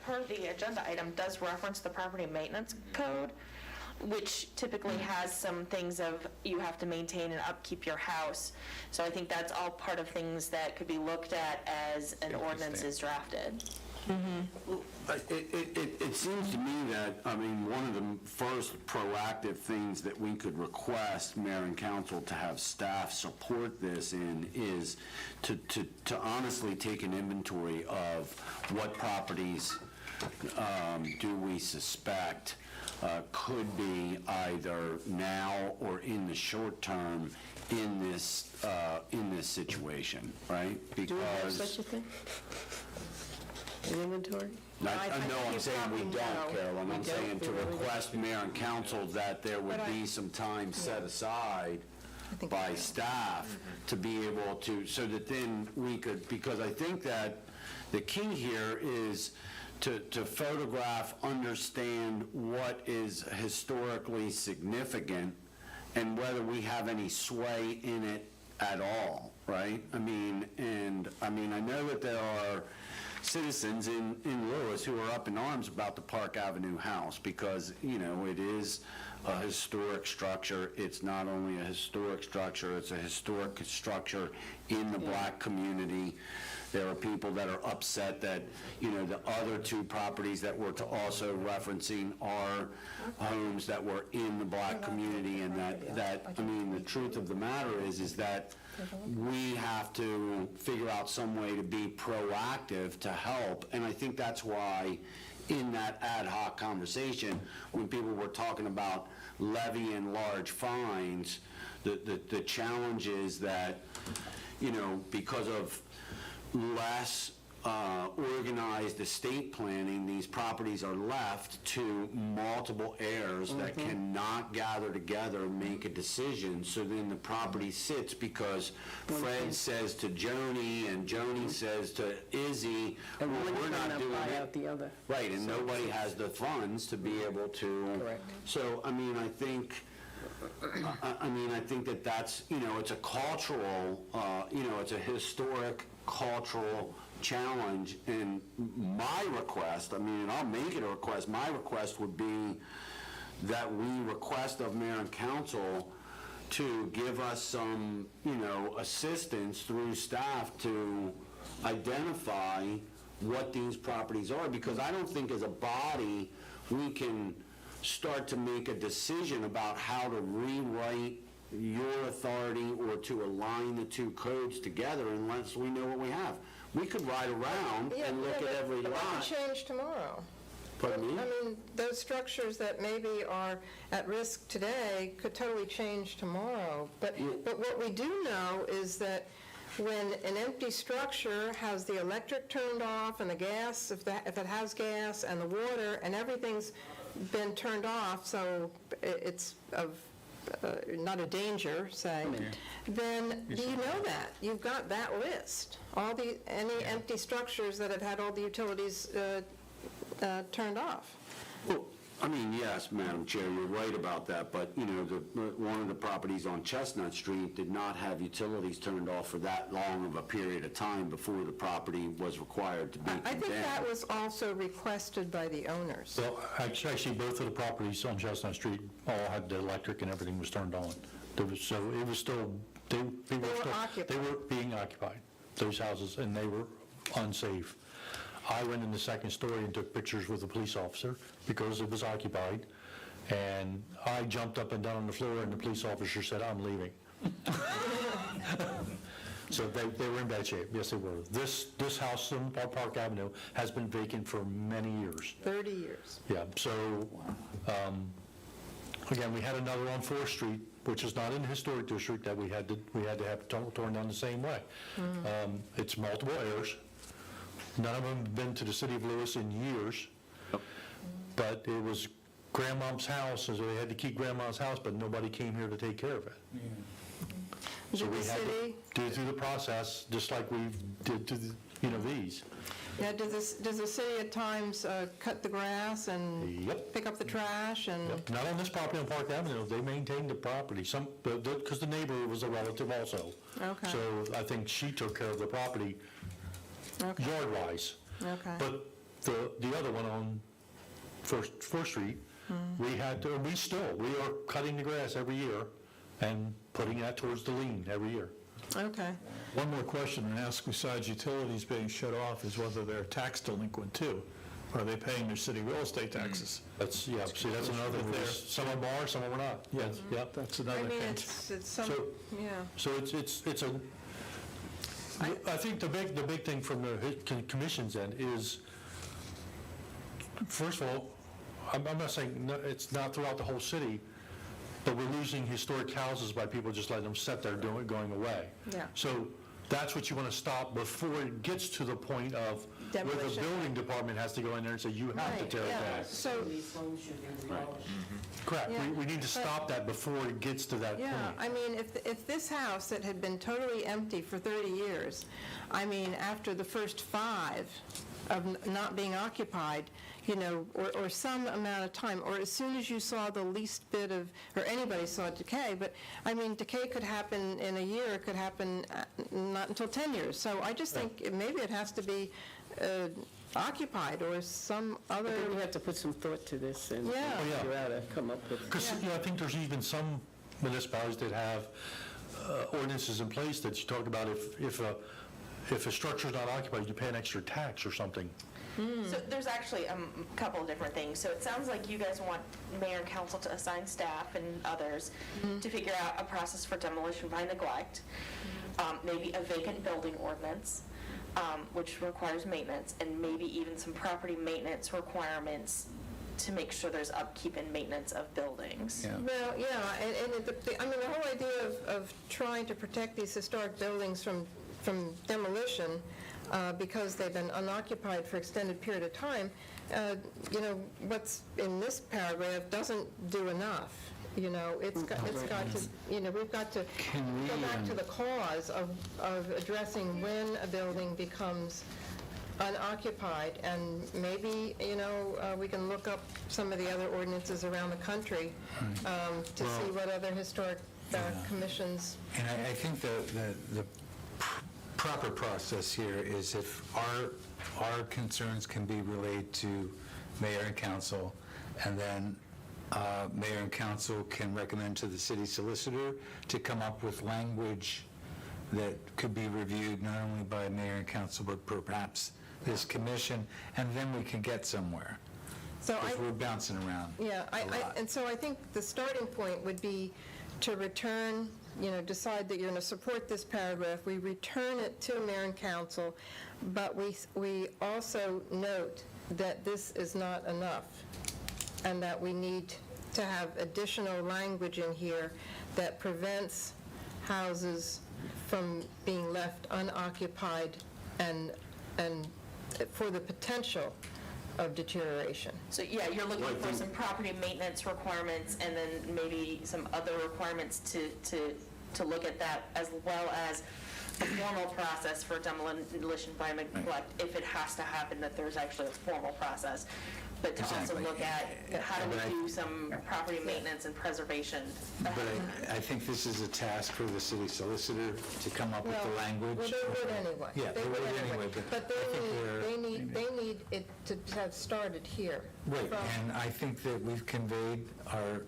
per the agenda item does reference the property maintenance code, which typically has some things of you have to maintain and upkeep your house. So I think that's all part of things that could be looked at as an ordinance is drafted. It seems to me that, one of the first proactive things that we could request mayor and council to have staff support this in is to honestly take an inventory of what properties do we suspect could be either now or in the short term in this situation, right? Do we have Because such a thing? An inventory? No, I'm saying we don't, Carolyn. I'm saying to request mayor and council that there would be some time set aside by staff to be able to, so that then we could, because I think that the key here is to photograph, understand what is historically significant and whether we have any sway in it at all, right? I know that there are citizens in Lewis who are up in arms about the Park Avenue house because, it is a historic structure. It's not only a historic structure, it's a historic structure in the black community. There are people that are upset that, the other two properties that we're also referencing are homes that were in the black community, and the truth of the matter is that we have to figure out some way to be proactive to help, and I think that's why in that ad hoc conversation, when people were talking about levying large fines, the challenge is that, because of less organized estate planning, these properties are left to multiple heirs that cannot gather together and make a decision. So then the property sits because Fred says to Joni and Joni says to Izzy, And one we're not cannot doing buy it. out the other. Right, and nobody has the funds to be able to. Correct. So, I think that that's, it's a cultural, it's a historic cultural challenge, and my request, and I'll make it a request, my request would be that we request of mayor and council to give us some, assistance through staff to identify what these properties are, because I don't think as a body we can start to make a decision about how to rewrite your authority or to align the two codes together unless we know what we have. We could ride around and look at every But that lot. could change tomorrow. Pardon me? Those structures that maybe are at risk today could totally change tomorrow. But what we do know is that when an empty structure has the electric turned off and the gas, if it has gas, and the water, and everything's been turned off, so it's of not a danger, say, then do you know that? You've got that list. Any empty structures that have had all the utilities turned off. Well, yes, Madam Chair, you're right about that, but, one of the properties on Chestnut Street did not have utilities turned off for that long of a period of time before the property was required to be condemned. I think that was also requested by the owners. Well, actually, both of the properties on Chestnut Street all had the electric and everything was turned on. So it was still, they were being occupied, those houses, and they were unsafe. I went in the second story and took pictures with a police officer because it was occupied, and I jumped up and down on the floor, and the police officer said, "I'm leaving." So they were in bad shape, yes, they were. This house on Park Avenue has been vacant for many years. 30 years. Yeah, so, again, we had another on 4th Street, which is not in the historic district, that we had to have torn down the same way. It's multiple heirs. None of them have been to the city of Lewis in years, but it was grandmom's house, and so they had to keep grandma's house, but nobody came here to take care of it. So we had to do it through the process, just like we did to these. Now, does the city at times cut the grass and pick up the trash and? Yep. Not on this property on Park Avenue, they maintained the property, because the neighbor was a relative also. Okay. So I think she took care of the property yard-wise. Okay. But the other one on 4th Street, we are cutting the grass every year and putting that towards the lien every year. Okay. One more question to ask besides utilities being shut off is whether they're tax delinquent too. Are they paying their city real estate taxes? That's another thing. Some of them are, some of them are not. Yes, yep, that's another I mean, thing. it's some, yeah. So I think the big thing from the commission's end is, first of all, I'm not saying it's not throughout the whole city, but we're losing historic houses by people just letting them sit there going away. Yeah. So that's what you want to stop before it gets to the point of where the Demolition. building department has to go in there and say, you have to tear it down. So, Correct. Yeah, We need to stop that before it gets to that point. yeah, I mean, if this house that had been totally empty for 30 years, I mean, after the first 5 of not being occupied, or some amount of time, or as soon as you saw the least bit of, or anybody saw decay, but, I mean, decay could happen in a year, it could happen not until 10 years. So I just think maybe it has to be occupied or some other... But then you have to put some thought to this and Yeah. figure out how to come up with... Because, I think there's even some municipalities that have ordinances in place that you talk about if a structure's not occupied, you pay an extra tax or something. So there's actually a couple of different things. So it sounds like you guys want mayor and council to assign staff and others to figure out a process for demolition by neglect, maybe a vacant building ordinance, which requires maintenance, and maybe even some property maintenance requirements to make sure there's upkeep and maintenance of buildings. Yeah. Well, yeah, and the whole idea of trying to protect these historic buildings from demolition, because they've been unoccupied for extended period of time, what's in this paragraph doesn't do enough. It's got to, we've got to go back to the cause of addressing when a building becomes unoccupied, and maybe, we can look up some of the other ordinances around the country to see what other historic commissions. And I think the proper process here is if our concerns can be relayed to mayor and council, and then mayor and council can recommend to the city solicitor to come up with language that could be reviewed not only by mayor and council, but perhaps this commission, and then we can get somewhere. So Because we're bouncing around. Yeah, and so I think the starting point would be to return, decide that you're going to support this paragraph. We return it to mayor and council, but we also note that this is not enough, and that we need to have additional language in here that prevents houses from being left unoccupied and for the potential of deterioration. So yeah, you're looking for some property maintenance requirements, and then maybe some other requirements to look at that, as well as a formal process for demolition by neglect, if it has to happen, that there's actually a formal process. But to also Exactly. look at how do we do some property maintenance and preservation. But I think this is a task for the city solicitor to come up with the language. Well, they would anyway. Yeah, they would anyway, But they need it to have started here. Right, and I think that we've conveyed our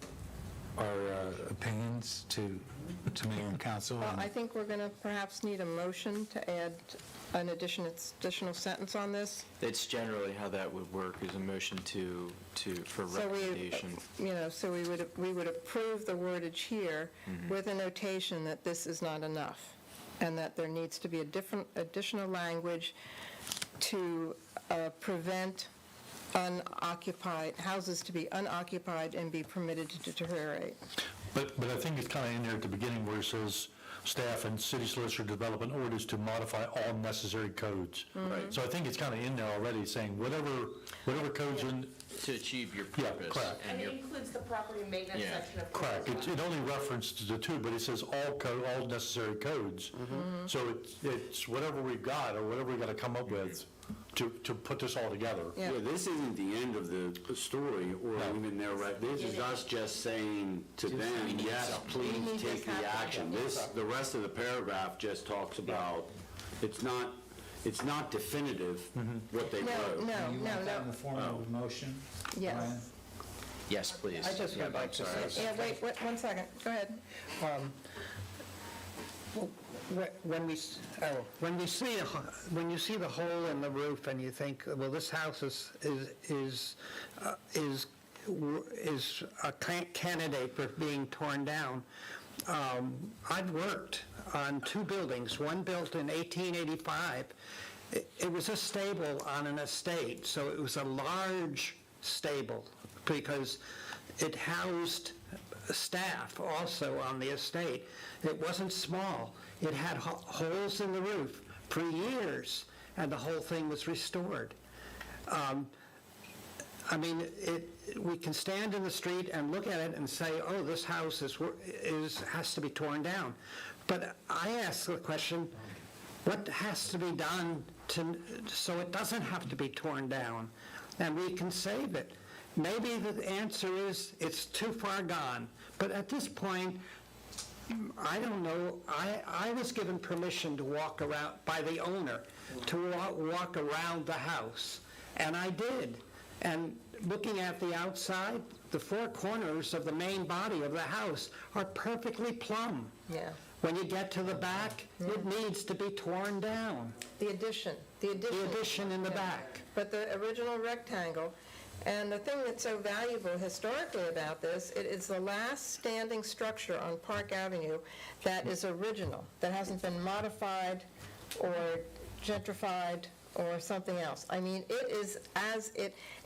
opinions to mayor and council. Well, and- I think we're going to perhaps need a motion to add an additional sentence on this? It's generally how that would work, is a motion for recommendation. So we would approve the wordage here with a notation that this is not enough, and that there needs to be additional language to prevent houses to be unoccupied and be permitted to deteriorate. But I think it's kind of in there at the beginning where it says, staff and city solicitor develop an ordinance to modify all necessary codes. Right. So I think it's kind of in there already, saying whatever codes in. To achieve your Yeah, purpose. correct. And it includes the property maintenance Yeah. section of. Correct. It only references the two, but it says all necessary codes. So it's whatever we've got, or whatever we got to come up with to put this all together. Yeah. Yeah, this isn't the end of the story, or even their, this is us just saying to them, yes, please take the action. The rest of the paragraph just talks about, it's not definitive what they wrote. You want that in the form of a motion? Yes. Brian? Yes, please. I just would like to say, Yeah, wait, 1 second, go ahead. when you see the hole in the roof and you think, well, this house is a candidate for being torn down. I've worked on 2 buildings, one built in 1885. It was a stable on an estate, so it was a large stable because it housed staff also on the estate. It wasn't small. It had holes in the roof for years, and the whole thing was restored. We can stand in the street and look at it and say, oh, this house has to be torn down. But I ask the question, what has to be done so it doesn't have to be torn down, and we can save it? Maybe the answer is it's too far gone. But at this point, I don't know. I was given permission to walk around by the owner to walk around the house, and I did. And looking at the outside, the 4 corners of the main body of the house are perfectly plumb. Yeah. When you get to the back, it needs to be torn down. The addition in the back. But the original rectangle, and the thing that's so valuable historically about this, it is the last standing structure on Park Avenue that is original, that hasn't been modified or gentrified or something else. I mean, it is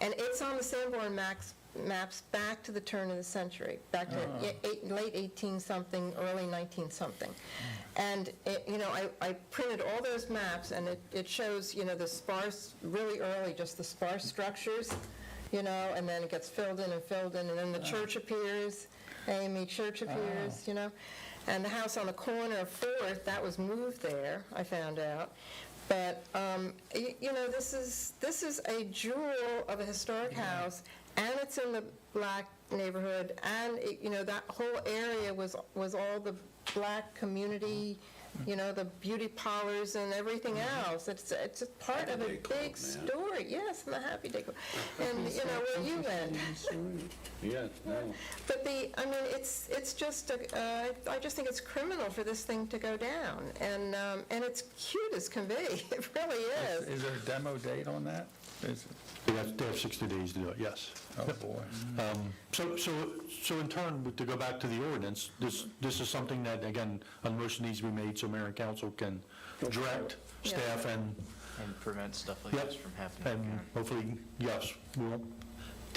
and it's on the Sanborn maps back to the turn of the century, back to late 18-something, early 19-something. And, I printed all those maps, and it shows, the sparse, really early, just the sparse structures, and then it gets filled in, and then the church appears, AME Church appears, And the house on the corner of 4th, that was moved there, I found out. But, this is a jewel of a historic house, and it's in the black neighborhood, and, that whole area was all the black community, the beauty parlors and everything else. It's a part of a big story. Yes, and the Happy Decor. And, where you went. Yeah, no. But it's just, I just think it's criminal for this thing to go down. And it's cute as can be. It really is. Is there a demo date on that? They have 60 days to do it, yes. Oh, boy. So in turn, to go back to the ordinance, this is something that, again, a motion needs to be made so mayor and council can direct staff and prevent stuff like this from happening and again. hopefully, yes, we won't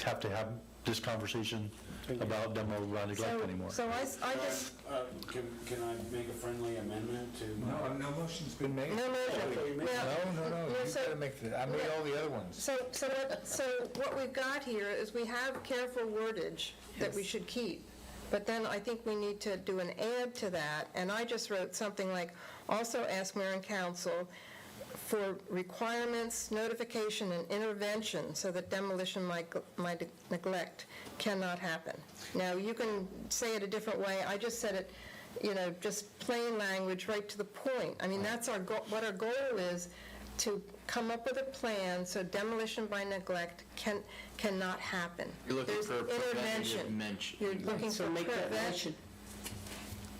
have to have this conversation about demo around neglect anymore. So I just... Can I make a friendly amendment to? No motion's been made. No motion. No, you gotta make I made all the other ones. So what we've got here is we have careful wordage that we should keep, but then I think we need to do an add to that, and I just wrote something like, also ask mayor and council for requirements, notification, and intervention so that demolition by neglect cannot happen. Now, you can say it a different way. I just said it, just plain language, right to the point. I mean, that's what our goal is, to come up with a plan so demolition by neglect cannot happen. You're looking There's for intervention. You're looking for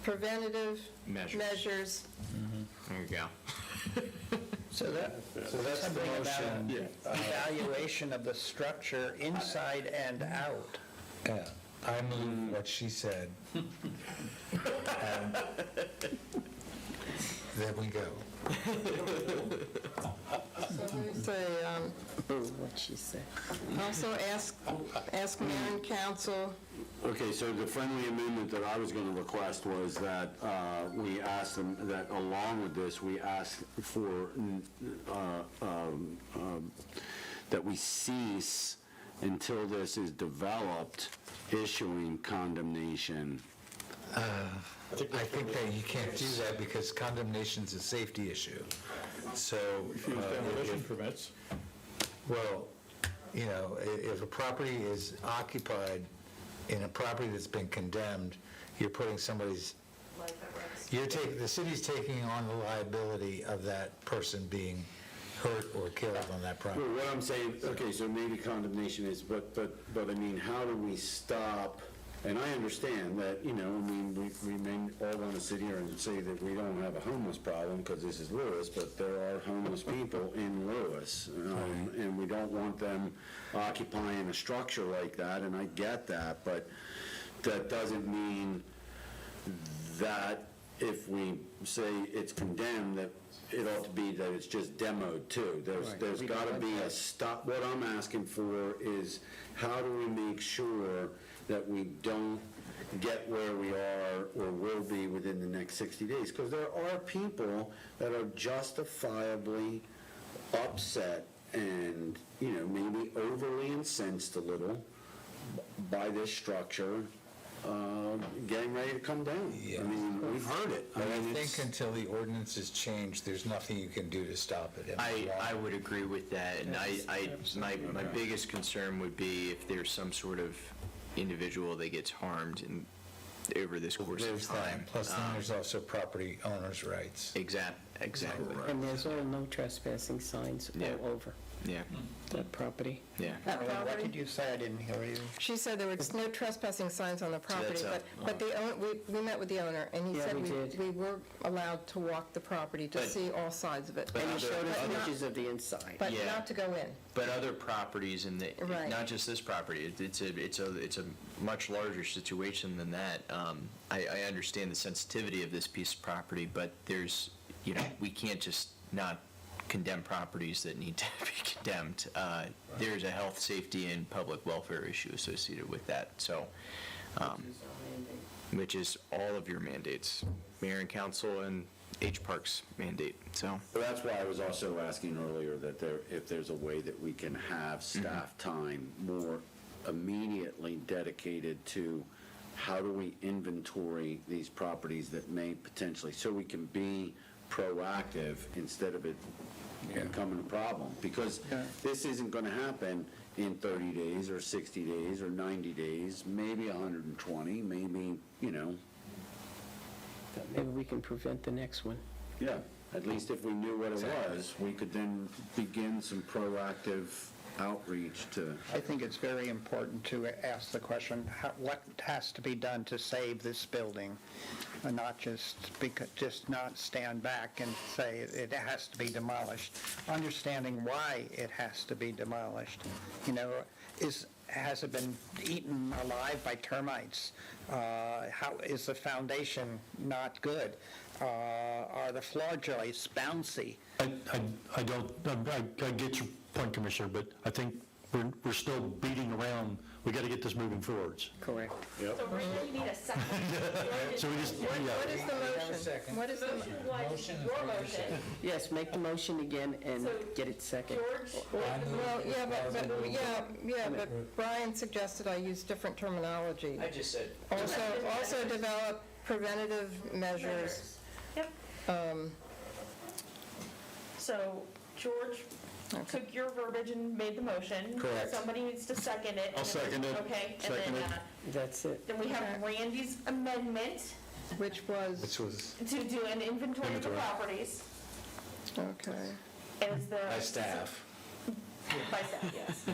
preventative measures. measures. There you go. So that's something about evaluation of the structure inside and out. Yeah, I move what she said. And there we go. Say, What she said. also ask mayor and council. Okay, so the friendly amendment that I was going to request was that we ask them, that along with this, we ask for, that we cease until this is developed, issuing condemnation. I think that you can't do that because condemnation's a safety issue. So, Demolition permits. well, you know, if a property is occupied in a property that's been condemned, you're putting somebody's, the city's taking on the liability of that person being hurt or killed on that property. Well, what I'm saying, okay, so maybe condemnation is, but I mean, how do we stop? And I understand that, you know, I mean, we may all want to sit here and say that we don't have a homeless problem because this is Lewis, but there are homeless people in Lewis, and we don't want them occupying a structure like that, and I get that, but that doesn't mean that if we say it's condemned, that it ought to be that it's just demoed too. There's got to be a stop. What I'm asking for is, how do we make sure that we don't get where we are or will be within the next 60 days? Because there are people that are justifiably upset and, you know, maybe overly incensed a little by this structure getting ready to come down. Yeah. I mean, we've heard it. But I mean, think until the ordinance is changed, there's nothing you can do to stop it. I would agree with that, and my biggest concern would be if there's some sort of individual that gets harmed over this course of There's time. that, plus then there's also property owners' rights. Exactly. And there's all no trespassing signs all over Yeah, that property. yeah. What did you say? I didn't hear you. She said there was no trespassing signs on the property, that's but we met with the owner, and he Yeah, said we did. we were allowed to walk the property to But- see all sides of it. but And he showed us But not- pictures of the inside. But Yeah. not to go in. But other properties in the, Right. not just this property, it's a much larger situation than that. I understand the sensitivity of this piece of property, but there's, you know, we can't just not condemn properties that need to be condemned. There's a health, safety, and public welfare issue associated with that, so, which is all of your mandates, mayor and council and H Park's mandate, so. But that's why I was also asking earlier that if there's a way that we can have staff time more immediately dedicated to how do we inventory these properties that may potentially, so we can be proactive instead of it becoming a problem. Because this isn't going to happen in 30 days or 60 days or 90 days, maybe 120, maybe, you know. Maybe we can prevent the next one. Yeah, at least if we knew what it was, we could then begin some proactive outreach to. I think it's very important to ask the question, what has to be done to save this building? And not just not stand back and say it has to be demolished. Understanding why it has to be demolished. You know, has it been eaten alive by termites? How is the foundation not good? Are the floor joists bouncy? I get your point, Commissioner, but I think we're still beating around, we got to get this moving forwards. Correct. So right now you need a second. So we just, What is the motion? What is the Motion was your motion. Yes, make the motion again and get it second. George, Well, but Brian suggested I use different terminology. I just said. Also develop preventative measures. Yep. So George took your verbiage and made the motion. Correct. Somebody needs to second it. I'll second it. Okay, and Second then, it. That's it. then we have Randy's amendment Which was, to do an inventory of the properties. okay. Is the. By staff. By staff, yes.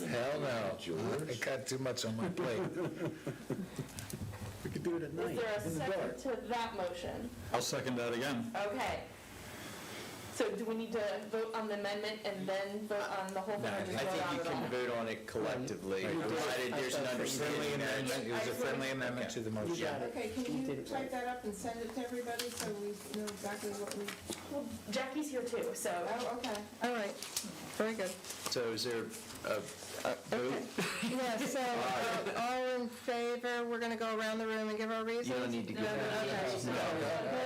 Hell no. I got too much on my plate. We could do it at night. Is there a second to that motion? I'll second that again. Okay. So do we need to vote on the amendment and then vote on the whole thing? or just I vote think on you it can all? vote on it collectively, provided there's an understanding that It was a friendly amendment to the motion. Okay, can you type that up and send it to everybody so we know exactly what we... Well, Jackie's here too, so. Oh, okay. All right, very good. So is there a vote? Yeah, so, all in favor, we're going to go around the room and give our reasons? You don't need to give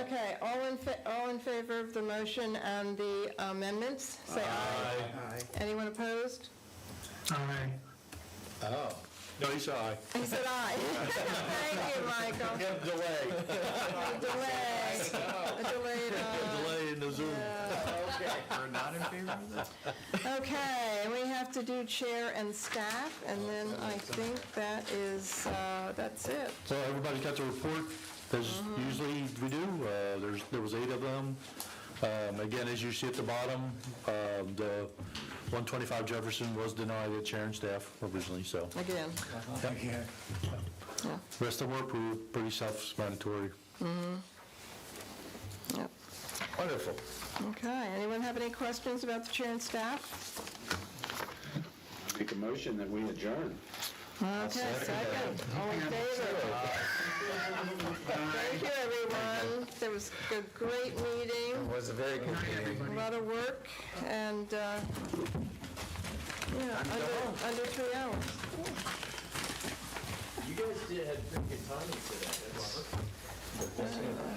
Okay, all in favor of the motion and the amendments, say aye. Anyone opposed? Aye. Oh. No, he's aye. He said aye. Thank you, Michael. Delay. A delayed, Delay in the Zoom. We're not in favor of that? Okay, and we have to do chair and staff, and then I think that is, that's it. So everybody's got the report, as usually we do. There was 8 of them. Again, as you see at the bottom, the 125 Jefferson was denied at chair and staff originally, so. Again. Yep. Rest of them were approved, pretty self-explanatory. Yep. Wonderful. Okay, anyone have any questions about the chair and staff? Make a motion that we adjourn. Okay, second. All in favor? Thank you, everyone. There was a great meeting, It was a very good meeting. a lot of work, and, under 3 hours. You guys did have pretty good timing today.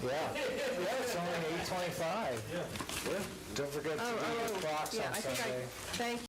Yeah, it's only 8:25. Yeah. Don't forget to do your clocks Yeah, on I think Sunday. thank